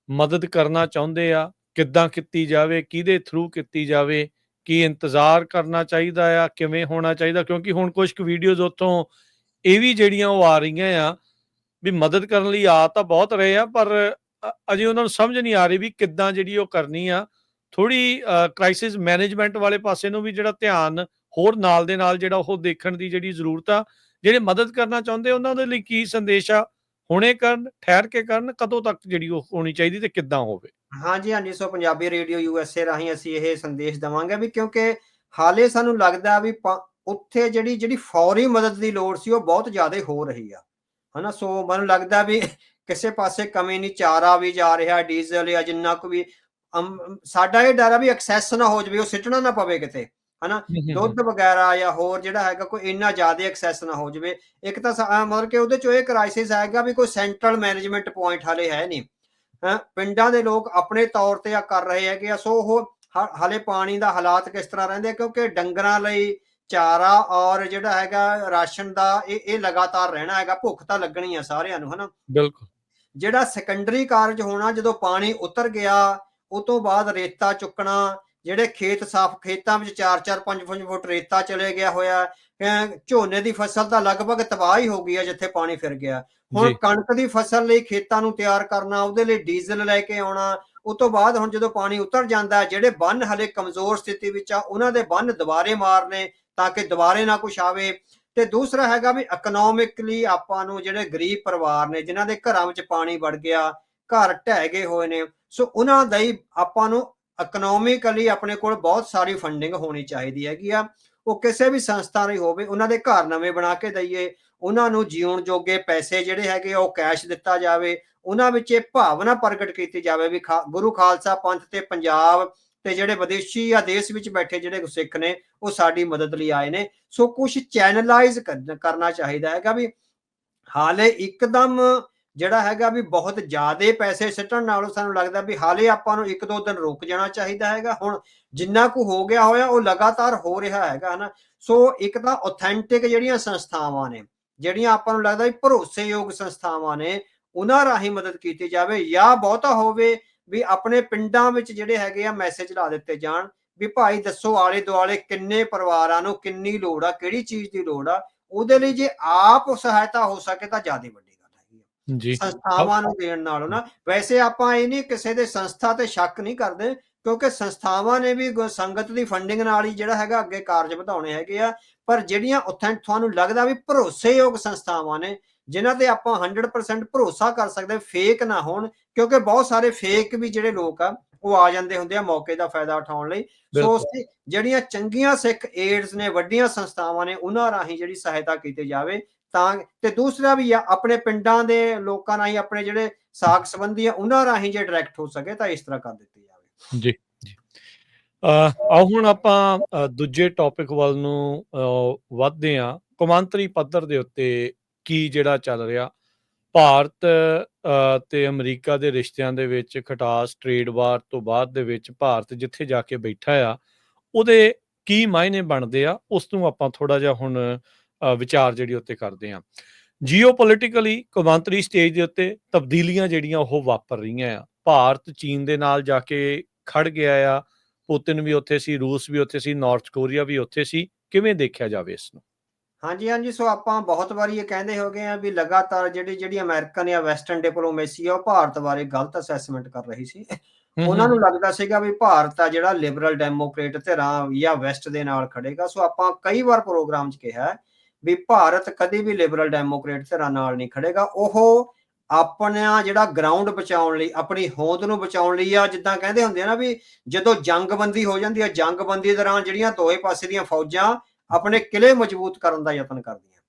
ਮਦਦ ਕਰਨਾ ਚਾਹੁੰਦੇ ਆ, ਕਿੱਦਾਂ ਕੀਤੀ ਜਾਵੇ, ਕਿਹਦੇ ਥਰੂ ਕੀਤੀ ਜਾਵੇ, ਕੀ ਇੰਤਜ਼ਾਰ ਕਰਨਾ ਚਾਹੀਦਾ ਆ, ਕਿਵੇਂ ਹੋਣਾ ਚਾਹੀਦਾ? ਕਿਉਂਕਿ ਹੁਣ ਕੁਝ ਕੁ ਵੀਡੀਓਜ਼ ਉੱਥੋਂ ਇਹ ਵੀ ਜਿਹੜੀਆਂ ਉਹ ਆ ਰਹੀਆਂ ਆ ਵੀ ਮਦਦ ਕਰਨ ਲਈ ਆ ਤਾਂ ਬਹੁਤ ਰਹੇ ਆ, ਪਰ ਅਜੇ ਉਹਨਾਂ ਨੂੰ ਸਮਝ ਨਹੀਂ ਆ ਰਹੀ ਵੀ ਕਿੱਦਾਂ ਜਿਹੜੀ ਉਹ ਕਰਨੀ ਆ। ਥੋੜੀ ਕ੍ਰਾਈਸਿਸ ਮੈਨੇਜਮੈਂਟ ਵਾਲੇ ਪਾਸੇ ਨੂੰ ਵੀ ਜਿਹੜਾ ਧਿਆਨ ਹੋਰ ਨਾਲ ਦੇ ਨਾਲ ਜਿਹੜਾ ਉਹ ਦੇਖਣ ਦੀ ਜਿਹੜੀ ਜ਼ਰੂਰਤ ਆ। ਜਿਹੜੇ ਮਦਦ ਕਰਨਾ ਚਾਹੁੰਦੇ ਉਹਨਾਂ ਦੇ ਲਈ ਕੀ ਸੰਦੇਸ਼ ਆ? ਹੁਣੇ ਕਰਨ, ਠਹਿਰ ਕੇ ਕਰਨ, ਕਦੋਂ ਤੱਕ ਜਿਹੜੀ ਉਹ ਹੋਣੀ ਚਾਹੀਦੀ ਤੇ ਕਿੱਦਾਂ ਹੋਵੇ? ਹਾਂਜੀ, ਹਾਂਜੀ। ਸੋ ਪੰਜਾਬੀ ਰੇਡੀਓ USA ਰਾਹੀਂ ਅਸੀਂ ਇਹ ਸੰਦੇਸ਼ ਦੇਵਾਂਗੇ ਵੀ ਕਿਉਂਕਿ ਹਾਲੇ ਸਾਨੂੰ ਲੱਗਦਾ ਵੀ ਉੱਥੇ ਜਿਹੜੀ ਫੌਰੀ ਮਦਦ ਦੀ ਲੋੜ ਸੀ ਉਹ ਬਹੁਤ ਜ਼ਿਆਦਾ ਹੋ ਰਹੀ ਆ, ਹਨਾ। ਸੋ ਮੈਨੂੰ ਲੱਗਦਾ ਵੀ ਕਿਸੇ ਪਾਸੇ ਕਮੀ ਨਹੀਂ, ਚਾਰਾ ਵੀ ਜਾ ਰਿਹਾ, ਡੀਜ਼ਲ ਜਾਂ ਜਿੰਨਾ ਕੁ ਵੀ ਸਾਡਾ ਇਹ ਡਰ ਆ ਵੀ ਐਕਸੈਸ ਨਾ ਹੋ ਜਾਵੇ, ਉਹ ਸਿੱਟਣਾ ਨਾ ਪਵੇ ਕਿਤੇ, ਹਨਾ। ਦੁੱਧ ਵਗੈਰਾ ਜਾਂ ਹੋਰ ਜਿਹੜਾ ਹੈਗਾ ਕੋਈ ਇੰਨਾ ਜ਼ਿਆਦਾ ਐਕਸੈਸ ਨਾ ਹੋ ਜਾਵੇ। ਇੱਕ ਤਾਂ ਮਤਲਬ ਕਿ ਉਹਦੇ ਚੋਂ ਇਹ ਕ੍ਰਾਈਸਿਸ ਹੈਗਾ ਵੀ ਕੋਈ ਸੈਂਟਰਲ ਮੈਨੇਜਮੈਂਟ ਪੁਆਇੰਟ ਹਾਲੇ ਹੈ ਨਹੀਂ। ਪਿੰਡਾਂ ਦੇ ਲੋਕ ਆਪਣੇ ਤੌਰ ਤੇ ਆ ਕਰ ਰਹੇ ਹੈਗੇ ਆ। ਸੋ ਉਹ ਹਾਲੇ ਪਾਣੀ ਦਾ ਹਾਲਾਤ ਕਿਸ ਤਰ੍ਹਾਂ ਰਹਿੰਦੇ, ਕਿਉਂਕਿ ਡੰਗਰਾਂ ਲਈ ਚਾਰਾ ਔਰ ਜਿਹੜਾ ਹੈਗਾ ਰਾਸ਼ਨ ਦਾ ਇਹ ਲਗਾਤਾਰ ਰਹਿਣਾ ਹੈਗਾ। ਭੁੱਖ ਤਾਂ ਲੱਗਣੀ ਆ ਸਾਰਿਆਂ ਨੂੰ, ਹਨਾ। ਬਿਲਕੁਲ। ਜਿਹੜਾ ਸੈਕੰਡਰੀ ਕਾਰਜ ਹੋਣਾ, ਜਦੋਂ ਪਾਣੀ ਉਤਰ ਗਿਆ ਉਹ ਤੋਂ ਬਾਅਦ ਰੇਤਾ ਚੁੱਕਣਾ, ਜਿਹੜੇ ਖੇਤ ਸਾਫ਼, ਖੇਤਾਂ ਵਿੱਚ 4-4 5-5 ਫੁੱਟ ਰੇਤਾ ਚਲੇ ਗਿਆ ਹੋਇਆ। ਝੋਨੇ ਦੀ ਫਸਲ ਤਾਂ ਲਗਭਗ ਤਬਾਹ ਹੀ ਹੋ ਗਈ ਹੈ ਜਿੱਥੇ ਪਾਣੀ ਫਿਰ ਗਿਆ। ਹੁਣ ਕਣਕ ਦੀ ਫਸਲ ਲਈ ਖੇਤਾਂ ਨੂੰ ਤਿਆਰ ਕਰਨਾ, ਉਹਦੇ ਲਈ ਡੀਜ਼ਲ ਲੈ ਕੇ ਆਉਣਾ। ਉਹ ਤੋਂ ਬਾਅਦ ਹੁਣ ਜਦੋਂ ਪਾਣੀ ਉਤਰ ਜਾਂਦਾ, ਜਿਹੜੇ ਬੰਨ ਹਲੇ ਕਮਜ਼ੋਰ ਸਥਿਤੀ ਵਿੱਚ ਆ ਉਹਨਾਂ ਦੇ ਬੰਨ ਦੁਬਾਰੇ ਮਾਰਨੇ ਤਾਂ ਕਿ ਦੁਬਾਰੇ ਨਾ ਕੁਛ ਆਵੇ। ਤੇ ਦੂਸਰਾ ਹੈਗਾ ਵੀ ਇਕਨੋਮਿਕਲੀ ਆਪਾਂ ਨੂੰ, ਜਿਹੜੇ ਗਰੀਬ ਪਰਿਵਾਰ ਨੇ ਜਿਨ੍ਹਾਂ ਦੇ ਘਰਾਂ ਵਿੱਚ ਪਾਣੀ ਵੜ ਗਿਆ, ਘਰ ਢਹਿ ਗਏ ਹੋਏ ਨੇ, ਸੋ ਉਹਨਾਂ ਦਾ ਹੀ ਆਪਾਂ ਨੂੰ ਇਕਨੋਮਿਕਲੀ ਆਪਣੇ ਕੋਲ ਬਹੁਤ ਸਾਰੀ ਫੰਡਿੰਗ ਹੋਣੀ ਚਾਹੀਦੀ ਹੈਗੀ ਆ। ਉਹ ਕਿਸੇ ਵੀ ਸੰਸਥਾ ਲਈ ਹੋਵੇ, ਉਹਨਾਂ ਦੇ ਘਰ ਨਵੇਂ ਬਣਾ ਕੇ ਦਈਏ, ਉਹਨਾਂ ਨੂੰ ਜਿਉਣ ਜੋਗੇ ਪੈਸੇ ਜਿਹੜੇ ਹੈਗੇ ਉਹ ਕੈਸ਼ ਦਿੱਤਾ ਜਾਵੇ। ਉਹਨਾਂ ਵਿੱਚ ਇਹ ਭਾਵਨਾ ਪ੍ਰਗਟ ਕੀਤੀ ਜਾਵੇ ਵੀ ਗੁਰੂ ਖਾਲਸਾ ਪੰਥ ਤੇ ਪੰਜਾਬ ਤੇ ਜਿਹੜੇ ਵਿਦੇਸ਼ੀ ਜਾਂ ਦੇਸ਼ ਵਿੱਚ ਬੈਠੇ ਜਿਹੜੇ ਸਿੱਖ ਨੇ ਉਹ ਸਾਡੀ ਮਦਦ ਲਈ ਆਏ ਨੇ। ਸੋ ਕੁਛ ਚੈਨਲਾਈਜ਼ ਕਰਨਾ ਚਾਹੀਦਾ ਹੈਗਾ ਵੀ ਹਾਲੇ ਇੱਕਦਮ ਜਿਹੜਾ ਹੈਗਾ ਵੀ ਬਹੁਤ ਜ਼ਿਆਦਾ ਪੈਸੇ ਸਿੱਟਣ ਨਾਲੋਂ ਸਾਨੂੰ ਲੱਗਦਾ ਵੀ ਹਾਲੇ ਆਪਾਂ ਨੂੰ 1-2 ਦਿਨ ਰੁਕ ਜਾਣਾ ਚਾਹੀਦਾ ਹੈਗਾ। ਹੁਣ ਜਿੰਨਾ ਕੁ ਹੋ ਗਿਆ ਹੋਇਆ ਉਹ ਲਗਾਤਾਰ ਹੋ ਰਿਹਾ ਹੈਗਾ, ਹਨਾ। ਸੋ ਇੱਕ ਤਾਂ ਆਥੈਂਟਿਕ ਜਿਹੜੀਆਂ ਸੰਸਥਾਵਾਂ ਨੇ, ਜਿਹੜੀਆਂ ਆਪਾਂ ਨੂੰ ਲੱਗਦਾ ਵੀ ਭਰੋਸੇਯੋਗ ਸੰਸਥਾਵਾਂ ਨੇ, ਉਹਨਾਂ ਰਾਹੀਂ ਮਦਦ ਕੀਤੀ ਜਾਵੇ। ਜਾਂ ਬਹੁਤਾ ਹੋਵੇ ਵੀ ਆਪਣੇ ਪਿੰਡਾਂ ਵਿੱਚ ਜਿਹੜੇ ਹੈਗੇ ਆ ਮੈਸੇਜ ਲਾ ਦਿੱਤੇ ਜਾਣ ਵੀ ਭਾਈ ਦੱਸੋ ਆਲੇ ਦੁਆਲੇ ਕਿੰਨੇ ਪਰਿਵਾਰਾਂ ਨੂੰ ਕਿੰਨੀ ਲੋੜ ਆ, ਕਿਹੜੀ ਚੀਜ਼ ਦੀ ਲੋੜ ਆ। ਉਹਦੇ ਲਈ ਜੇ ਆਪ ਸਹਾਇਤਾ ਹੋ ਸਕੇ ਤਾਂ ਜ਼ਿਆਦਾ ਵੱਡੀ ਗੱਲ ਹੈਗੀ ਜੀ। ਸੰਸਥਾਵਾਂ ਨੂੰ ਦੇਣ ਨਾਲੋਂ ਨਾ। ਵੈਸੇ ਆਪਾਂ ਇਹ ਨਹੀਂ ਕਿਸੇ ਦੇ ਸੰਸਥਾ ਤੇ ਸ਼ੱਕ ਨਹੀਂ ਕਰਦੇ, ਕਿਉਂਕਿ ਸੰਸਥਾਵਾਂ ਨੇ ਵੀ ਸੰਗਤ ਦੀ ਫੰਡਿੰਗ ਨਾਲ ਹੀ ਜਿਹੜਾ ਹੈਗਾ ਅੱਗੇ ਕਾਰਜ ਵਧਾਉਣੇ ਹੈਗੇ ਆ। ਪਰ ਜਿਹੜੀਆਂ ਤੁਹਾਨੂੰ ਲੱਗਦਾ ਵੀ ਭਰੋਸੇਯੋਗ ਸੰਸਥਾਵਾਂ ਨੇ, ਜਿਨ੍ਹਾਂ ਤੇ ਆਪਾਂ 100% ਭਰੋਸਾ ਕਰ ਸਕਦੇ, ਫੇਕ ਨਾ ਹੋਣ, ਕਿਉਂਕਿ ਬਹੁਤ ਸਾਰੇ ਫੇਕ ਵੀ ਜਿਹੜੇ ਲੋਕ ਆ ਉਹ ਆ ਜਾਂਦੇ ਹੁੰਦੇ ਆ ਮੌਕੇ ਦਾ ਫਾਇਦਾ ਉਠਾਉਣ ਲਈ। ਸੋ ਜਿਹੜੀਆਂ ਚੰਗੀਆਂ ਸਿੱਖ ਏਡਸ ਨੇ, ਵੱਡੀਆਂ ਸੰਸਥਾਵਾਂ ਨੇ, ਉਹਨਾਂ ਰਾਹੀਂ ਜਿਹੜੀ ਸਹਾਇਤਾ ਕੀਤੀ ਜਾਵੇ ਤਾਂ। ਤੇ ਦੂਸਰਾ ਵੀ ਆ ਆਪਣੇ ਪਿੰਡਾਂ ਦੇ ਲੋਕਾਂ ਰਾਹੀਂ, ਆਪਣੇ ਜਿਹੜੇ ਸਾਕ ਸੰਬੰਧੀ ਆ ਉਹਨਾਂ ਰਾਹੀਂ ਜੇ ਡਾਇਰੈਕਟ ਹੋ ਸਕੇ ਤਾਂ ਇਸ ਤਰ੍ਹਾਂ ਕਰ ਦਿੱਤੀ ਜਾਵੇ। ਜੀ ਜੀ। ਆਓ ਹੁਣ ਆਪਾਂ ਦੂਜੇ ਟੌਪਿਕ ਵੱਲ ਨੂੰ ਵੱਧਦੇ ਹਾਂ। ਕੌਮਾਂਤਰੀ ਪੱਧਰ ਦੇ ਉੱਤੇ ਕੀ ਜਿਹੜਾ ਚੱਲ ਰਿਹਾ, ਭਾਰਤ ਤੇ ਅਮਰੀਕਾ ਦੇ ਰਿਸ਼ਤਿਆਂ ਦੇ ਵਿੱਚ ਖਟਾਸ, ਟ੍ਰੇਡ ਵਾਰ ਤੋਂ ਬਾਅਦ ਦੇ ਵਿੱਚ ਭਾਰਤ ਜਿੱਥੇ ਜਾ ਕੇ ਬੈਠਾ ਆ, ਉਹਦੇ ਕੀ ਮਾਇਨੇ ਬਣਦੇ ਆ, ਉਸ ਨੂੰ ਆਪਾਂ ਥੋੜਾ ਜਿਹਾ ਹੁਣ ਵਿਚਾਰ ਜਿਹੜੀ ਉੱਤੇ ਕਰਦੇ ਹਾਂ। ਜੀਓਪੋਲੀਟੀਕਲੀ ਕੌਮਾਂਤਰੀ ਸਟੇਜ ਦੇ ਉੱਤੇ ਤਬਦੀਲੀਆਂ ਜਿਹੜੀਆਂ ਉਹ ਵਾਪਰ ਰਹੀਆਂ ਆ। ਭਾਰਤ ਚੀਨ ਦੇ ਨਾਲ ਜਾ ਕੇ ਖੜ ਗਿਆ ਆ, ਪੁਤਿਨ ਵੀ ਉੱਥੇ ਸੀ, ਰੂਸ ਵੀ ਉੱਥੇ ਸੀ, ਨਾਰਥ ਕੋਰੀਆ ਵੀ ਉੱਥੇ ਸੀ। ਕਿਵੇਂ ਦੇਖਿਆ ਜਾਵੇ ਇਸ ਨੂੰ? ਹਾਂਜੀ। ਸੋ ਆਪਾਂ ਬਹੁਤ ਵਾਰੀ ਇਹ ਕਹਿੰਦੇ ਹੋ ਗਏ ਆ ਵੀ ਲਗਾਤਾਰ ਜਿਹੜੀ ਅਮਰੀਕਨ ਜਾਂ ਵੈਸਟਰਨ ਡਿਪਲੋਮੇਸੀ ਆ ਉਹ ਭਾਰਤ ਬਾਰੇ ਗਲਤ ਅਸੈਸਮੈਂਟ ਕਰ ਰਹੀ ਸੀ। ਉਹਨਾਂ ਨੂੰ ਲੱਗਦਾ ਸੀਗਾ ਵੀ ਭਾਰਤ ਆ ਜਿਹੜਾ ਲਿਬਰਲ ਡੈਮੋਕ੍ਰੇਟ ਧਿਰਾਂ ਜਾਂ ਵੈਸਟ ਦੇ ਨਾਲ ਖੜੇਗਾ। ਸੋ ਆਪਾਂ ਕਈ ਵਾਰ ਪ੍ਰੋਗਰਾਮ 'ਚ ਕਿਹਾ ਵੀ ਭਾਰਤ ਕਦੇ ਵੀ ਲਿਬਰਲ ਡੈਮੋਕ੍ਰੇਟ ਧਿਰਾਂ ਨਾਲ ਨਹੀਂ ਖੜੇਗਾ। ਉਹ ਆਪਣਾ ਜਿਹੜਾ ਗਰਾਊਂਡ ਬਚਾਉਣ ਲਈ, ਆਪਣੀ ਹੋਂਦ ਨੂੰ ਬਚਾਉਣ ਲਈ ਆ, ਜਿੱਦਾਂ ਕਹਿੰਦੇ ਹੁੰਦੇ ਆ ਨਾ ਵੀ ਜਦੋਂ ਜੰਗਬੰਦੀ ਹੋ ਜਾਂਦੀ ਹੈ, ਜੰਗਬੰਦੀ ਦੌਰਾਨ ਜਿਹੜੀਆਂ ਦੋਵੇਂ ਪਾਸੇ ਦੀਆਂ ਫੌਜਾਂ ਆਪਣੇ ਕਿਲੇ ਮਜ਼ਬੂਤ ਕਰਨ ਦਾ ਯਤਨ ਕਰਦੀਆਂ।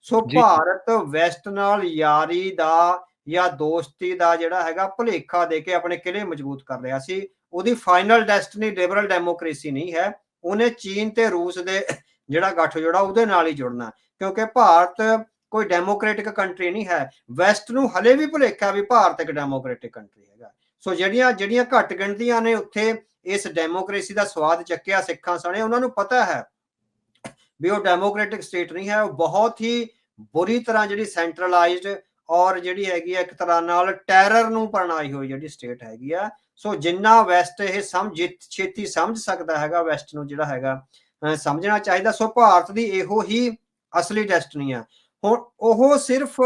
ਸੋ ਭਾਰਤ ਵੈਸਟ ਨਾਲ ਯਾਰੀ ਦਾ ਜਾਂ ਦੋਸਤੀ ਦਾ ਜਿਹੜਾ ਹੈਗਾ ਭੁਲੇਖਾ ਦੇ ਕੇ ਆਪਣੇ ਕਿਲੇ ਮਜ਼ਬੂਤ ਕਰ ਰਿਹਾ ਸੀ। ਉਹਦੀ ਫਾਈਨਲ ਡੈਸਟਨੀ ਲਿਬਰਲ ਡੈਮੋਕ੍ਰੇਸੀ ਨਹੀਂ ਹੈ। ਉਹਨੇ ਚੀਨ ਤੇ ਰੂਸ ਦੇ ਜਿਹੜਾ ਗੱਠਜੋੜਾ ਉਹਦੇ ਨਾਲ ਹੀ ਜੁੜਨਾ, ਕਿਉਂਕਿ ਭਾਰਤ ਕੋਈ ਡੈਮੋਕ੍ਰੇਟਿਕ ਕੰਟਰੀ ਨਹੀਂ ਹੈ। ਵੈਸਟ ਨੂੰ ਹਲੇ ਵੀ ਭੁਲੇਖਾ ਵੀ ਭਾਰਤ ਇੱਕ ਡੈਮੋਕ੍ਰੇਟਿਕ ਕੰਟਰੀ ਹੈਗਾ। ਸੋ ਜਿਹੜੀਆਂ ਘੱਟ ਗਿਣਤੀਆਂ ਨੇ ਉੱਥੇ ਇਸ ਡੈਮੋਕ੍ਰੇਸੀ ਦਾ ਸਵਾਦ ਚੱਕਿਆ ਸਿੱਖਾਂ ਸਣੇ, ਉਹਨਾਂ ਨੂੰ ਪਤਾ ਹੈ ਵੀ ਉਹ ਡੈਮੋਕ੍ਰੇਟਿਕ ਸਟੇਟ ਨਹੀਂ ਹੈ। ਉਹ ਬਹੁਤ ਹੀ ਬੁਰੀ ਤਰ੍ਹਾਂ ਜਿਹੜੀ ਸੈਂਟਰਲਾਈਜ਼ਡ ਔਰ ਜਿਹੜੀ ਹੈਗੀ ਆ ਇੱਕ ਤਰ੍ਹਾਂ ਨਾਲ ਟੈਰਰ ਨੂੰ ਪ੍ਰਣਾਈ ਹੋਈ ਜਿਹੜੀ ਸਟੇਟ ਹੈਗੀ ਆ। ਸੋ ਜਿੰਨਾ ਵੈਸਟ ਇਹ ਛੇਤੀ ਸਮਝ ਸਕਦਾ ਹੈਗਾ, ਵੈਸਟ ਨੂੰ ਜਿਹੜਾ ਹੈਗਾ ਸਮਝਣਾ ਚਾਹੀਦਾ। ਸੋ ਭਾਰਤ ਦੀ ਇਹੋ ਹੀ ਅਸਲੀ ਡੈਸਟਨੀ ਆ। ਹੁਣ ਉਹ ਸਿਰਫ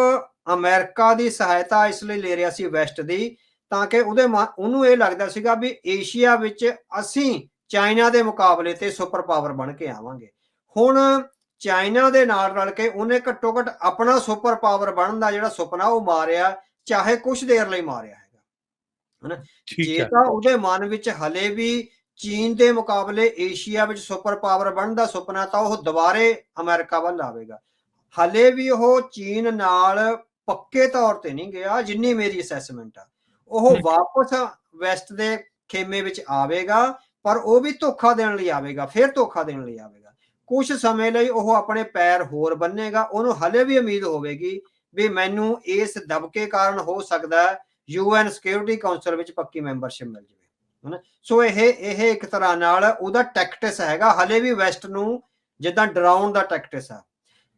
ਅਮਰੀਕਾ ਦੀ ਸਹਾਇਤਾ ਇਸ ਲਈ ਲੈ ਰਿਹਾ ਸੀ ਵੈਸਟ ਦੀ, ਤਾਂ ਕਿ ਉਹਨੂੰ ਇਹ ਲੱਗਦਾ ਸੀਗਾ ਵੀ ਏਸ਼ੀਆ ਵਿੱਚ ਅਸੀਂ ਚਾਈਨਾ ਦੇ ਮੁਕਾਬਲੇ ਤੇ ਸੁਪਰ ਪਾਵਰ ਬਣ ਕੇ ਆਵਾਂਗੇ। ਹੁਣ ਚਾਈਨਾ ਦੇ ਨਾਲ ਰਲ ਕੇ ਉਹਨੇ ਘੱਟੋ ਘੱਟ ਆਪਣਾ ਸੁਪਰ ਪਾਵਰ ਬਣਨ ਦਾ ਜਿਹੜਾ ਸੁਪਨਾ ਉਹ ਮਾਰਿਆ, ਚਾਹੇ ਕੁਛ ਦੇਰ ਲਈ ਮਾਰਿਆ ਹੈਗਾ, ਹਨਾ। ਜੇ ਤਾਂ ਉਹਦੇ ਮਨ ਵਿੱਚ ਹਲੇ ਵੀ ਚੀਨ ਦੇ ਮੁਕਾਬਲੇ ਏਸ਼ੀਆ ਵਿੱਚ ਸੁਪਰ ਪਾਵਰ ਬਣਨ ਦਾ ਸੁਪਨਾ ਤਾਂ ਉਹ ਦੁਬਾਰੇ ਅਮਰੀਕਾ ਵੱਲ ਆਵੇਗਾ। ਹਲੇ ਵੀ ਉਹ ਚੀਨ ਨਾਲ ਪੱਕੇ ਤੌਰ ਤੇ ਨਹੀਂ ਗਿਆ, ਜਿੰਨੀ ਮੇਰੀ ਅਸੈਸਮੈਂਟ ਆ। ਉਹ ਵਾਪਸ ਵੈਸਟ ਦੇ ਖੇਮੇ ਵਿੱਚ ਆਵੇਗਾ, ਪਰ ਉਹ ਵੀ ਧੋਖਾ ਦੇਣ ਲਈ ਆਵੇਗਾ, ਫਿਰ ਧੋਖਾ ਦੇਣ ਲਈ ਆਵੇਗਾ। ਕੁਝ ਸਮੇਂ ਲਈ ਉਹ ਆਪਣੇ ਪੈਰ ਹੋਰ ਬੰਨੇਗਾ। ਉਹਨੂੰ ਹਲੇ ਵੀ ਉਮੀਦ ਹੋਵੇਗੀ ਵੀ ਮੈਨੂੰ ਇਸ ਦਬਕੇ ਕਾਰਨ ਹੋ ਸਕਦਾ UN ਸਿਕਿਉਰਿਟੀ ਕਾਉਂਸਲ ਵਿੱਚ ਪੱਕੀ ਮੈਂਬਰਸ਼ਿਪ ਮਿਲ ਜਾਵੇ, ਹਨਾ। ਸੋ ਇਹ ਇੱਕ ਤਰ੍ਹਾਂ ਨਾਲ ਉਹਦਾ ਟੈਕਟਿਸ ਹੈਗਾ, ਹਲੇ ਵੀ ਵੈਸਟ ਨੂੰ ਜਿੱਦਾਂ ਡਰਾਉਣ ਦਾ ਟੈਕਟਿਸ ਆ।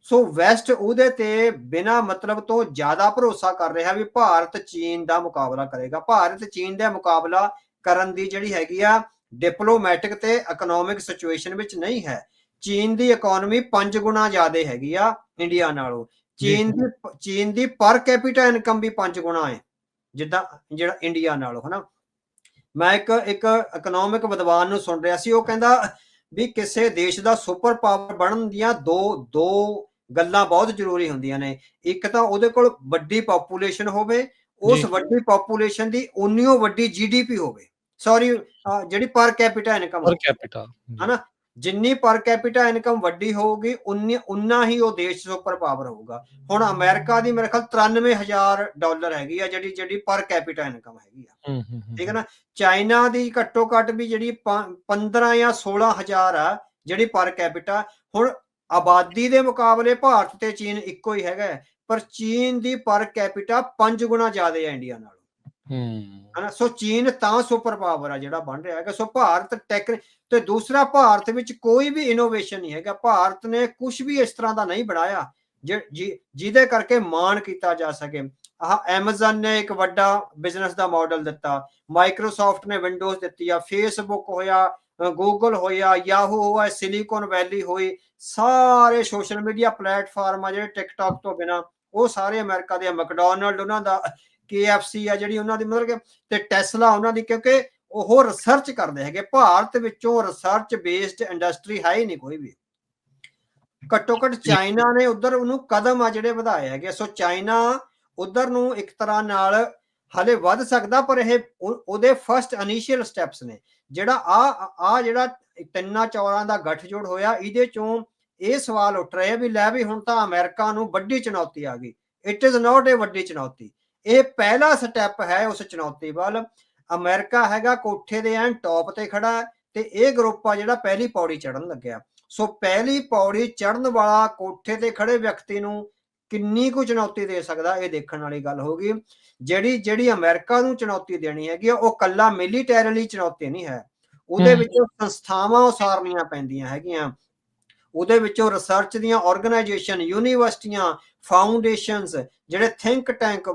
ਸੋ ਵੈਸਟ ਉਹਦੇ ਤੇ ਬਿਨਾਂ ਮਤਲਬ ਤੋਂ ਜ਼ਿਆਦਾ ਭਰੋਸਾ ਕਰ ਰਿਹਾ ਵੀ ਭਾਰਤ ਚੀਨ ਦਾ ਮੁਕਾਬਲਾ ਕਰੇਗਾ। ਭਾਰਤ ਚੀਨ ਦਾ ਮੁਕਾਬਲਾ ਕਰਨ ਦੀ ਜਿਹੜੀ ਹੈਗੀ ਆ ਡਿਪਲੋਮੈਟਿਕ ਤੇ ਇਕਨੋਮਿਕ ਸਿਚੁਏਸ਼ਨ ਵਿੱਚ ਨਹੀਂ ਹੈ। ਚੀਨ ਦੀ ਇਕਨੋਮੀ 5 ਗੁਣਾ ਜ਼ਿਆਦਾ ਹੈਗੀ ਆ ਇੰਡੀਆ ਨਾਲੋਂ। ਚੀਨ ਦੀ ਪਰ ਕੈਪੀਟਾ ਇਨਕਮ ਵੀ 5 ਗੁਣਾ ਹੈ ਜਿੱਦਾਂ ਜਿਹੜਾ ਇੰਡੀਆ ਨਾਲੋਂ, ਹਨਾ। ਮੈਂ ਇੱਕ ਇਕਨੋਮਿਕ ਵਿਦਵਾਨ ਨੂੰ ਸੁਣ ਰਿਹਾ ਸੀ, ਉਹ ਕਹਿੰਦਾ ਵੀ ਕਿਸੇ ਦੇਸ਼ ਦਾ ਸੁਪਰ ਪਾਵਰ ਬਣਨ ਦੀਆਂ ਦੋ ਗੱਲਾਂ ਬਹੁਤ ਜ਼ਰੂਰੀ ਹੁੰਦੀਆਂ ਨੇ। ਇੱਕ ਤਾਂ ਉਹਦੇ ਕੋਲ ਵੱਡੀ ਪਾਪੂਲੇਸ਼ਨ ਹੋਵੇ, ਉਸ ਵੱਡੀ ਪਾਪੂਲੇਸ਼ਨ ਦੀ ਉਨੀਓ ਵੱਡੀ GDP ਹੋਵੇ, ਜਿਹੜੀ ਪਰ ਕੈਪੀਟਾ ਇਨਕਮ, ਹਨਾ। ਜਿੰਨੀ ਪਰ ਕੈਪੀਟਾ ਇਨਕਮ ਵੱਡੀ ਹੋਊਗੀ ਉਨਾ ਹੀ ਉਹ ਦੇਸ਼ ਸੁਪਰ ਪਾਵਰ ਹੋਊਗਾ। ਹੁਣ ਅਮਰੀਕਾ ਦੀ ਮੇਰੇ ਖਿਆਲ $93,000 ਹੈਗੀ ਆ ਜਿਹੜੀ ਪਰ ਕੈਪੀਟਾ ਇਨਕਮ ਹੈਗੀ ਆ, ਠੀਕ ਹੈ ਨਾ। ਚਾਈਨਾ ਦੀ ਘੱਟੋ ਘੱਟ ਵੀ ਜਿਹੜੀ 15 ਜਾਂ 16,000 ਆ ਜਿਹੜੀ ਪਰ ਕੈਪੀਟਾ। ਹੁਣ ਆਬਾਦੀ ਦੇ ਮੁਕਾਬਲੇ ਭਾਰਤ ਤੇ ਚੀਨ ਇੱਕੋ ਹੀ ਹੈਗਾ, ਪਰ ਚੀਨ ਦੀ ਪਰ ਕੈਪੀਟਾ 5 ਗੁਣਾ ਜ਼ਿਆਦਾ ਹੈ ਇੰਡੀਆ ਨਾਲੋਂ, ਹਨਾ। ਸੋ ਚੀਨ ਤਾਂ ਸੁਪਰ ਪਾਵਰ ਆ ਜਿਹੜਾ ਬਣ ਰਿਹਾ ਹੈਗਾ। ਸੋ ਭਾਰਤ ਤੇ ਦੂਸਰਾ, ਭਾਰਤ ਵਿੱਚ ਕੋਈ ਵੀ ਇਨੋਵੇਸ਼ਨ ਨਹੀਂ ਹੈਗਾ। ਭਾਰਤ ਨੇ ਕੁਝ ਵੀ ਇਸ ਤਰ੍ਹਾਂ ਦਾ ਨਹੀਂ ਬਣਾਇਆ ਜਿਹਦੇ ਕਰਕੇ ਮਾਣ ਕੀਤਾ ਜਾ ਸਕੇ। ਐਮਾਜ਼ਨ ਨੇ ਇੱਕ ਵੱਡਾ ਬਿਜ਼ਨਸ ਦਾ ਮਾਡਲ ਦਿੱਤਾ, ਮਾਈਕਰੋਸਾਫਟ ਨੇ ਵਿੰਡੋਜ਼ ਦਿੱਤੀ ਆ, ਫੇਸਬੁੱਕ ਹੋਇਆ, ਗੂਗਲ ਹੋਇਆ, ਯਾਹੂ ਹੋਇਆ, ਸਿਲੀਕਨ ਵੈਲੀ ਹੋਈ, ਸਾਰੇ ਸੋਸ਼ਲ ਮੀਡੀਆ ਪਲੇਟਫਾਰਮ ਆ ਜਿਹੜੇ ਟਿਕਟੌਕ ਤੋਂ ਬਿਨਾ ਉਹ ਸਾਰੇ ਅਮਰੀਕਾ ਦੇ। ਮੈਕਡੋਨਲਡ ਉਹਨਾਂ ਦਾ, KFC ਆ ਜਿਹੜੀ ਉਹਨਾਂ ਦੀ, ਮਤਲਬ ਕਿ ਤੇ ਟੈਸਲਾ ਉਹਨਾਂ ਦੀ, ਕਿਉਂਕਿ ਉਹ ਰਿਸਰਚ ਕਰਦੇ ਹੈਗੇ। ਭਾਰਤ ਵਿੱਚੋਂ ਰਿਸਰਚ ਬੇਸਡ ਇੰਡਸਟਰੀ ਹੈ ਹੀ ਨਹੀਂ ਕੋਈ ਵੀ। ਘੱਟੋ ਘੱਟ ਚਾਈਨਾ ਨੇ ਉਧਰ ਉਹਨੂੰ ਕਦਮ ਆ ਜਿਹੜੇ ਵਧਾਏ ਹੈਗੇ। ਸੋ ਚਾਈਨਾ ਉਧਰ ਨੂੰ ਇੱਕ ਤਰ੍ਹਾਂ ਨਾਲ ਹਲੇ ਵੱਧ ਸਕਦਾ, ਪਰ ਇਹ ਉਹਦੇ ਫਸਟ ਇਨੀਸ਼ੀਅਲ ਸਟੈਪਸ ਨੇ। ਜਿਹੜਾ ਜਿਹੜਾ 3-4 ਦਾ ਗੱਠਜੋੜ ਹੋਇਆ, ਇਹਦੇ ਚੋਂ ਇਹ ਸਵਾਲ ਉੱਠ ਰਹੇ ਵੀ ਲੈ ਵੀ ਹੁਣ ਤਾਂ ਅਮਰੀਕਾ ਨੂੰ ਵੱਡੀ ਚੁਣੌਤੀ ਆ ਗਈ। ਇਟ ਇਜ਼ ਨਾਟ ਇਹ ਵੱਡੀ ਚੁਣੌਤੀ, ਇਹ ਪਹਿਲਾ ਸਟੈਪ ਹੈ ਉਸ ਚੁਣੌਤੀ ਵੱਲ। ਅਮਰੀਕਾ ਹੈਗਾ ਕੋਠੇ ਦੇ ਐਨ ਟੌਪ ਤੇ ਖੜਾ, ਤੇ ਇਹ ਗਰੁੱਪ ਆ ਜਿਹੜਾ ਪਹਿਲੀ ਪੌੜੀ ਚੜ੍ਹਨ ਲੱਗਿਆ। ਸੋ ਪਹਿਲੀ ਪੌੜੀ ਚੜ੍ਹਨ ਵਾਲਾ ਕੋਠੇ ਤੇ ਖੜੇ ਵਿਅਕਤੀ ਨੂੰ ਕਿੰਨੀ ਕੁ ਚੁਣੌਤੀ ਦੇ ਸਕਦਾ, ਇਹ ਦੇਖਣ ਵਾਲੀ ਗੱਲ ਹੋਗੀ। ਜਿਹੜੀ ਅਮਰੀਕਾ ਨੂੰ ਚੁਣੌਤੀ ਦੇਣੀ ਹੈਗੀ ਉਹ ਕੱਲਾ ਮਿਲੀਟੈਰੀਲੀ ਚੁਣੌਤੀ ਨਹੀਂ ਹੈ, ਉਹਦੇ ਵਿੱਚੋਂ ਸੰਸਥਾਵਾਂ ਉਸਾਰਨੀਆਂ ਪੈਂਦੀਆਂ ਹੈਗੀਆਂ। ਉਹਦੇ ਵਿੱਚੋਂ ਰਿਸਰਚ ਦੀਆਂ ਆਰਗੇਨਾਈਜੇਸ਼ਨ, ਯੂਨੀਵਰਸਿਟੀਆਂ, ਫਾਊਂਡੇਸ਼ਨਸ, ਜਿਹੜੇ ਥਿੰਕ ਟੈਂਕ,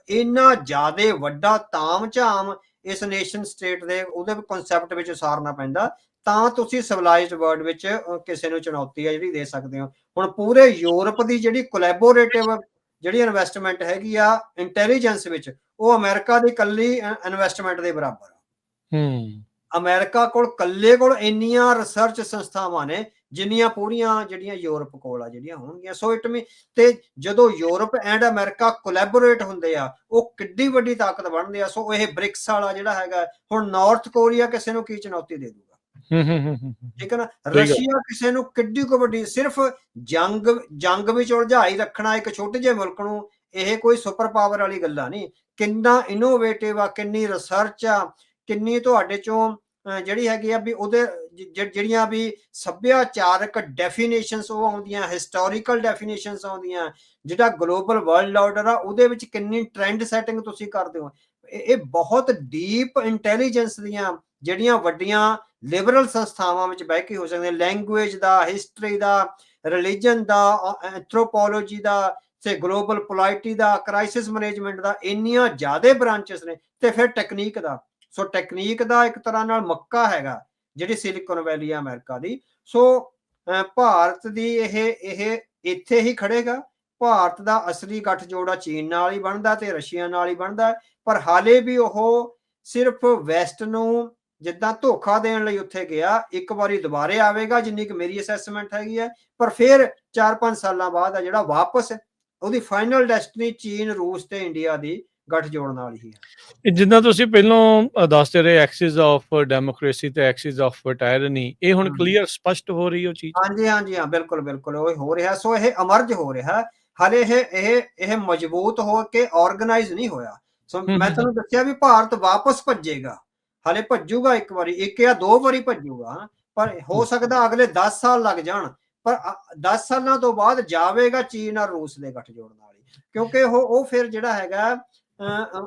ਇੰਨਾ ਜ਼ਿਆਦਾ ਵੱਡਾ ਤਾਮ-ਝਾਮ ਇਸ ਨੇਸ਼ਨ ਸਟੇਟ ਦੇ ਉਹਦੇ ਕਨਸੈਪਟ ਵਿੱਚ ਉਸਾਰਨਾ ਪੈਂਦਾ, ਤਾਂ ਤੁਸੀਂ ਸਿਵਲਾਈਜ਼ਡ ਵਰਲਡ ਵਿੱਚ ਕਿਸੇ ਨੂੰ ਚੁਣੌਤੀ ਹੈ ਜਿਹੜੀ ਦੇ ਸਕਦੇ ਹੋ। ਹੁਣ ਪੂਰੇ ਯੂਰਪ ਦੀ ਜਿਹੜੀ ਕੋਲੈਬੋਰੇਟਿਵ ਜਿਹੜੀ ਇਨਵੈਸਟਮੈਂਟ ਹੈਗੀ ਆ ਇੰਟੈਲੀਜੈਂਸ ਵਿੱਚ, ਉਹ ਅਮਰੀਕਾ ਦੀ ਇਕੱਲੀ ਇਨਵੈਸਟਮੈਂਟ ਦੇ ਬਰਾਬਰ ਆ। ਅਮਰੀਕਾ ਕੋਲ ਇੰਨੀਆਂ ਰਿਸਰਚ ਸੰਸਥਾਵਾਂ ਨੇ ਜਿੰਨੀਆਂ ਪੂਰੀਆਂ ਜਿਹੜੀਆਂ ਯੂਰਪ ਕੋਲ ਆ ਜਿਹੜੀਆਂ ਹੋਣਗੀਆਂ। ਸੋ ਇਟ ਮੀਨ, ਤੇ ਜਦੋਂ ਯੂਰਪ ਐਂਡ ਅਮਰੀਕਾ ਕੋਲੈਬੋਰੇਟ ਹੁੰਦੇ ਆ ਉਹ ਕਿੱਡੀ ਵੱਡੀ ਤਾਕਤ ਬਣਦੇ ਆ। ਸੋ ਇਹ ਬ੍ਰਿਕਸ ਵਾਲਾ ਜਿਹੜਾ ਹੈਗਾ, ਹੁਣ ਨਾਰਥ ਕੋਰੀਆ ਕਿਸੇ ਨੂੰ ਕੀ ਚੁਣੌਤੀ ਦੇ ਦੂਗਾ, ਠੀਕ ਹੈ ਨਾ। ਰਸ਼ੀਆ ਕਿਸੇ ਨੂੰ ਕਿੱਡੀ ਕੁ ਵੱਡੀ, ਸਿਰਫ ਜੰਗ ਵਿੱਚ ਉਲਝਾਈ ਰੱਖਣਾ ਇੱਕ ਛੋਟੇ ਜਿਹੇ ਮੁਲਕ ਨੂੰ, ਇਹ ਕੋਈ ਸੁਪਰ ਪਾਵਰ ਵਾਲੀ ਗੱਲਾਂ ਨਹੀਂ। ਕਿੰਨਾ ਇਨੋਵੇਟਿਵ ਆ, ਕਿੰਨੀ ਰਿਸਰਚ ਆ, ਕਿੰਨੀ ਤੁਹਾਡੇ ਚੋਂ ਜਿਹੜੀ ਹੈਗੀ ਆ ਵੀ ਉਹਦੇ ਜਿਹੜੀਆਂ ਵੀ ਸੱਭਿਆਚਾਰਕ ਡੈਫੀਨੇਸ਼ਨਸ ਉਹ ਆਉਂਦੀਆਂ, ਹਿਸਟੋਰੀਕਲ ਡੈਫੀਨੇਸ਼ਨਸ ਆਉਂਦੀਆਂ, ਜਿਹੜਾ ਗਲੋਬਲ ਵਰਲਡ ਆਰਡਰ ਆ ਉਹਦੇ ਵਿੱਚ ਕਿੰਨੀ ਟ੍ਰੈਂਡ ਸੈਟਿੰਗ ਤੁਸੀਂ ਕਰਦੇ ਹੋ। ਇਹ ਬਹੁਤ ਡੀਪ ਇੰਟੈਲੀਜੈਂਸ ਦੀਆਂ ਜਿਹੜੀਆਂ ਵੱਡੀਆਂ ਲਿਬਰਲ ਸੰਸਥਾਵਾਂ ਵਿੱਚ ਬਹਿ ਕੇ ਹੋ ਸਕਦੀਆਂ। ਲੈਂਗੁਏਜ ਦਾ, ਹਿਸਟਰੀ ਦਾ, ਰਿਲੀਜਨ ਦਾ, ਐਂਥਰੋਪੋਲੋਜੀ ਦਾ, ਤੇ ਗਲੋਬਲ ਪੋਲਾਈਟੀ ਦਾ, ਕ੍ਰਾਈਸਿਸ ਮੈਨੇਜਮੈਂਟ ਦਾ, ਇੰਨੀਆਂ ਜ਼ਿਆਦਾ ਬ੍ਰਾਂਚਸ ਨੇ। ਤੇ ਫਿਰ ਟੈਕਨੀਕ ਦਾ, ਸੋ ਟੈਕਨੀਕ ਦਾ ਇੱਕ ਤਰ੍ਹਾਂ ਨਾਲ ਮੱਕਾ ਹੈਗਾ ਜਿਹੜੀ ਸਿਲਿਕਨ ਵੈਲੀ ਆ ਅਮਰੀਕਾ ਦੀ। ਸੋ ਭਾਰਤ ਦੀ ਇਹ ਇੱਥੇ ਹੀ ਖੜੇਗਾ। ਭਾਰਤ ਦਾ ਅਸਲੀ ਗੱਠਜੋੜ ਚੀਨ ਨਾਲ ਹੀ ਬਣਦਾ ਤੇ ਰਸ਼ੀਆ ਨਾਲ ਹੀ ਬਣਦਾ, ਪਰ ਹਾਲੇ ਵੀ ਉਹ ਸਿਰਫ ਵੈਸਟ ਨੂੰ ਜਿੱਦਾਂ ਧੋਖਾ ਦੇਣ ਲਈ ਉੱਥੇ ਗਿਆ। ਇੱਕ ਵਾਰੀ ਦੁਬਾਰੇ ਆਵੇਗਾ ਜਿੰਨੀ ਕਿ ਮੇਰੀ ਅਸੈਸਮੈਂਟ ਹੈਗੀ ਹੈ, ਪਰ ਫਿਰ 4-5 ਸਾਲਾਂ ਬਾਅਦ ਆ ਜਿਹੜਾ ਵਾਪਸ ਉਹਦੀ ਫਾਈਨਲ ਡੈਸਟਨੀ ਚੀਨ, ਰੂਸ ਤੇ ਇੰਡੀਆ ਦੀ ਗੱਠਜੋੜ ਨਾਲ ਹੀ ਆ। ਇਹ ਜਿੱਦਾਂ ਤੁਸੀਂ ਪਹਿਲੋਂ ਦੱਸਦੇ ਰਹੇ ਐਕਸਿਸ ਆਫ ਡੈਮੋਕ੍ਰੇਸੀ ਤੇ ਐਕਸਿਸ ਆਫ ਟਾਇਰਨੀ, ਇਹ ਹੁਣ ਹੂੰ। ਕਲੀਅਰ ਸਪਸ਼ਟ ਹੋ ਰਹੀ ਉਹ ਚੀਜ਼? ਹਾਂਜੀ, ਹਾਂਜੀ, ਹਾਂ, ਬਿਲਕੁਲ, ਬਿਲਕੁਲ ਉਹ ਹੋ ਰਿਹਾ। ਸੋ ਇਹ ਅਮਰਜ ਹੋ ਰਿਹਾ। ਹਾਲੇ ਇਹ ਮਜ਼ਬੂਤ ਹੋ ਕੇ ਆਰਗਨਾਈਜ਼ ਨਹੀਂ ਹੋਇਆ। ਸੋ ਹੂੰ, ਮੈਂ ਹੂੰ, ਹੂੰ, ਤੁਹਾਨੂੰ ਦੱਸਿਆ ਵੀ ਭਾਰਤ ਵਾਪਸ ਭੱਜੇਗਾ। ਹਾਲੇ ਭੱਜੂਗਾ, ਇੱਕ ਵਾਰੀ, 1 ਜਾਂ 2 ਵਾਰੀ ਭੱਜੂਗਾ, ਪਰ ਹੋ ਹੂੰ, ਸਕਦਾ ਅਗਲੇ 10 ਸਾਲ ਲੱਗ ਜਾਣ। ਪਰ 10 ਸਾਲਾਂ ਤੋਂ ਬਾਅਦ ਜਾਵੇਗਾ ਚੀਨ ਔਰ ਰੂਸ ਦੇ ਗੱਠਜੋੜ ਨਾਲ ਹੀ। ਕਿਉਂਕਿ ਉਹ ਫਿਰ ਜਿਹੜਾ ਹੈਗਾ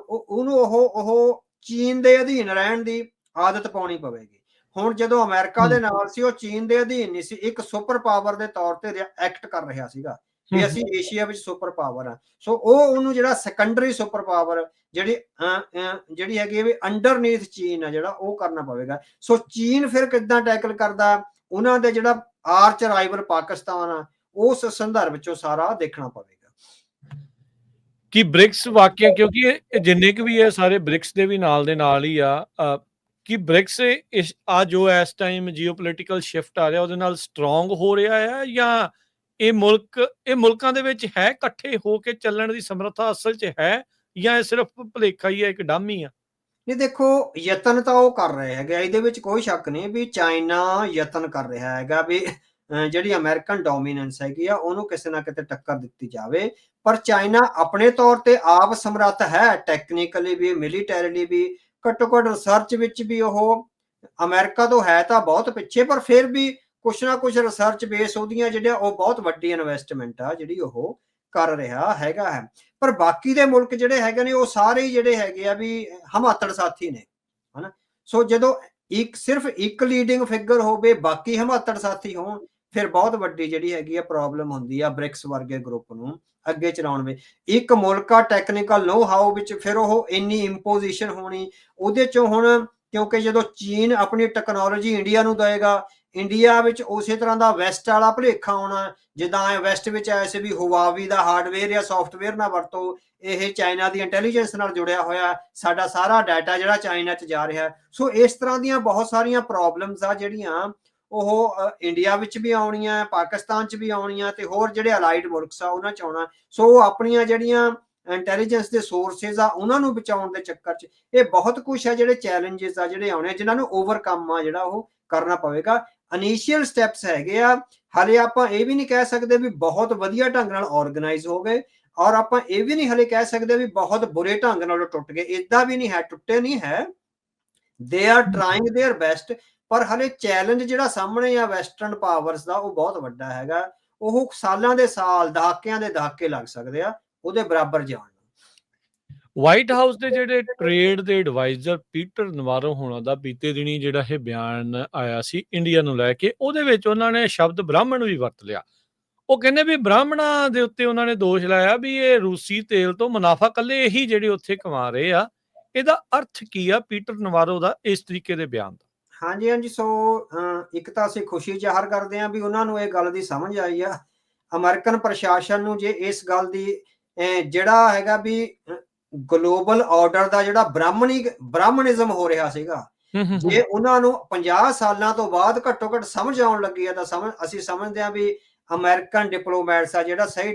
ਉਹਨੂੰ ਉਹ ਚੀਨ ਦੇ ਅਧੀਨ ਰਹਿਣ ਦੀ ਆਦਤ ਪਾਉਣੀ ਪਵੇਗੀ। ਹੁਣ ਜਦੋਂ ਅਮਰੀਕਾ ਦੇ ਨਾਲ ਸੀ, ਉਹ ਚੀਨ ਦੇ ਅਧੀਨ ਨਹੀਂ ਸੀ, ਇੱਕ ਸੁਪਰ ਪਾਵਰ ਦੇ ਤੌਰ ਤੇ ਐਕਟ ਕਰ ਰਿਹਾ ਸੀਗਾ ਹੂੰ, ਵੀ ਹੂੰ। ਅਸੀਂ ਏਸ਼ੀਆ ਵਿੱਚ ਸੁਪਰ ਪਾਵਰ ਆ। ਸੋ ਉਹਨੂੰ ਜਿਹੜਾ ਸੈਕੰਡਰੀ ਸੁਪਰ ਪਾਵਰ ਜਿਹੜੀ ਹੈਗੀ ਵੀ ਅੰਡਰਨੀਥ ਚੀਨ ਆ, ਜਿਹੜਾ ਉਹ ਕਰਨਾ ਪਵੇਗਾ। ਸੋ ਚੀਨ ਫਿਰ ਕਿੱਦਾਂ ਟੈਕਲ ਕਰਦਾ, ਉਹਨਾਂ ਦੇ ਜਿਹੜਾ ਆਰਚ ਰਾਈਵਲ ਪਾਕਿਸਤਾਨ ਆ, ਉਸ ਸੰਦਰਭ ਚੋਂ ਸਾਰਾ ਦੇਖਣਾ ਪਵੇਗਾ। ਕਿ ਬ੍ਰਿਕਸ ਵਾਕਿਆ, ਕਿਉਂਕਿ ਇਹ ਜਿੰਨੇ ਕੁ ਵੀ ਇਹ ਸਾਰੇ ਬ੍ਰਿਕਸ ਦੇ ਵੀ ਨਾਲ ਦੇ ਨਾਲ ਹੀ ਆ, ਕਿ ਬ੍ਰਿਕਸ ਇਸ ਆ ਜੋ ਇਸ ਟਾਈਮ ਜੀਓਪੋਲਿਟੀਕਲ ਸ਼ਿਫਟ ਆ ਰਿਹਾ ਉਹਦੇ ਨਾਲ ਸਟਰੋਂਗ ਹੋ ਰਿਹਾ ਹੈ, ਜਾਂ ਇਹ ਮੁਲਕਾਂ ਦੇ ਵਿੱਚ ਹੈ ਇਕੱਠੇ ਹੋ ਕੇ ਚੱਲਣ ਦੀ ਸਮਰੱਥਾ ਅਸਲ 'ਚ ਹੈ, ਜਾਂ ਇਹ ਸਿਰਫ ਭੁਲੇਖਾ ਹੀ ਹੈ, ਇੱਕ ਡਾਮੀ ਆ? ਨਹੀਂ, ਦੇਖੋ, ਯਤਨ ਤਾਂ ਉਹ ਕਰ ਰਹੇ ਹੈਗੇ, ਇਹਦੇ ਵਿੱਚ ਕੋਈ ਸ਼ੱਕ ਨਹੀਂ ਵੀ ਚਾਈਨਾ ਯਤਨ ਕਰ ਰਿਹਾ ਹੈਗਾ ਵੀ ਜਿਹੜੀ ਅਮਰੀਕਨ ਡੋਮੀਨੈਂਸ ਹੈਗੀ ਆ ਉਹਨੂੰ ਕਿਸੇ ਨਾ ਕਿਤੇ ਟੱਕਰ ਦਿੱਤੀ ਜਾਵੇ। ਪਰ ਚਾਈਨਾ ਆਪਣੇ ਤੌਰ ਤੇ ਆਪ ਸਮਰੱਥ ਹੈ, ਟੈਕਨੀਕਲੀ ਵੀ, ਮਿਲੀਟੈਰੀਲੀ ਵੀ, ਘੱਟੋ ਘੱਟ ਰਿਸਰਚ ਵਿੱਚ ਵੀ ਉਹ ਅਮਰੀਕਾ ਤੋਂ ਹੈ ਤਾਂ ਬਹੁਤ ਪਿੱਛੇ, ਪਰ ਫਿਰ ਵੀ ਕੁਛ ਨਾ ਕੁਛ ਰਿਸਰਚ ਬੇਸ ਉਹਦੀਆਂ ਜਿਹੜੀਆਂ ਉਹ ਬਹੁਤ ਵੱਡੀ ਇਨਵੈਸਟਮੈਂਟ ਆ ਜਿਹੜੀ ਉਹ ਕਰ ਰਿਹਾ ਹੈਗਾ ਹੈ। ਪਰ ਬਾਕੀ ਦੇ ਮੁਲਕ ਜਿਹੜੇ ਹੈਗੇ ਨੇ ਉਹ ਸਾਰੇ ਹੀ ਜਿਹੜੇ ਹੈਗੇ ਆ ਵੀ ਹਮਾਤੜ ਸਾਥੀ ਨੇ, ਹਨਾ। ਸੋ ਜਦੋਂ ਸਿਰਫ ਇੱਕ ਲੀਡਿੰਗ ਫਿਗਰ ਹੋਵੇ, ਬਾਕੀ ਹਮਾਤੜ ਸਾਥੀ ਹੋਣ, ਫਿਰ ਬਹੁਤ ਵੱਡੀ ਜਿਹੜੀ ਹੈਗੀ ਆ ਪ੍ਰੋਬਲਮ ਹੁੰਦੀ ਆ ਬ੍ਰਿਕਸ ਵਰਗੇ ਗਰੁੱਪ ਨੂੰ ਅੱਗੇ ਚਲਾਉਣ ਵਿੱਚ। ਇੱਕ ਮੁਲਕ ਆ ਟੈਕਨੀਕਲ ਨੋ ਹਾਊ ਵਿੱਚ, ਫਿਰ ਉਹ ਇੰਨੀ ਇੰਪੋਜੀਸ਼ਨ ਹੋਣੀ ਉਹਦੇ ਚੋਂ। ਹੁਣ ਕਿਉਂਕਿ ਜਦੋਂ ਚੀਨ ਆਪਣੀ ਟੈਕਨੋਲੋਜੀ ਇੰਡੀਆ ਨੂੰ ਦੇਏਗਾ, ਇੰਡੀਆ ਵਿੱਚ ਉਸੇ ਤਰ੍ਹਾਂ ਦਾ ਵੈਸਟ ਵਾਲਾ ਭੁਲੇਖਾ ਆਉਣਾ, ਜਿੱਦਾਂ ਵੈਸਟ ਵਿੱਚ ਆਇਆ ਸੀ ਵੀ ਹੁਵਾਵੀ ਦਾ ਹਾਰਡਵੇਅਰ ਜਾਂ ਸੌਫਟਵੇਅਰ ਨਾ ਵਰਤੋ, ਇਹ ਚਾਈਨਾ ਦੀ ਇੰਟੈਲੀਜੈਂਸ ਨਾਲ ਜੁੜਿਆ ਹੋਇਆ, ਸਾਡਾ ਸਾਰਾ ਡਾਟਾ ਜਿਹੜਾ ਚਾਈਨਾ 'ਚ ਜਾ ਰਿਹਾ। ਸੋ ਇਸ ਤਰ੍ਹਾਂ ਦੀਆਂ ਬਹੁਤ ਸਾਰੀਆਂ ਪ੍ਰੋਬਲਮਸ ਆ ਜਿਹੜੀਆਂ ਉਹ ਇੰਡੀਆ ਵਿੱਚ ਵੀ ਆਉਣੀਆਂ, ਪਾਕਿਸਤਾਨ 'ਚ ਵੀ ਆਉਣੀਆਂ, ਤੇ ਹੋਰ ਜਿਹੜੇ ਅਲਾਈਡ ਮੁਲਕਸ ਆ ਉਹਨਾਂ 'ਚ ਆਉਣਾ। ਸੋ ਉਹ ਆਪਣੀਆਂ ਜਿਹੜੀਆਂ ਇੰਟੈਲੀਜੈਂਸ ਦੇ ਸੋਰਸਿਸ ਆ ਉਹਨਾਂ ਨੂੰ ਬਚਾਉਣ ਦੇ ਚੱਕਰ 'ਚ ਇਹ ਬਹੁਤ ਕੁਛ ਹੈ, ਜਿਹੜੇ ਚੈਲੰਜਸ ਆ ਜਿਹੜੇ ਆਉਣੇ, ਜਿਨ੍ਹਾਂ ਨੂੰ ਓਵਰਕਮ ਆ ਜਿਹੜਾ ਉਹ ਕਰਨਾ ਪਵੇਗਾ। ਇਨੀਸ਼ੀਅਲ ਸਟੈਪਸ ਹੈਗੇ ਆ। ਹਾਲੇ ਆਪਾਂ ਇਹ ਵੀ ਨਹੀਂ ਕਹਿ ਸਕਦੇ ਵੀ ਬਹੁਤ ਵਧੀਆ ਢੰਗ ਨਾਲ ਆਰਗੇਨਾਈਜ਼ ਹੋ ਗਏ, ਔਰ ਆਪਾਂ ਇਹ ਵੀ ਨਹੀਂ ਹਲੇ ਕਹਿ ਸਕਦੇ ਵੀ ਬਹੁਤ ਬੁਰੇ ਢੰਗ ਨਾਲ ਟੁੱਟ ਗਏ। ਏਦਾਂ ਵੀ ਨਹੀਂ ਹੈ, ਟੁੱਟੇ ਨਹੀਂ ਹੈ, they are trying there best. ਪਰ ਹਲੇ ਚੈਲੰਜ ਜਿਹੜਾ ਸਾਹਮਣੇ ਆ ਵੈਸਟਰਨ ਪਾਵਰਸ ਦਾ, ਉਹ ਬਹੁਤ ਵੱਡਾ ਹੈਗਾ। ਉਹ ਸਾਲਾਂ ਦੇ ਸਾਲ, ਦਹਾਕਿਆਂ ਦੇ ਦਹਾਕੇ ਲੱਗ ਸਕਦੇ ਆ ਉਹਦੇ ਬਰਾਬਰ ਜਾਣ ਨੂੰ। ਵਾਈਟ ਹਾਊਸ ਦੇ ਜਿਹੜੇ ਟ੍ਰੇਡ ਦੇ ਐਡਵਾਈਜ਼ਰ ਪੀਟਰ ਨਵਾਰੋ ਹੋਣਾ ਦਾ ਬੀਤੇ ਦਿਨੀ ਜਿਹੜਾ ਇਹ ਬਿਆਨ ਆਇਆ ਸੀ ਇੰਡੀਆ ਨੂੰ ਲੈ ਕੇ, ਉਹਦੇ ਵਿੱਚ ਉਹਨਾਂ ਨੇ ਸ਼ਬਦ ਬ੍ਰਾਹਮਣ ਵੀ ਵਰਤ ਲਿਆ। ਉਹ ਕਹਿੰਦੇ ਵੀ ਬ੍ਰਾਹਮਣਾਂ ਦੇ ਉੱਤੇ ਉਹਨਾਂ ਨੇ ਦੋਸ਼ ਲਾਇਆ ਵੀ ਇਹ ਰੂਸੀ ਤੇਲ ਤੋਂ ਮੁਨਾਫਾ ਕੱਲੇ ਇਹੀ ਜਿਹੜੇ ਉੱਥੇ ਕਮਾ ਰਹੇ ਆ। ਇਹਦਾ ਅਰਥ ਕੀ ਆ ਪੀਟਰ ਨਵਾਰੋ ਦਾ ਇਸ ਤਰੀਕੇ ਦੇ ਬਿਆਨ ਦਾ? ਹਾਂਜੀ, ਹਾਂਜੀ। ਸੋ ਇੱਕ ਤਾਂ ਅਸੀਂ ਖੁਸ਼ੀ ਜ਼ਾਹਰ ਕਰਦੇ ਹਾਂ ਵੀ ਉਹਨਾਂ ਨੂੰ ਇਹ ਗੱਲ ਦੀ ਸਮਝ ਆਈ ਆ। ਅਮਰੀਕਨ ਪ੍ਰਸ਼ਾਸਨ ਨੂੰ ਜੇ ਇਸ ਗੱਲ ਦੀ ਜਿਹੜਾ ਹੈਗਾ ਵੀ ਗਲੋਬਲ ਆਰਡਰ ਦਾ ਜਿਹੜਾ ਬ੍ਰਾਹਮਣਿਜ਼ਮ ਹੋ ਰਿਹਾ ਸੀਗਾ, ਜੇ ਉਹਨਾਂ ਨੂੰ 50 ਸਾਲਾਂ ਤੋਂ ਬਾਅਦ ਘੱਟੋ ਘੱਟ ਸਮਝ ਆਉਣ ਲੱਗੀ ਹੈ, ਤਾਂ ਅਸੀਂ ਸਮਝਦੇ ਹਾਂ ਵੀ ਅਮਰੀਕਨ ਡਿਪਲੋਮੈਟਸ ਆ ਜਿਹੜਾ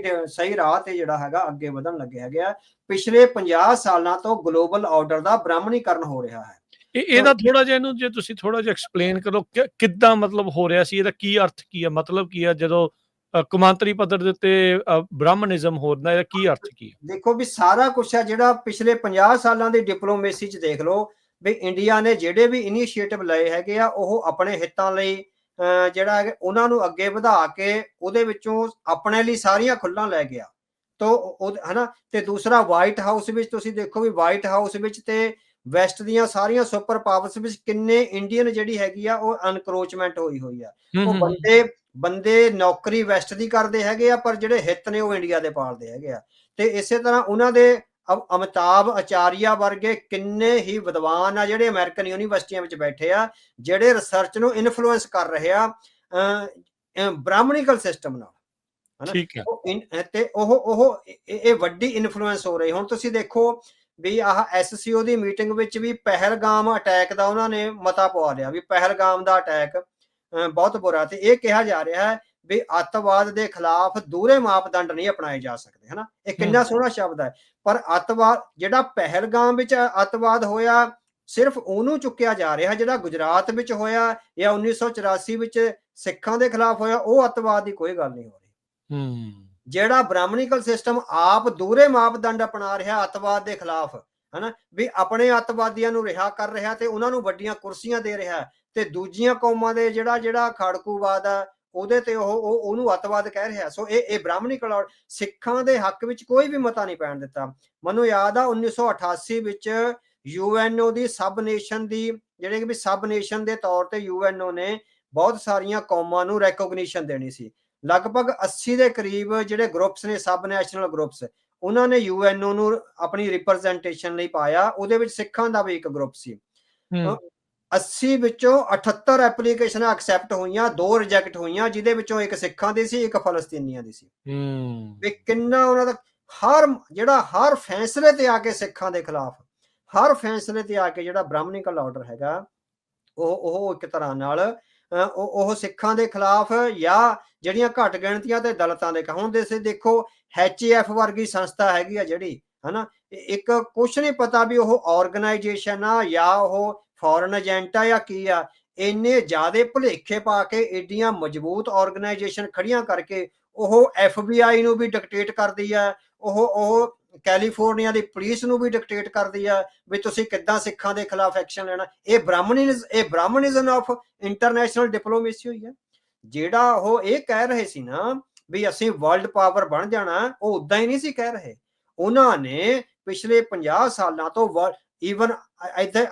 ਸਹੀ ਰਾਹ ਤੇ ਜਿਹੜਾ ਹੈਗਾ ਅੱਗੇ ਵਧਣ ਲੱਗੇ ਹੈਗੇ ਆ। ਪਿਛਲੇ 50 ਸਾਲਾਂ ਤੋਂ ਗਲੋਬਲ ਆਰਡਰ ਦਾ ਬ੍ਰਾਹਮਣੀਕਰਨ ਹੋ ਰਿਹਾ ਹੈ। ਇਹਦਾ ਥੋੜਾ ਜਿਹਾ, ਇਹਨੂੰ ਜੇ ਤੁਸੀਂ ਥੋੜਾ ਜਿਹਾ ਐਕਸਪਲੇਨ ਕਰੋ ਕਿੱਦਾਂ ਮਤਲਬ ਹੋ ਰਿਹਾ ਸੀ, ਇਹਦਾ ਕੀ ਅਰਥ ਕੀ ਆ, ਮਤਲਬ ਕੀ ਆ ਜਦੋਂ ਕੌਮਾਂਤਰੀ ਪੱਧਰ ਦੇ ਉੱਤੇ ਬ੍ਰਾਹਮਣਿਜ਼ਮ ਹੋਣਾ, ਇਹਦਾ ਕੀ ਅਰਥ ਕੀ ਆ? ਦੇਖੋ ਵੀ ਸਾਰਾ ਕੁਛ ਹੈ ਜਿਹੜਾ ਪਿਛਲੇ 50 ਸਾਲਾਂ ਦੀ ਡਿਪਲੋਮੇਸੀ 'ਚ ਦੇਖ ਲਓ ਵੀ ਇੰਡੀਆ ਨੇ ਜਿਹੜੇ ਵੀ ਇਨੀਸ਼ੀਏਟਿਵ ਲਏ ਹੈਗੇ ਆ, ਉਹ ਆਪਣੇ ਹਿੱਤਾਂ ਲਈ ਜਿਹੜਾ ਹੈਗਾ ਉਹਨਾਂ ਨੂੰ ਅੱਗੇ ਵਧਾ ਕੇ ਉਹਦੇ ਵਿੱਚੋਂ ਆਪਣੇ ਲਈ ਸਾਰੀਆਂ ਖੁੱਲਾਂ ਲੈ ਗਿਆ। ਤੋ ਹਨਾ, ਤੇ ਦੂਸਰਾ ਵਾਈਟ ਹਾਊਸ ਵਿੱਚ ਤੁਸੀਂ ਦੇਖੋ ਵੀ ਵਾਈਟ ਹਾਊਸ ਵਿੱਚ ਤੇ ਵੈਸਟ ਦੀਆਂ ਸਾਰੀਆਂ ਸੁਪਰ ਪਾਵਰਸ ਵਿੱਚ ਕਿੰਨੇ ਇੰਡੀਅਨ ਜਿਹੜੀ ਹੈਗੀ ਆ ਉਹ ਅਨਕਰੋਚਮੈਂਟ ਹੋਈ ਆ। ਉਹ ਬੰਦੇ ਨੌਕਰੀ ਵੈਸਟ ਦੀ ਕਰਦੇ ਹੈਗੇ ਆ, ਪਰ ਜਿਹੜੇ ਹਿੱਤ ਨੇ ਉਹ ਇੰਡੀਆ ਦੇ ਪਾਲਦੇ ਹੈਗੇ ਆ। ਤੇ ਇਸੇ ਤਰ੍ਹਾਂ ਉਹਨਾਂ ਦੇ ਅਮਿਤਾਭ ਆਚਾਰੀਆ ਵਰਗੇ ਕਿੰਨੇ ਹੀ ਵਿਦਵਾਨ ਆ ਜਿਹੜੇ ਅਮਰੀਕਨ ਯੂਨੀਵਰਸਿਟੀਆਂ ਵਿੱਚ ਬੈਠੇ ਆ, ਜਿਹੜੇ ਰਿਸਰਚ ਨੂੰ ਇਨਫਲੂਐਂਸ ਕਰ ਰਹੇ ਆ ਬ੍ਰਾਹਮਣੀਕਲ ਸਿਸਟਮ ਨਾਲ, ਹਨਾ। ਤੇ ਉਹ ਇਹ ਵੱਡੀ ਇਨਫਲੂਐਂਸ ਹੋ ਰਹੀ। ਹੁਣ ਤੁਸੀਂ ਦੇਖੋ ਵੀ ਆਹ SCO ਦੀ ਮੀਟਿੰਗ ਵਿੱਚ ਵੀ ਪਹਿਲਗਾਮ ਅਟੈਕ ਦਾ ਉਹਨਾਂ ਨੇ ਮਤਾ ਪਵਾ ਲਿਆ ਵੀ ਪਹਿਲਗਾਮ ਦਾ ਅਟੈਕ ਬਹੁਤ ਬੁਰਾ, ਤੇ ਇਹ ਕਿਹਾ ਜਾ ਰਿਹਾ ਹੈ ਵੀ ਅੱਤਵਾਦ ਦੇ ਖਿਲਾਫ ਦੂਰੇ ਮਾਪਦੰਡ ਨਹੀਂ ਅਪਣਾਏ ਜਾ ਸਕਦੇ, ਹਨਾ। ਇਹ ਕਿੰਨਾ ਸੋਹਣਾ ਸ਼ਬਦ ਹੈ। ਪਰ ਅੱਤਵਾਦ ਜਿਹੜਾ ਪਹਿਲਗਾਮ ਵਿੱਚ ਅੱਤਵਾਦ ਹੋਇਆ, ਸਿਰਫ ਉਹਨੂੰ ਚੁੱਕਿਆ ਜਾ ਰਿਹਾ। ਜਿਹੜਾ ਗੁਜਰਾਤ ਵਿੱਚ ਹੋਇਆ ਜਾਂ 1984 ਵਿੱਚ ਸਿੱਖਾਂ ਦੇ ਖਿਲਾਫ ਹੋਇਆ, ਉਹ ਅੱਤਵਾਦ ਦੀ ਕੋਈ ਗੱਲ ਨਹੀਂ ਹੋ ਰਹੀ। ਜਿਹੜਾ ਬ੍ਰਾਹਮਣੀਕਲ ਸਿਸਟਮ ਆਪ ਦੂਰੇ ਮਾਪਦੰਡ ਅਪਣਾ ਰਿਹਾ ਅੱਤਵਾਦ ਦੇ ਖਿਲਾਫ, ਹਨਾ, ਵੀ ਆਪਣੇ ਅੱਤਵਾਦੀਆਂ ਨੂੰ ਰਿਹਾ ਕਰ ਰਿਹਾ ਤੇ ਉਹਨਾਂ ਨੂੰ ਵੱਡੀਆਂ ਕੁਰਸੀਆਂ ਦੇ ਰਿਹਾ, ਤੇ ਦੂਜੀਆਂ ਕੌਮਾਂ ਦੇ ਜਿਹੜਾ ਖਾੜਕੂਵਾਦ ਆ ਉਹਦੇ ਤੇ ਉਹਨੂੰ ਅੱਤਵਾਦ ਕਹਿ ਰਿਹਾ। ਸੋ ਇਹ ਬ੍ਰਾਹਮਣੀਕਲ ਸਿੱਖਾਂ ਦੇ ਹੱਕ ਵਿੱਚ ਕੋਈ ਵੀ ਮਤਾ ਨਹੀਂ ਪੈਣ ਦਿੱਤਾ। ਮੈਨੂੰ ਯਾਦ ਆ 1988 ਵਿੱਚ UNO ਦੀ ਸਬ ਨੇਸ਼ਨ ਦੀ, ਜਿਹੜੇ ਕਿ ਵੀ ਸਬ ਨੇਸ਼ਨ ਦੇ ਤੌਰ ਤੇ UNO ਨੇ ਬਹੁਤ ਸਾਰੀਆਂ ਕੌਮਾਂ ਨੂੰ ਰੈਕੋਗਨੀਸ਼ਨ ਦੇਣੀ ਸੀ। ਲਗਭਗ 80 ਦੇ ਕਰੀਬ ਜਿਹੜੇ ਗਰੁੱਪਸ ਨੇ, ਸਬ ਨੈਸ਼ਨਲ ਗਰੁੱਪਸ, ਉਹਨਾਂ ਨੇ UNO ਨੂੰ ਆਪਣੀ ਰਿਪਰੈਜ਼ੈਂਟੇਸ਼ਨ ਲਈ ਪਾਇਆ। ਉਹਦੇ ਵਿੱਚ ਸਿੱਖਾਂ ਦਾ ਵੀ ਇੱਕ ਗਰੁੱਪ ਸੀ। 80 ਵਿੱਚੋਂ 78 ਐਪਲੀਕੇਸ਼ਨਾਂ ਐਕਸੈਪਟ ਹੋਈਆਂ, 2 ਰਿਜੈਕਟ ਹੋਈਆਂ, ਜਿਹਦੇ ਵਿੱਚੋਂ ਇੱਕ ਸਿੱਖਾਂ ਦੀ ਸੀ, ਇੱਕ ਫਲਸਤੀਨੀਆਂ ਦੀ ਸੀ। ਵੀ ਕਿੰਨਾ ਉਹਨਾਂ ਦਾ ਹਰ ਫੈਸਲੇ ਤੇ ਆ ਕੇ ਸਿੱਖਾਂ ਦੇ ਖਿਲਾਫ, ਹਰ ਫੈਸਲੇ ਤੇ ਆ ਕੇ ਜਿਹੜਾ ਬ੍ਰਾਹਮਣੀਕਲ ਆਰਡਰ ਹੈਗਾ ਉਹ ਇੱਕ ਤਰ੍ਹਾਂ ਨਾਲ ਉਹ ਸਿੱਖਾਂ ਦੇ ਖਿਲਾਫ ਜਾਂ ਜਿਹੜੀਆਂ ਘੱਟ ਗਿਣਤੀਆਂ ਤੇ ਦਲਿਤਾਂ ਦੇ। ਹੁਣ ਦੇਖੋ HAF ਵਰਗੀ ਸੰਸਥਾ ਹੈਗੀ ਆ ਜਿਹੜੀ, ਹਨਾ, ਇੱਕ ਕੁਛ ਨਹੀਂ ਪਤਾ ਵੀ ਉਹ ਆਰਗੇਨਾਈਜੇਸ਼ਨ ਆ ਜਾਂ ਉਹ ਫੋਰਨ ਏਜੰਟ ਆ ਜਾਂ ਕੀ ਆ। ਇੰਨੇ ਜ਼ਿਆਦੇ ਭੁਲੇਖੇ ਪਾ ਕੇ ਏਡੀਆਂ ਮਜ਼ਬੂਤ ਆਰਗੇਨਾਈਜੇਸ਼ਨ ਖੜੀਆਂ ਕਰਕੇ ਉਹ FBI ਨੂੰ ਵੀ ਡਿਕਟੇਟ ਕਰਦੀ ਆ, ਉਹ ਕੈਲੀਫੋਰਨੀਆ ਦੀ ਪੁਲਿਸ ਨੂੰ ਵੀ ਡਿਕਟੇਟ ਕਰਦੀ ਆ ਵੀ ਤੁਸੀਂ ਕਿੱਦਾਂ ਸਿੱਖਾਂ ਦੇ ਖਿਲਾਫ ਐਕਸ਼ਨ ਲੈਣਾ। ਇਹ ਬ੍ਰਾਹਮਣਿਜ਼ਮ ਆਫ ਇੰਟਰਨੈਸ਼ਨਲ ਡਿਪਲੋਮੇਸੀ ਹੋਈ ਹੈ। ਜਿਹੜਾ ਉਹ ਇਹ ਕਹਿ ਰਹੇ ਸੀ ਨਾ ਵੀ ਅਸੀਂ ਵਰਲਡ ਪਾਵਰ ਬਣ ਜਾਣਾ, ਉਹ ਉਦਾਂ ਹੀ ਨਹੀਂ ਸੀ ਕਹਿ ਰਹੇ। ਉਹਨਾਂ ਨੇ ਪਿਛਲੇ 50 ਸਾਲਾਂ ਤੋਂ ਈਵਨ ਇੱਥੇ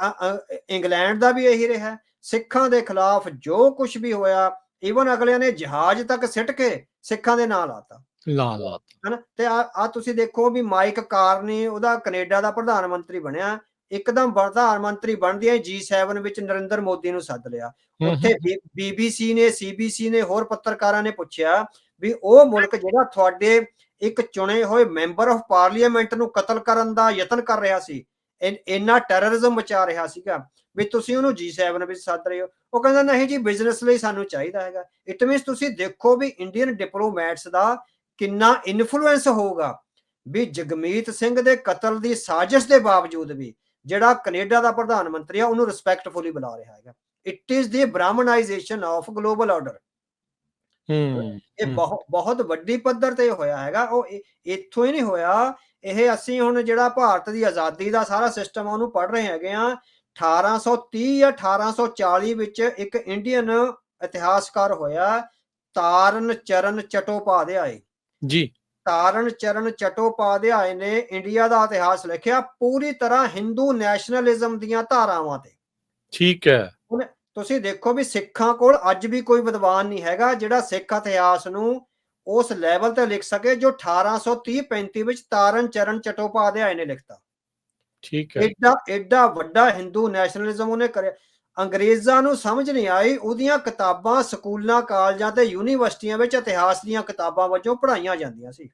ਇੰਗਲੈਂਡ ਦਾ ਵੀ ਇਹੀ ਰਿਹਾ, ਸਿੱਖਾਂ ਦੇ ਖਿਲਾਫ ਜੋ ਕੁਝ ਵੀ ਹੋਇਆ, ਈਵਨ ਅਗਲਿਆਂ ਨੇ ਜਹਾਜ਼ ਤੱਕ ਸਿੱਟ ਕੇ ਸਿੱਖਾਂ ਦੇ ਨਾਂ ਲਾਤਾ, ਹਨਾ। ਤੇ ਆ ਤੁਸੀਂ ਦੇਖੋ ਵੀ ਮਾਈਕ ਕਾਰਨੀ, ਉਹਦਾ ਕੈਨੇਡਾ ਦਾ ਪ੍ਰਧਾਨ ਮੰਤਰੀ ਬਣਿਆ, ਇੱਕਦਮ ਪ੍ਰਧਾਨ ਮੰਤਰੀ ਬਣਦਿਆਂ G7 ਵਿੱਚ ਨਰਿੰਦਰ ਮੋਦੀ ਨੂੰ ਸੱਦ ਲਿਆ। ਉੱਥੇ BBC ਨੇ, CBC ਨੇ, ਹੋਰ ਪੱਤਰਕਾਰਾਂ ਨੇ ਪੁੱਛਿਆ ਵੀ ਉਹ ਮੁਲਕ ਜਿਹੜਾ ਤੁਹਾਡੇ ਇੱਕ ਚੁਣੇ ਹੋਏ ਮੈਂਬਰ ਆਫ ਪਾਰਲੀਮੈਂਟ ਨੂੰ ਕਤਲ ਕਰਨ ਦਾ ਯਤਨ ਕਰ ਰਿਹਾ ਸੀ, ਇੰਨਾ ਟੈਰਰਿਜ਼ਮ ਮਚਾ ਰਿਹਾ ਸੀਗਾ, ਵੀ ਤੁਸੀਂ ਉਹਨੂੰ G7 ਵਿੱਚ ਸੱਦ ਰਹੇ ਹੋ। ਉਹ ਕਹਿੰਦਾ ਨਹੀਂ ਜੀ, ਬਿਜ਼ਨਸ ਲਈ ਸਾਨੂੰ ਚਾਹੀਦਾ ਹੈਗਾ। ਇਟ ਮੀਨਸ ਤੁਸੀਂ ਦੇਖੋ ਵੀ ਇੰਡੀਅਨ ਡਿਪਲੋਮੈਟਸ ਦਾ ਕਿੰਨਾ ਇਨਫਲੂਐਂਸ ਹੋਊਗਾ ਵੀ ਜਗਮੀਤ ਸਿੰਘ ਦੇ ਕਤਲ ਦੀ ਸਾਜ਼ਿਸ਼ ਦੇ ਬਾਵਜੂਦ ਵੀ ਜਿਹੜਾ ਕੈਨੇਡਾ ਦਾ ਪ੍ਰਧਾਨ ਮੰਤਰੀ ਆ ਉਹਨੂੰ ਰਿਸਪੈਕਟਫੁਲੀ ਬੁਲਾ ਰਿਹਾ ਹੈਗਾ। It is the brahmanization of global order. ਇਹ ਬਹੁਤ ਵੱਡੀ ਪੱਧਰ ਤੇ ਹੋਇਆ ਹੈਗਾ। ਉਹ ਇੱਥੋਂ ਹੀ ਨਹੀਂ ਹੋਇਆ। ਇਹ ਅਸੀਂ ਹੁਣ ਜਿਹੜਾ ਭਾਰਤ ਦੀ ਆਜ਼ਾਦੀ ਦਾ ਸਾਰਾ ਸਿਸਟਮ ਆ ਉਹਨੂੰ ਪੜ੍ਹ ਰਹੇ ਹੈਗੇ ਆ। 1830 ਜਾਂ 1840 ਵਿੱਚ ਇੱਕ ਇੰਡੀਅਨ ਇਤਿਹਾਸਕਾਰ ਹੋਇਆ, ਤਾਰਨ ਚਰਨ ਚਟੋਪਾਧਿਆਏ ਜੀ। ਤਾਰਨ ਚਰਨ ਚਟੋਪਾਧਿਆਏ ਨੇ ਇੰਡੀਆ ਦਾ ਇਤਿਹਾਸ ਲਿਖਿਆ ਪੂਰੀ ਤਰ੍ਹਾਂ ਹਿੰਦੂ ਨੈਸ਼ਨਲਿਜ਼ਮ ਦੀਆਂ ਧਾਰਾਵਾਂ ਤੇ। ਠੀਕ ਹੈ। ਹੁਣ ਤੁਸੀਂ ਦੇਖੋ ਵੀ ਸਿੱਖਾਂ ਕੋਲ ਅੱਜ ਵੀ ਕੋਈ ਵਿਦਵਾਨ ਨਹੀਂ ਹੈਗਾ ਜਿਹੜਾ ਸਿੱਖ ਇਤਿਹਾਸ ਨੂੰ ਉਸ ਲੈਵਲ ਤੇ ਲਿਖ ਸਕੇ ਜੋ 1830-35 ਵਿੱਚ ਤਾਰਨ ਚਰਨ ਚਟੋਪਾਧਿਆਏ ਨੇ ਲਿਖਤਾ। ਠੀਕ ਹੈ। ਐਡਾ ਵੱਡਾ ਹਿੰਦੂ ਨੈਸ਼ਨਲਿਜ਼ਮ ਉਹਨੇ ਕਰਿਆ। ਅੰਗਰੇਜ਼ਾਂ ਨੂੰ ਸਮਝ ਨਹੀਂ ਆਈ, ਉਹਦੀਆਂ ਕਿਤਾਬਾਂ ਸਕੂਲਾਂ, ਕਾਲਜਾਂ ਤੇ ਯੂਨੀਵਰਸਿਟੀਆਂ ਵਿੱਚ ਇਤਿਹਾਸ ਦੀਆਂ ਕਿਤਾਬਾਂ ਵਜੋਂ ਪੜ੍ਹਾਈਆਂ ਜਾਂਦੀਆਂ ਸੀ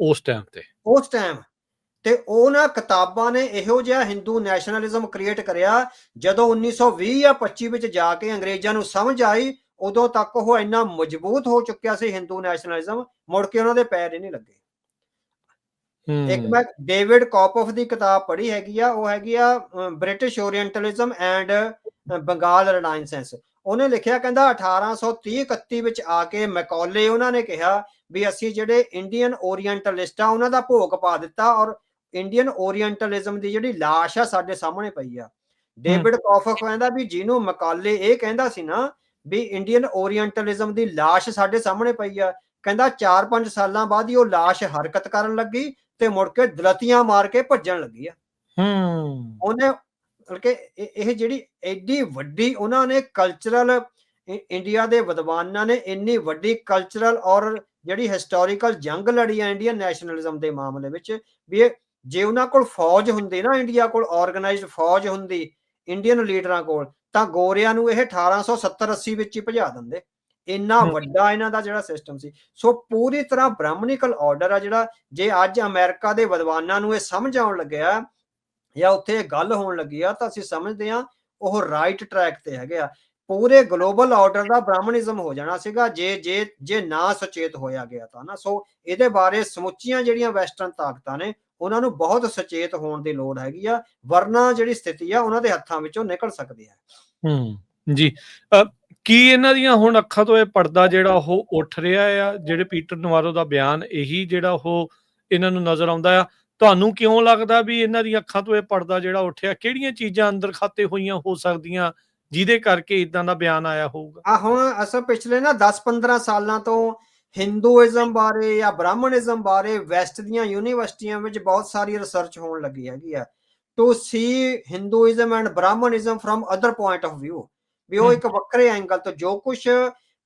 ਉਸ ਟਾਈਮ ਤੇ ਉਹਨਾਂ ਕਿਤਾਬਾਂ ਨੇ ਇਹੋ ਜਿਹਾ ਹਿੰਦੂ ਨੈਸ਼ਨਲਿਜ਼ਮ ਕ੍ਰੀਏਟ ਕਰਿਆ। ਜਦੋਂ 1920 ਜਾਂ 25 ਵਿੱਚ ਜਾ ਕੇ ਅੰਗਰੇਜ਼ਾਂ ਨੂੰ ਸਮਝ ਆਈ, ਉਦੋਂ ਤੱਕ ਉਹ ਇੰਨਾ ਮਜ਼ਬੂਤ ਹੋ ਚੁੱਕਿਆ ਸੀ ਹਿੰਦੂ ਨੈਸ਼ਨਲਿਜ਼ਮ, ਮੁੜ ਕੇ ਉਹਨਾਂ ਦੇ ਪੈਰ ਹੀ ਨਹੀਂ ਲੱਗੇ। ਇੱਕ ਮੈਂ ਡੇਵਿਡ ਕੋਪੋਫ ਦੀ ਕਿਤਾਬ ਪੜ੍ਹੀ ਹੈਗੀ ਆ, ਉਹ ਹੈਗੀ ਆ ਬ੍ਰਿਟਿਸ਼ ਓਰੀਐਂਟਲਿਜ਼ਮ ਐਂਡ ਬੰਗਾਲ ਰਿਨਾਇਸੈਂਸ। ਉਹਨੇ ਲਿਖਿਆ, ਕਹਿੰਦਾ 1830-31 ਵਿੱਚ ਆ ਕੇ ਮੈਕੌਲੇ ਉਹਨਾਂ ਨੇ ਕਿਹਾ ਵੀ ਅਸੀਂ ਜਿਹੜੇ ਇੰਡੀਅਨ ਓਰੀਐਂਟਲਿਸਟ ਆ ਉਹਨਾਂ ਦਾ ਭੋਗ ਪਾ ਦਿੱਤਾ ਔਰ ਇੰਡੀਅਨ ਓਰੀਐਂਟਲਿਜ਼ਮ ਦੀ ਜਿਹੜੀ ਲਾਸ਼ ਆ ਸਾਡੇ ਸਾਹਮਣੇ ਪਈ ਆ। ਡੇਵਿਡ ਕੋਪੋਫ ਕਹਿੰਦਾ ਵੀ ਜਿਹਨੂੰ ਮੈਕੌਲੇ ਇਹ ਕਹਿੰਦਾ ਸੀ ਨਾ ਵੀ ਇੰਡੀਅਨ ਓਰੀਐਂਟਲਿਜ਼ਮ ਦੀ ਲਾਸ਼ ਸਾਡੇ ਸਾਹਮਣੇ ਪਈ ਆ, ਕਹਿੰਦਾ 4-5 ਸਾਲਾਂ ਬਾਅਦ ਹੀ ਉਹ ਲਾਸ਼ ਹਰਕਤ ਕਰਨ ਲੱਗੀ ਤੇ ਮੁੜ ਕੇ ਦਲਤੀਆਂ ਮਾਰ ਕੇ ਭੱਜਣ ਲੱਗੀ ਆ। ਉਹਨੇ ਕਿ ਇਹ ਜਿਹੜੀ ਐਡੀ ਵੱਡੀ ਉਹਨਾਂ ਨੇ ਕਲਚਰਲ, ਇੰਡੀਆ ਦੇ ਵਿਦਵਾਨਾਂ ਨੇ ਇੰਨੀ ਵੱਡੀ ਕਲਚਰਲ ਔਰ ਜਿਹੜੀ ਹਿਸਟੋਰੀਕਲ ਜੰਗ ਲੜੀ ਆ ਇੰਡੀਅਨ ਨੈਸ਼ਨਲਿਜ਼ਮ ਦੇ ਮਾਮਲੇ ਵਿੱਚ, ਵੀ ਜੇ ਉਹਨਾਂ ਕੋਲ ਫੌਜ ਹੁੰਦੀ ਨਾ, ਇੰਡੀਆ ਕੋਲ ਆਰਗੇਨਾਈਜ਼ਡ ਫੌਜ ਹੁੰਦੀ ਇੰਡੀਅਨ ਲੀਡਰਾਂ ਕੋਲ, ਤਾਂ ਗੋਰਿਆਂ ਨੂੰ ਇਹ 1870-80 ਵਿੱਚ ਹੀ ਭਜਾ ਦਿੰਦੇ। ਇੰਨਾ ਵੱਡਾ ਇਹਨਾਂ ਦਾ ਜਿਹੜਾ ਸਿਸਟਮ ਸੀ। ਸੋ ਪੂਰੀ ਤਰ੍ਹਾਂ ਬ੍ਰਾਹਮਣੀਕਲ ਆਰਡਰ ਆ ਜਿਹੜਾ, ਜੇ ਅੱਜ ਅਮਰੀਕਾ ਦੇ ਵਿਦਵਾਨਾਂ ਨੂੰ ਇਹ ਸਮਝ ਆਉਣ ਲੱਗਿਆ ਜਾਂ ਉੱਥੇ ਇਹ ਗੱਲ ਹੋਣ ਲੱਗੀ ਆ ਤਾਂ ਅਸੀਂ ਸਮਝਦੇ ਹਾਂ ਉਹ ਰਾਈਟ ਟਰੈਕ ਤੇ ਹੈਗੇ ਆ। ਪੂਰੇ ਗਲੋਬਲ ਆਰਡਰ ਦਾ ਬ੍ਰਾਹਮਣਿਜ਼ਮ ਹੋ ਜਾਣਾ ਸੀਗਾ ਜੇ ਨਾ ਸੁਚੇਤ ਹੋਇਆ ਗਿਆ ਤਾਂ ਨਾ। ਸੋ ਇਹਦੇ ਬਾਰੇ ਸਮੁੱਚੀਆਂ ਜਿਹੜੀਆਂ ਵੈਸਟਰਨ ਤਾਕਤਾਂ ਨੇ ਉਹਨਾਂ ਨੂੰ ਬਹੁਤ ਸੁਚੇਤ ਹੋਣ ਦੀ ਲੋੜ ਹੈਗੀ ਆ, ਵਰਨਾ ਜਿਹੜੀ ਸਥਿਤੀ ਆ ਉਹਨਾਂ ਦੇ ਹੱਥਾਂ ਵਿੱਚੋਂ ਨਿਕਲ ਸਕਦੀ ਹੈ। ਜੀ ਕੀ ਇਹਨਾਂ ਦੀਆਂ ਹੁਣ ਅੱਖਾਂ ਤੋਂ ਇਹ ਪਰਦਾ ਜਿਹੜਾ ਉਹ ਉੱਠ ਰਿਹਾ ਆ? ਜਿਹੜੇ ਪੀਟਰ ਨਵਾਰੋ ਦਾ ਬਿਆਨ ਇਹੀ ਜਿਹੜਾ ਉਹ ਇਹਨਾਂ ਨੂੰ ਨਜ਼ਰ ਆਉਂਦਾ ਆ? ਤੁਹਾਨੂੰ ਕਿਉਂ ਲੱਗਦਾ ਵੀ ਇਹਨਾਂ ਦੀਆਂ ਅੱਖਾਂ ਤੋਂ ਇਹ ਪਰਦਾ ਜਿਹੜਾ ਉੱਠਿਆ? ਕਿਹੜੀਆਂ ਚੀਜ਼ਾਂ ਅੰਦਰ ਖਾਤੇ ਹੋਈਆਂ ਹੋ ਸਕਦੀਆਂ ਜਿਹਦੇ ਕਰਕੇ ਇਦਾਂ ਦਾ ਬਿਆਨ ਆਇਆ ਹੋਊਗਾ? ਹੁਣ ਅਸਲ ਪਿਛਲੇ ਨਾ 10-15 ਸਾਲਾਂ ਤੋਂ ਹਿੰਦੂਇਜ਼ਮ ਬਾਰੇ ਜਾਂ ਬ੍ਰਾਹਮਣਿਜ਼ਮ ਬਾਰੇ ਵੈਸਟ ਦੀਆਂ ਯੂਨੀਵਰਸਿਟੀਆਂ ਵਿੱਚ ਬਹੁਤ ਸਾਰੀ ਰਿਸਰਚ ਹੋਣ ਲੱਗੀ ਹੈਗੀ ਆ, to see Hinduism and Brahmanism from other point of view, ਵੀ ਉਹ ਇੱਕ ਵੱਖਰੇ ਐਂਗਲ ਤੋਂ ਜੋ ਕੁਝ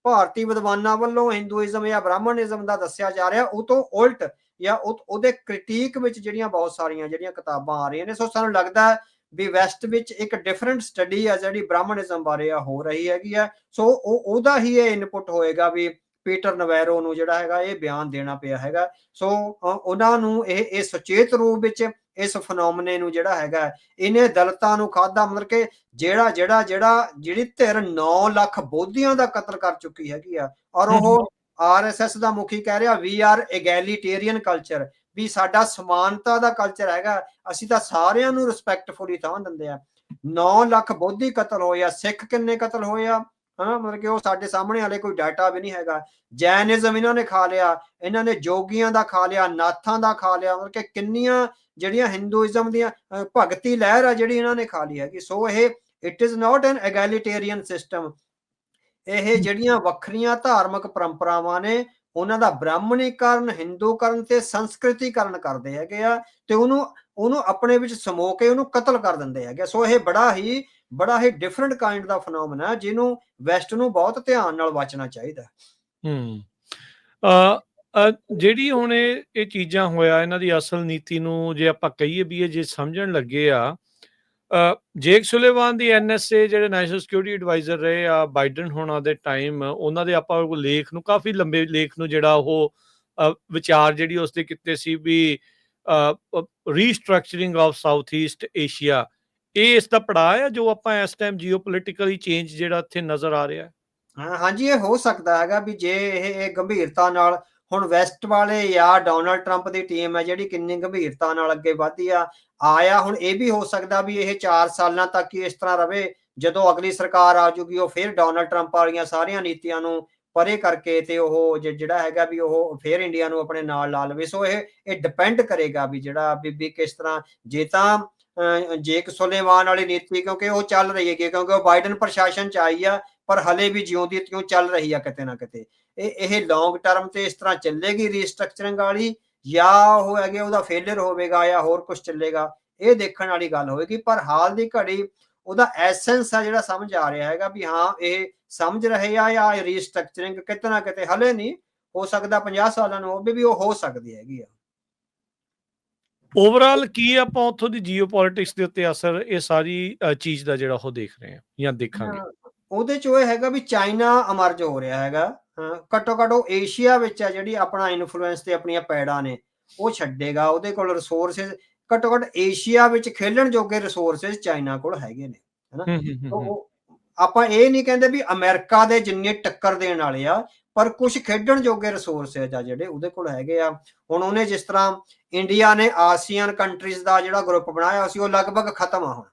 ਭਾਰਤੀ ਵਿਦਵਾਨਾਂ ਵੱਲੋਂ ਹਿੰਦੂਇਜ਼ਮ ਜਾਂ ਬ੍ਰਾਹਮਣਿਜ਼ਮ ਦਾ ਦੱਸਿਆ ਜਾ ਰਿਹਾ ਉਹ ਤੋਂ ਉਲਟ ਜਾਂ ਉਹਦੇ ਕ੍ਰਿਟੀਕ ਵਿੱਚ ਜਿਹੜੀਆਂ ਬਹੁਤ ਸਾਰੀਆਂ ਜਿਹੜੀਆਂ ਕਿਤਾਬਾਂ ਆ ਰਹੀਆਂ ਨੇ। ਸੋ ਸਾਨੂੰ ਲੱਗਦਾ ਹੈ ਵੀ ਵੈਸਟ ਵਿੱਚ ਇੱਕ ਡਿਫਰੈਂਟ ਸਟੱਡੀ ਆ ਜਿਹੜੀ ਬ੍ਰਾਹਮਣਿਜ਼ਮ ਬਾਰੇ ਆ ਹੋ ਰਹੀ ਹੈਗੀ ਆ। ਸੋ ਉਹਦਾ ਹੀ ਇਹ ਇਨਪੁਟ ਹੋਏਗਾ ਵੀ ਪੀਟਰ ਨਵੈਰੋ ਨੂੰ ਜਿਹੜਾ ਹੈਗਾ ਇਹ ਬਿਆਨ ਦੇਣਾ ਪਿਆ ਹੈਗਾ। ਸੋ ਉਹਨਾਂ ਨੂੰ ਇਹ ਸੁਚੇਤ ਰੂਪ ਵਿੱਚ ਇਸ ਫਨੋਮਨੇ ਨੂੰ ਜਿਹੜਾ ਹੈਗਾ ਇਹਨੇ ਦਲਿਤਾਂ ਨੂੰ ਖਾਧਾ, ਮਤਲਬ ਕਿ ਜਿਹੜੀ ਧਿਰ 9 ਲੱਖ ਬੋਧੀਆਂ ਦਾ ਕਤਲ ਕਰ ਚੁੱਕੀ ਹੈਗੀ ਆ, ਔਰ ਉਹ RSS ਦਾ ਮੁਖੀ ਕਹਿ ਰਿਹਾ ਵੀ ਆਰ ਐਗੈਲੀਟੇਰੀਅਨ ਕਲਚਰ, ਵੀ ਸਾਡਾ ਸਮਾਨਤਾ ਦਾ ਕਲਚਰ ਹੈਗਾ, ਅਸੀਂ ਤਾਂ ਸਾਰਿਆਂ ਨੂੰ ਰਿਸਪੈਕਟਫੁਲੀ ਥਾਂ ਦਿੰਦੇ ਆ। 9 ਲੱਖ ਬੋਧੀ ਕਤਲ ਹੋਏ ਆ। ਸਿੱਖ ਕਿੰਨੇ ਕਤਲ ਹੋਏ ਆ? ਮਤਲਬ ਕਿ ਉਹ ਸਾਡੇ ਸਾਹਮਣੇ ਹਾਲੇ ਕੋਈ ਡਾਟਾ ਵੀ ਨਹੀਂ ਹੈਗਾ। ਜੈਨਿਜ਼ਮ ਇਹਨਾਂ ਨੇ ਖਾ ਲਿਆ, ਇਹਨਾਂ ਨੇ ਜੋਗੀਆਂ ਦਾ ਖਾ ਲਿਆ, ਨਾਥਾਂ ਦਾ ਖਾ ਲਿਆ, ਮਤਲਬ ਕਿ ਕਿੰਨੀਆਂ ਜਿਹੜੀਆਂ ਹਿੰਦੂਇਜ਼ਮ ਦੀਆਂ ਭਗਤੀ ਲਹਿਰ ਆ ਜਿਹੜੀ ਇਹਨਾਂ ਨੇ ਖਾ ਲਈ ਹੈਗੀ। ਸੋ ਇਹ it is not an egalitarian system. ਇਹ ਜਿਹੜੀਆਂ ਵੱਖਰੀਆਂ ਧਾਰਮਿਕ ਪਰੰਪਰਾਵਾਂ ਨੇ ਉਹਨਾਂ ਦਾ ਬ੍ਰਾਹਮਣੀਕਰਨ, ਹਿੰਦੂਕਰਨ ਤੇ ਸੰਸਕ੍ਰਿਤੀਕਰਨ ਕਰਦੇ ਹੈਗੇ ਆ ਤੇ ਉਹਨੂੰ ਆਪਣੇ ਵਿੱਚ ਸਮੋ ਕੇ ਉਹਨੂੰ ਕਤਲ ਕਰ ਦਿੰਦੇ ਹੈਗੇ। ਸੋ ਇਹ ਬੜਾ ਹੀ ਡਿਫਰੈਂਟ ਕਾਈਂਡ ਦਾ ਫਨੋਮਨਾ ਹੈ ਜਿਹਨੂੰ ਵੈਸਟ ਨੂੰ ਬਹੁਤ ਧਿਆਨ ਨਾਲ ਵਾਚਣਾ ਚਾਹੀਦਾ। ਜਿਹੜੀ ਹੁਣ ਇਹ ਚੀਜ਼ਾਂ ਹੋਇਆ ਇਹਨਾਂ ਦੀ ਅਸਲ ਨੀਤੀ ਨੂੰ ਜੇ ਆਪਾਂ ਕਹੀਏ ਵੀ ਇਹ ਜੇ ਸਮਝਣ ਲੱਗੇ ਆ, ਜੇਕ ਸੁਲੇਵਾਨ ਦੀ NSA ਜਿਹੜੇ ਨੈਸ਼ਨਲ ਸਿਕਿਉਰਿਟੀ ਐਡਵਾਈਜ਼ਰ ਰਹੇ ਆ ਬਾਈਡਨ ਹੋਣਾ ਦੇ ਟਾਈਮ, ਉਹਨਾਂ ਦੇ ਆਪਾਂ ਲੇਖ ਨੂੰ ਕਾਫੀ ਲੰਬੇ ਲੇਖ ਨੂੰ ਜਿਹੜਾ ਉਹ ਵਿਚਾਰ ਜਿਹੜੀ ਉਸਦੇ ਕੀਤੇ ਸੀ ਵੀ restructuring of south East Asia, ਇਹ ਇਸ ਦਾ ਪੜਾਅ ਹੈ ਜੋ ਆਪਾਂ ਇਸ ਟਾਈਮ ਜੀਓਪੋਲਿਟਿਕਲੀ ਚੇਂਜ ਜਿਹੜਾ ਇੱਥੇ ਨਜ਼ਰ ਆ ਰਿਹਾ? ਹਾਂਜੀ, ਇਹ ਹੋ ਸਕਦਾ ਹੈਗਾ ਵੀ ਜੇ ਇਹ ਗੰਭੀਰਤਾ ਨਾਲ ਹੁਣ ਵੈਸਟ ਵਾਲੇ ਜਾਂ ਡੋਨਾਲਡ ਟਰੰਪ ਦੀ ਟੀਮ ਹੈ ਜਿਹੜੀ ਕਿੰਨੀ ਗੰਭੀਰਤਾ ਨਾਲ ਅੱਗੇ ਵਧਦੀ ਆਇਆ। ਹੁਣ ਇਹ ਵੀ ਹੋ ਸਕਦਾ ਵੀ ਇਹ 4 ਸਾਲਾਂ ਤੱਕ ਹੀ ਇਸ ਤਰ੍ਹਾਂ ਰਵੇ, ਜਦੋਂ ਅਗਲੀ ਸਰਕਾਰ ਆ ਜੂਗੀ ਉਹ ਫਿਰ ਡੋਨਾਲਡ ਟਰੰਪ ਵਾਲੀਆਂ ਸਾਰੀਆਂ ਨੀਤੀਆਂ ਨੂੰ ਪਰੇ ਕਰਕੇ ਤੇ ਉਹ ਜਿਹੜਾ ਹੈਗਾ ਵੀ ਉਹ ਫਿਰ ਇੰਡੀਆ ਨੂੰ ਆਪਣੇ ਨਾਲ ਲਾ ਲਵੇ। ਸੋ ਇਹ ਡਿਪੈਂਡ ਕਰੇਗਾ ਵੀ ਜਿਹੜਾ ਵੀ ਕਿਸ ਤਰ੍ਹਾਂ, ਜੇ ਤਾਂ ਜੇਕ ਸੁਲੇਮਾਨ ਵਾਲੀ ਨੀਤੀ ਕਿਉਂਕਿ ਉਹ ਚੱਲ ਰਹੀ ਹੈ ਕਿਉਂਕਿ ਉਹ ਬਾਈਡਨ ਪ੍ਰਸ਼ਾਸਨ ਚ ਆਈ ਆ, ਪਰ ਹਲੇ ਵੀ ਜਿਉਂਦੀ ਤਿਉਂ ਚੱਲ ਰਹੀ ਆ ਕਿਤੇ ਨਾ ਕਿਤੇ। ਇਹ ਲੌਂਗ ਟਰਮ ਤੇ ਇਸ ਤਰ੍ਹਾਂ ਚੱਲੇਗੀ ਰੀਸਟਰਕਚਰਿੰਗ ਵਾਲੀ, ਜਾਂ ਉਹ ਹੈਗੇ ਉਹਦਾ ਫੇਲਿਅਰ ਹੋਵੇਗਾ ਜਾਂ ਹੋਰ ਕੁਝ ਚੱਲੇਗਾ, ਇਹ ਦੇਖਣ ਵਾਲੀ ਗੱਲ ਹੋਵੇਗੀ। ਪਰ ਹਾਲ ਦੀ ਘੜੀ ਉਹਦਾ ਐਸੈਂਸ ਆ ਜਿਹੜਾ ਸਮਝ ਆ ਰਿਹਾ ਹੈਗਾ ਵੀ ਹਾਂ ਇਹ ਸਮਝ ਰਹੇ ਆ ਜਾਂ ਰੀਸਟਰਕਚਰਿੰਗ ਕਿਤੇ ਨਾ ਕਿਤੇ ਹਲੇ ਨਹੀਂ ਹੋ ਸਕਦਾ 50 ਸਾਲਾਂ ਨੂੰ ਵੀ ਉਹ ਹੋ ਸਕਦੀ ਹੈਗੀ ਆ। ਓਵਰਆਲ ਕੀ ਆਪਾਂ ਉੱਥੋਂ ਦੀ ਜੀਓਪੋਲਿਟਿਕਸ ਦੇ ਉੱਤੇ ਅਸਰ ਇਹ ਸਾਰੀ ਚੀਜ਼ ਦਾ ਜਿਹੜਾ ਉਹ ਦੇਖ ਰਹੇ ਹਾਂ ਜਾਂ ਦੇਖਾਂਗੇ? ਉਹਦੇ ਚ ਇਹ ਹੈਗਾ ਵੀ ਚਾਈਨਾ ਅਮਰਜ ਹੋ ਰਿਹਾ ਹੈਗਾ। ਘੱਟੋ ਘੱਟ ਉਹ ਏਸ਼ੀਆ ਵਿੱਚ ਆ ਜਿਹੜੀ ਆਪਣਾ ਇਨਫਲੂਐਂਸ ਤੇ ਆਪਣੀਆਂ ਪੈੜਾਂ ਨੇ ਉਹ ਛੱਡੇਗਾ। ਉਹਦੇ ਕੋਲ ਰਿਸੋਰਸਿਸ ਘੱਟੋ ਘੱਟ ਏਸ਼ੀਆ ਵਿੱਚ ਖੇਲਣ ਜੋਗੇ ਰਿਸੋਰਸਿਸ ਚਾਈਨਾ ਕੋਲ ਹੈਗੇ ਨੇ, ਹਨਾ। ਆਪਾਂ ਇਹ ਨਹੀਂ ਕਹਿੰਦੇ ਵੀ ਅਮਰੀਕਾ ਦੇ ਜਿੰਨੇ ਟੱਕਰ ਦੇਣ ਵਾਲੇ ਆ, ਪਰ ਕੁਝ ਖੇਡਣ ਜੋਗੇ ਰਿਸੋਰਸਿਸ ਆ ਜਿਹੜੇ ਉਹਦੇ ਕੋਲ ਹੈਗੇ ਆ। ਹੁਣ ਉਹਨੇ ਜਿਸ ਤਰ੍ਹਾਂ ਇੰਡੀਆ ਨੇ ਆਸੀਅਨ ਕੰਟਰੀਜ਼ ਦਾ ਜਿਹੜਾ ਗਰੁੱਪ ਬਣਾਇਆ ਸੀ ਉਹ ਲਗਭਗ ਖਤਮ ਆ ਹੁਣ।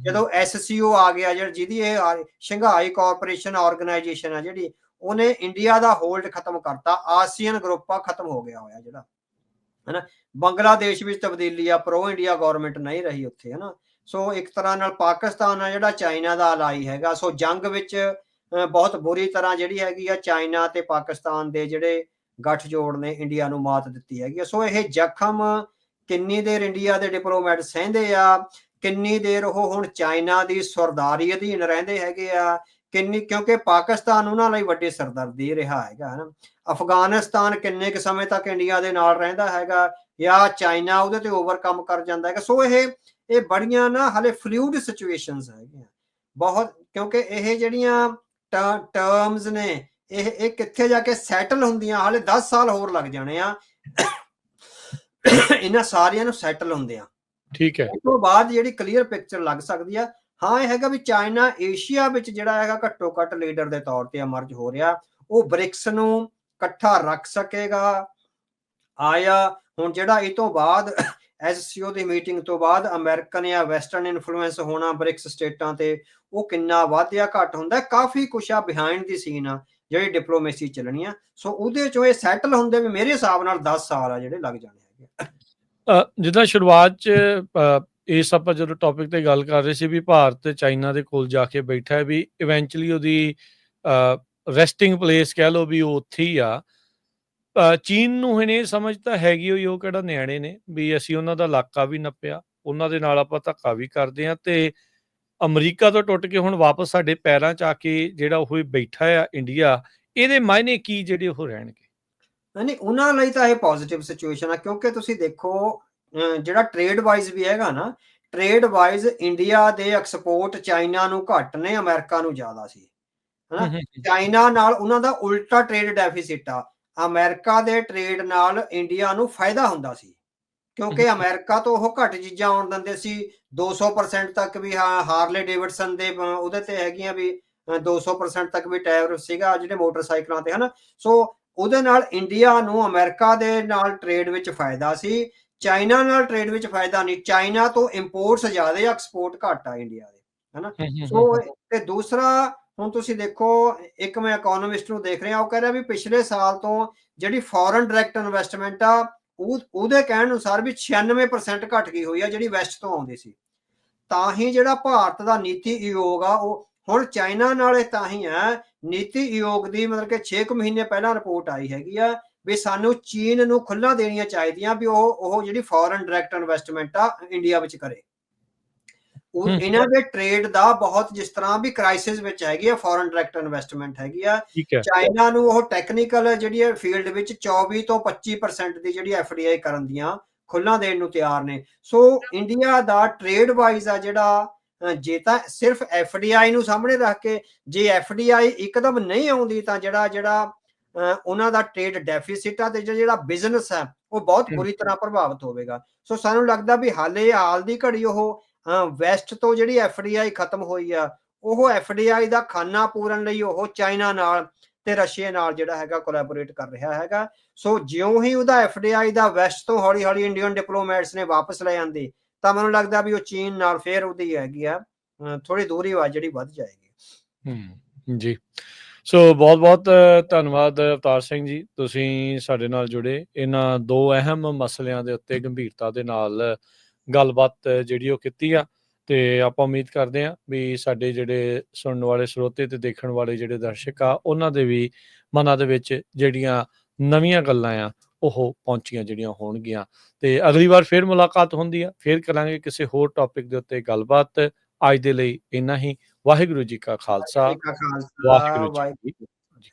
ਜਦੋਂ SCO ਆ ਗਿਆ ਜਿਹਦੀ ਇਹ ਸ਼ੰਘਾਈ ਕੋਆਪਰੇਸ਼ਨ ਆਰਗੇਨਾਈਜੇਸ਼ਨ ਆ ਜਿਹੜੀ, ਉਹਨੇ ਇੰਡੀਆ ਦਾ ਹੋਲਡ ਖਤਮ ਕਰਤਾ। ਆਸੀਅਨ ਗਰੁੱਪ ਆ ਖਤਮ ਹੋ ਗਿਆ ਹੋਇਆ ਜਿਹੜਾ, ਹਨਾ। ਬੰਗਲਾਦੇਸ਼ ਵਿੱਚ ਤਬਦੀਲੀ ਆ, ਪ੍ਰੋ ਇੰਡੀਆ ਗਵਰਨਮੈਂਟ ਨਹੀਂ ਰਹੀ ਉੱਥੇ, ਹਨਾ। ਸੋ ਇੱਕ ਤਰ੍ਹਾਂ ਨਾਲ ਪਾਕਿਸਤਾਨ ਆ ਜਿਹੜਾ ਚਾਈਨਾ ਦਾ ਅਲਾਈ ਹੈਗਾ। ਸੋ ਜੰਗ ਵਿੱਚ ਬਹੁਤ ਬੁਰੀ ਤਰ੍ਹਾਂ ਜਿਹੜੀ ਹੈਗੀ ਆ ਚਾਈਨਾ ਤੇ ਪਾਕਿਸਤਾਨ ਦੇ ਜਿਹੜੇ ਗੱਠਜੋੜ ਨੇ ਇੰਡੀਆ ਨੂੰ ਮਾਤ ਦਿੱਤੀ ਹੈਗੀ। ਸੋ ਇਹ ਜ਼ਖਮ ਕਿੰਨੀ ਦੇਰ ਇੰਡੀਆ ਦੇ ਡਿਪਲੋਮੈਟ ਸਹਿੰਦੇ ਆ, ਕਿੰਨੀ ਦੇਰ ਉਹ ਹੁਣ ਚਾਈਨਾ ਦੀ ਸਰਦਾਰੀ ਅਧੀਨ ਰਹਿੰਦੇ ਹੈਗੇ ਆ, ਕਿਉਂਕਿ ਪਾਕਿਸਤਾਨ ਉਹਨਾਂ ਲਈ ਵੱਡੀ ਸਰਦਰਦੀ ਰਿਹਾ ਹੈਗਾ, ਹਨਾ। ਅਫਗਾਨਿਸਤਾਨ ਕਿੰਨੇ ਕੁ ਸਮੇਂ ਤੱਕ ਇੰਡੀਆ ਦੇ ਨਾਲ ਰਹਿੰਦਾ ਹੈਗਾ ਜਾਂ ਚਾਈਨਾ ਉਹਦੇ ਤੇ ਓਵਰਕਮ ਕਰ ਜਾਂਦਾ ਹੈਗਾ। ਸੋ ਇਹ ਬੜੀਆਂ ਨਾ ਹਾਲੇ ਫਲੂਇਡ ਸਿਚੁਏਸ਼ਨਸ ਹੈਗੀਆਂ ਬਹੁਤ, ਕਿਉਂਕਿ ਇਹ ਜਿਹੜੀਆਂ ਟਰਮਸ ਨੇ ਇਹ ਕਿੱਥੇ ਜਾ ਕੇ ਸੈਟਲ ਹੁੰਦੀਆਂ, ਹਾਲੇ 10 ਸਾਲ ਹੋਰ ਲੱਗ ਜਾਣੇ ਆ ਇਹਨਾਂ ਸਾਰਿਆਂ ਨੂੰ ਸੈਟਲ ਹੁੰਦੇ ਆ। ਠੀਕ ਹੈ, ਉਸ ਤੋਂ ਬਾਅਦ ਜਿਹੜੀ ਕਲੀਅਰ ਪਿਕਚਰ ਲੱਗ ਸਕਦੀ ਆ। ਹਾਂ, ਇਹ ਹੈਗਾ ਵੀ ਚਾਈਨਾ ਏਸ਼ੀਆ ਵਿੱਚ ਜਿਹੜਾ ਹੈਗਾ ਘੱਟੋ ਘੱਟ ਲੀਡਰ ਦੇ ਤੌਰ ਤੇ ਐਮਰਜ ਹੋ ਰਿਹਾ। ਉਹ ਬ੍ਰਿਕਸ ਨੂੰ ਇਕੱਠਾ ਰੱਖ ਸਕੇਗਾ। ਆਇਆ ਹੁਣ ਜਿਹੜਾ ਇਹ ਤੋਂ ਬਾਅਦ ਐਸਸੀਓ ਦੀ ਮੀਟਿੰਗ ਤੋਂ ਬਾਅਦ ਅਮਰੀਕਨ ਜਾਂ ਵੈਸਟਰਨ ਇਨਫਲੂਐਂਸ ਹੋਣਾ ਬ੍ਰਿਕਸ ਸਟੇਟਾਂ ਤੇ, ਉਹ ਕਿੰਨਾ ਵੱਧ ਜਾਂ ਘੱਟ ਹੁੰਦਾ, ਕਾਫੀ ਕੁਛ ਆ ਬਿਹਾਈਂਡ ਦੀ ਸੀਨ ਆ ਜਿਹੜੀ ਡਿਪਲੋਮੇਸੀ ਚੱਲਣੀ ਆ। ਸੋ ਉਹਦੇ ਚੋਂ ਇਹ ਸੈਟਲ ਹੁੰਦੇ ਵੀ ਮੇਰੇ ਹਿਸਾਬ ਨਾਲ 10 ਸਾਲ ਆ ਜਿਹੜੇ ਲੱਗ ਜਾਣੇ ਹੈਗੇ। ਜਿੱਦਾਂ ਸ਼ੁਰੂਆਤ 'ਚ ਇਸ ਆਪਾਂ ਜਦੋਂ ਟੌਪਿਕ ਤੇ ਗੱਲ ਕਰ ਰਹੇ ਸੀ ਵੀ ਭਾਰਤ ਚਾਈਨਾ ਦੇ ਕੋਲ ਜਾ ਕੇ ਬੈਠਾ ਹੈ, ਵੀ ਇਵੈਂਚੁਅਲੀ ਉਹਦੀ ਰੈਸਟਿੰਗ ਪਲੇਸ ਕਹਿ ਲਓ ਵੀ ਉਹ ਉੱਥੇ ਹੀ ਆ। ਚੀਨ ਨੂੰ ਹੁਣ ਇਹ ਸਮਝ ਤਾਂ ਹੈਗੀ ਹੋਈ, ਉਹ ਕਿਹੜਾ ਨਿਆਣੇ ਨੇ, ਵੀ ਅਸੀਂ ਉਹਨਾਂ ਦਾ ਇਲਾਕਾ ਵੀ ਨੱਪਿਆ, ਉਹਨਾਂ ਦੇ ਨਾਲ ਆਪਾਂ ਧੱਕਾ ਵੀ ਕਰਦੇ ਹਾਂ, ਤੇ ਅਮਰੀਕਾ ਤੋਂ ਟੁੱਟ ਕੇ ਹੁਣ ਵਾਪਸ ਸਾਡੇ ਪੈਰਾਂ 'ਚ ਆ ਕੇ ਜਿਹੜਾ ਉਹ ਬੈਠਾ ਆ ਇੰਡੀਆ, ਇਹਦੇ ਮਾਇਨੇ ਕੀ ਜਿਹੜੇ ਉਹ ਰਹਿਣਗੇ? ਨਹੀਂ, ਉਹਨਾਂ ਲਈ ਤਾਂ ਇਹ ਪੋਜ਼ਿਟਿਵ ਸਿਚੁਏਸ਼ਨ ਆ, ਕਿਉਂਕਿ ਤੁਸੀਂ ਦੇਖੋ ਜਿਹੜਾ ਟ੍ਰੇਡ ਵਾਈਜ਼ ਵੀ ਹੈਗਾ ਨਾ, ਟ੍ਰੇਡ ਵਾਈਜ਼ ਇੰਡੀਆ ਦੇ ਐਕਸਪੋਰਟ ਚਾਈਨਾ ਨੂੰ ਘੱਟ ਨੇ, ਅਮਰੀਕਾ ਨੂੰ ਜ਼ਿਆਦਾ ਸੀ, ਹਨਾ। ਚਾਈਨਾ ਨਾਲ ਉਹਨਾਂ ਦਾ ਉਲਟਾ ਟ੍ਰੇਡ ਡੈਫਿਸਿਟ ਆ। ਅਮਰੀਕਾ ਦੇ ਟ੍ਰੇਡ ਨਾਲ ਇੰਡੀਆ ਨੂੰ ਫਾਇਦਾ ਹੁੰਦਾ ਸੀ, ਕਿਉਂਕਿ ਅਮਰੀਕਾ ਤੋਂ ਉਹ ਘੱਟ ਚੀਜ਼ਾਂ ਆਉਣ ਦਿੰਦੇ ਸੀ। 200% ਤੱਕ ਵੀ ਹਾਰਲੇ ਡੇਵਿਡਸਨ ਦੇ ਉਹਦੇ ਤੇ ਹੈਗੀਆਂ ਵੀ 200% ਤੱਕ ਵੀ ਟੈਰਿਫ ਸੀਗਾ ਜਿਹੜੇ ਮੋਟਰਸਾਈਕਲਾਂ ਤੇ, ਹਨਾ। ਸੋ ਉਹਦੇ ਨਾਲ ਇੰਡੀਆ ਨੂੰ ਅਮਰੀਕਾ ਦੇ ਨਾਲ ਟ੍ਰੇਡ ਵਿੱਚ ਫਾਇਦਾ ਸੀ, ਚਾਈਨਾ ਨਾਲ ਟ੍ਰੇਡ ਵਿੱਚ ਫਾਇਦਾ ਨਹੀਂ। ਚਾਈਨਾ ਤੋਂ ਇੰਪੋਰਟਸ ਜ਼ਿਆਦਾ, ਐਕਸਪੋਰਟ ਘੱਟ ਆ ਇੰਡੀਆ ਦੇ, ਹਨਾ। ਸੋ ਤੇ ਦੂਸਰਾ ਹੁਣ ਤੁਸੀਂ ਦੇਖੋ, ਇੱਕ ਮੈਂ ਇਕੋਨੋਮਿਸਟ ਨੂੰ ਦੇਖ ਰਿਹਾ, ਉਹ ਕਹਿ ਰਿਹਾ ਵੀ ਪਿਛਲੇ ਸਾਲ ਤੋਂ ਜਿਹੜੀ ਫੋਰਨ ਡਾਇਰੈਕਟ ਇਨਵੈਸਟਮੈਂਟ ਆ, ਉਹਦੇ ਕਹਿਣ ਅਨੁਸਾਰ ਵੀ 96% ਘਟ ਗਈ ਹੋਈ ਆ ਜਿਹੜੀ ਵੈਸਟ ਤੋਂ ਆਉਂਦੀ ਸੀ। ਤਾਂ ਹੀ ਜਿਹੜਾ ਭਾਰਤ ਦਾ ਨੀਤੀ ਆਯੋਗ ਆ, ਉਹ ਹੁਣ ਚਾਈਨਾ ਨਾਲ ਇਹ ਤਾਂ ਹੀ ਹੈ। ਨੀਤੀ ਆਯੋਗ ਦੀ ਮਤਲਬ ਕਿ 6 ਮਹੀਨੇ ਪਹਿਲਾਂ ਰਿਪੋਰਟ ਆਈ ਹੈਗੀ ਆ ਵੀ ਸਾਨੂੰ ਚੀਨ ਨੂੰ ਖੁੱਲ੍ਹਾ ਦੇਣੀਆਂ ਚਾਹੀਦੀਆਂ ਵੀ ਉਹ ਜਿਹੜੀ ਫੋਰਨ ਡਾਇਰੈਕਟ ਇਨਵੈਸਟਮੈਂਟ ਆ ਇੰਡੀਆ ਵਿੱਚ ਕਰੇ। ਇਹਨਾਂ ਦੇ ਟ੍ਰੇਡ ਦਾ ਬਹੁਤ, ਜਿਸ ਤਰ੍ਹਾਂ ਵੀ ਕ੍ਰਾਈਸਿਸ ਵਿੱਚ ਹੈਗੀ ਆ ਫੋਰਨ ਡਾਇਰੈਕਟ ਇਨਵੈਸਟਮੈਂਟ ਹੈਗੀ ਆ, ਚਾਈਨਾ ਨੂੰ ਉਹ ਟੈਕਨੀਕਲ ਜਿਹੜੀ ਹੈ ਫੀਲਡ ਵਿੱਚ 24 ਤੋਂ 25% ਦੀ ਜਿਹੜੀ FDI ਕਰਨ ਦੀਆਂ ਖੁੱਲ੍ਹਾ ਦੇਣ ਨੂੰ ਤਿਆਰ ਨੇ। ਸੋ ਇੰਡੀਆ ਦਾ ਟ੍ਰੇਡ ਵਾਈਜ਼ ਆ ਜਿਹੜਾ, ਜੇ ਤਾਂ ਸਿਰਫ FDI ਨੂੰ ਸਾਹਮਣੇ ਰੱਖ ਕੇ, ਜੇ FDI ਇੱਕਦਮ ਨਹੀਂ ਆਉਂਦੀ ਤਾਂ ਜਿਹੜਾ ਉਹਨਾਂ ਦਾ ਟ੍ਰੇਡ ਡੈਫਿਸਿਟ ਆ ਤੇ ਜਿਹੜਾ ਬਿਜ਼ਨਸ ਹੈ ਉਹ ਬਹੁਤ ਬੁਰੀ ਤਰ੍ਹਾਂ ਪ੍ਰਭਾਵਿਤ ਹੋਵੇਗਾ। ਸੋ ਸਾਨੂੰ ਲੱਗਦਾ ਵੀ ਹਾਲ ਦੀ ਘੜੀ ਉਹ ਵੈਸਟ ਤੋਂ ਜਿਹੜੀ FDI ਖਤਮ ਹੋਈ ਆ, ਉਹ FDI ਦਾ ਖਾਨਾ ਪੂਰਨ ਲਈ ਉਹ ਚਾਈਨਾ ਨਾਲ ਤੇ ਰਸ਼ੀਆ ਨਾਲ ਜਿਹੜਾ ਹੈਗਾ ਕੋਲੈਬੋਰੇਟ ਕਰ ਰਿਹਾ ਹੈਗਾ। ਸੋ ਜਿਉਂ ਹੀ ਉਹਦਾ FDI ਦਾ ਵੈਸਟ ਤੋਂ ਹੌਲੀ ਹੌਲੀ ਇੰਡੀਅਨ ਡਿਪਲੋਮੈਟਸ ਨੇ ਵਾਪਸ ਲੈ ਆਂਦੇ, ਤਾਂ ਮੈਨੂੰ ਲੱਗਦਾ ਵੀ ਉਹ ਚੀਨ ਨਾਲ ਫੇਰ ਉਹਦੀ ਹੈਗੀ ਆ ਥੋੜੀ ਦੂਰੀ ਵਾ ਜਿਹੜੀ ਵੱਧ ਜਾਏਗੀ। ਜੀ, ਸੋ ਬਹੁਤ ਬਹੁਤ ਧੰਨਵਾਦ ਅਵਤਾਰ ਸਿੰਘ ਜੀ, ਤੁਸੀਂ ਸਾਡੇ ਨਾਲ ਜੁੜੇ, ਇਹਨਾਂ ਦੋ ਅਹਿਮ ਮਸਲਿਆਂ ਦੇ ਉੱਤੇ ਗੰਭੀਰਤਾ ਦੇ ਨਾਲ ਗੱਲਬਾਤ ਜਿਹੜੀ ਉਹ ਕੀਤੀ ਆ। ਤੇ ਆਪਾਂ ਉਮੀਦ ਕਰਦੇ ਹਾਂ ਵੀ ਸਾਡੇ ਜਿਹੜੇ ਸੁਣਨ ਵਾਲੇ ਸਰੋਤੇ ਤੇ ਦੇਖਣ ਵਾਲੇ ਜਿਹੜੇ ਦਰਸ਼ਕ ਆ, ਉਹਨਾਂ ਦੇ ਵੀ ਮਨਾਂ ਦੇ ਵਿੱਚ ਜਿਹੜੀਆਂ ਨਵੀਆਂ ਗੱਲਾਂ ਆ ਉਹ ਪਹੁੰਚੀਆਂ ਜਿਹੜੀਆਂ ਹੋਣਗੀਆਂ। ਤੇ ਅਗਲੀ ਵਾਰ ਫਿਰ ਮੁਲਾਕਾਤ ਹੁੰਦੀ ਆ, ਫਿਰ ਕਰਾਂਗੇ ਕਿਸੇ ਹੋਰ ਟੌਪਿਕ ਦੇ ਉੱਤੇ ਗੱਲਬਾਤ। ਅੱਜ ਦੇ ਲਈ ਇੰਨਾ ਹੀ। ਵਾਹਿਗੁਰੂ ਜੀ ਕਾ ਖਾਲਸਾ, ਵਾਹਿਗੁਰੂ ਜੀ ਕੀ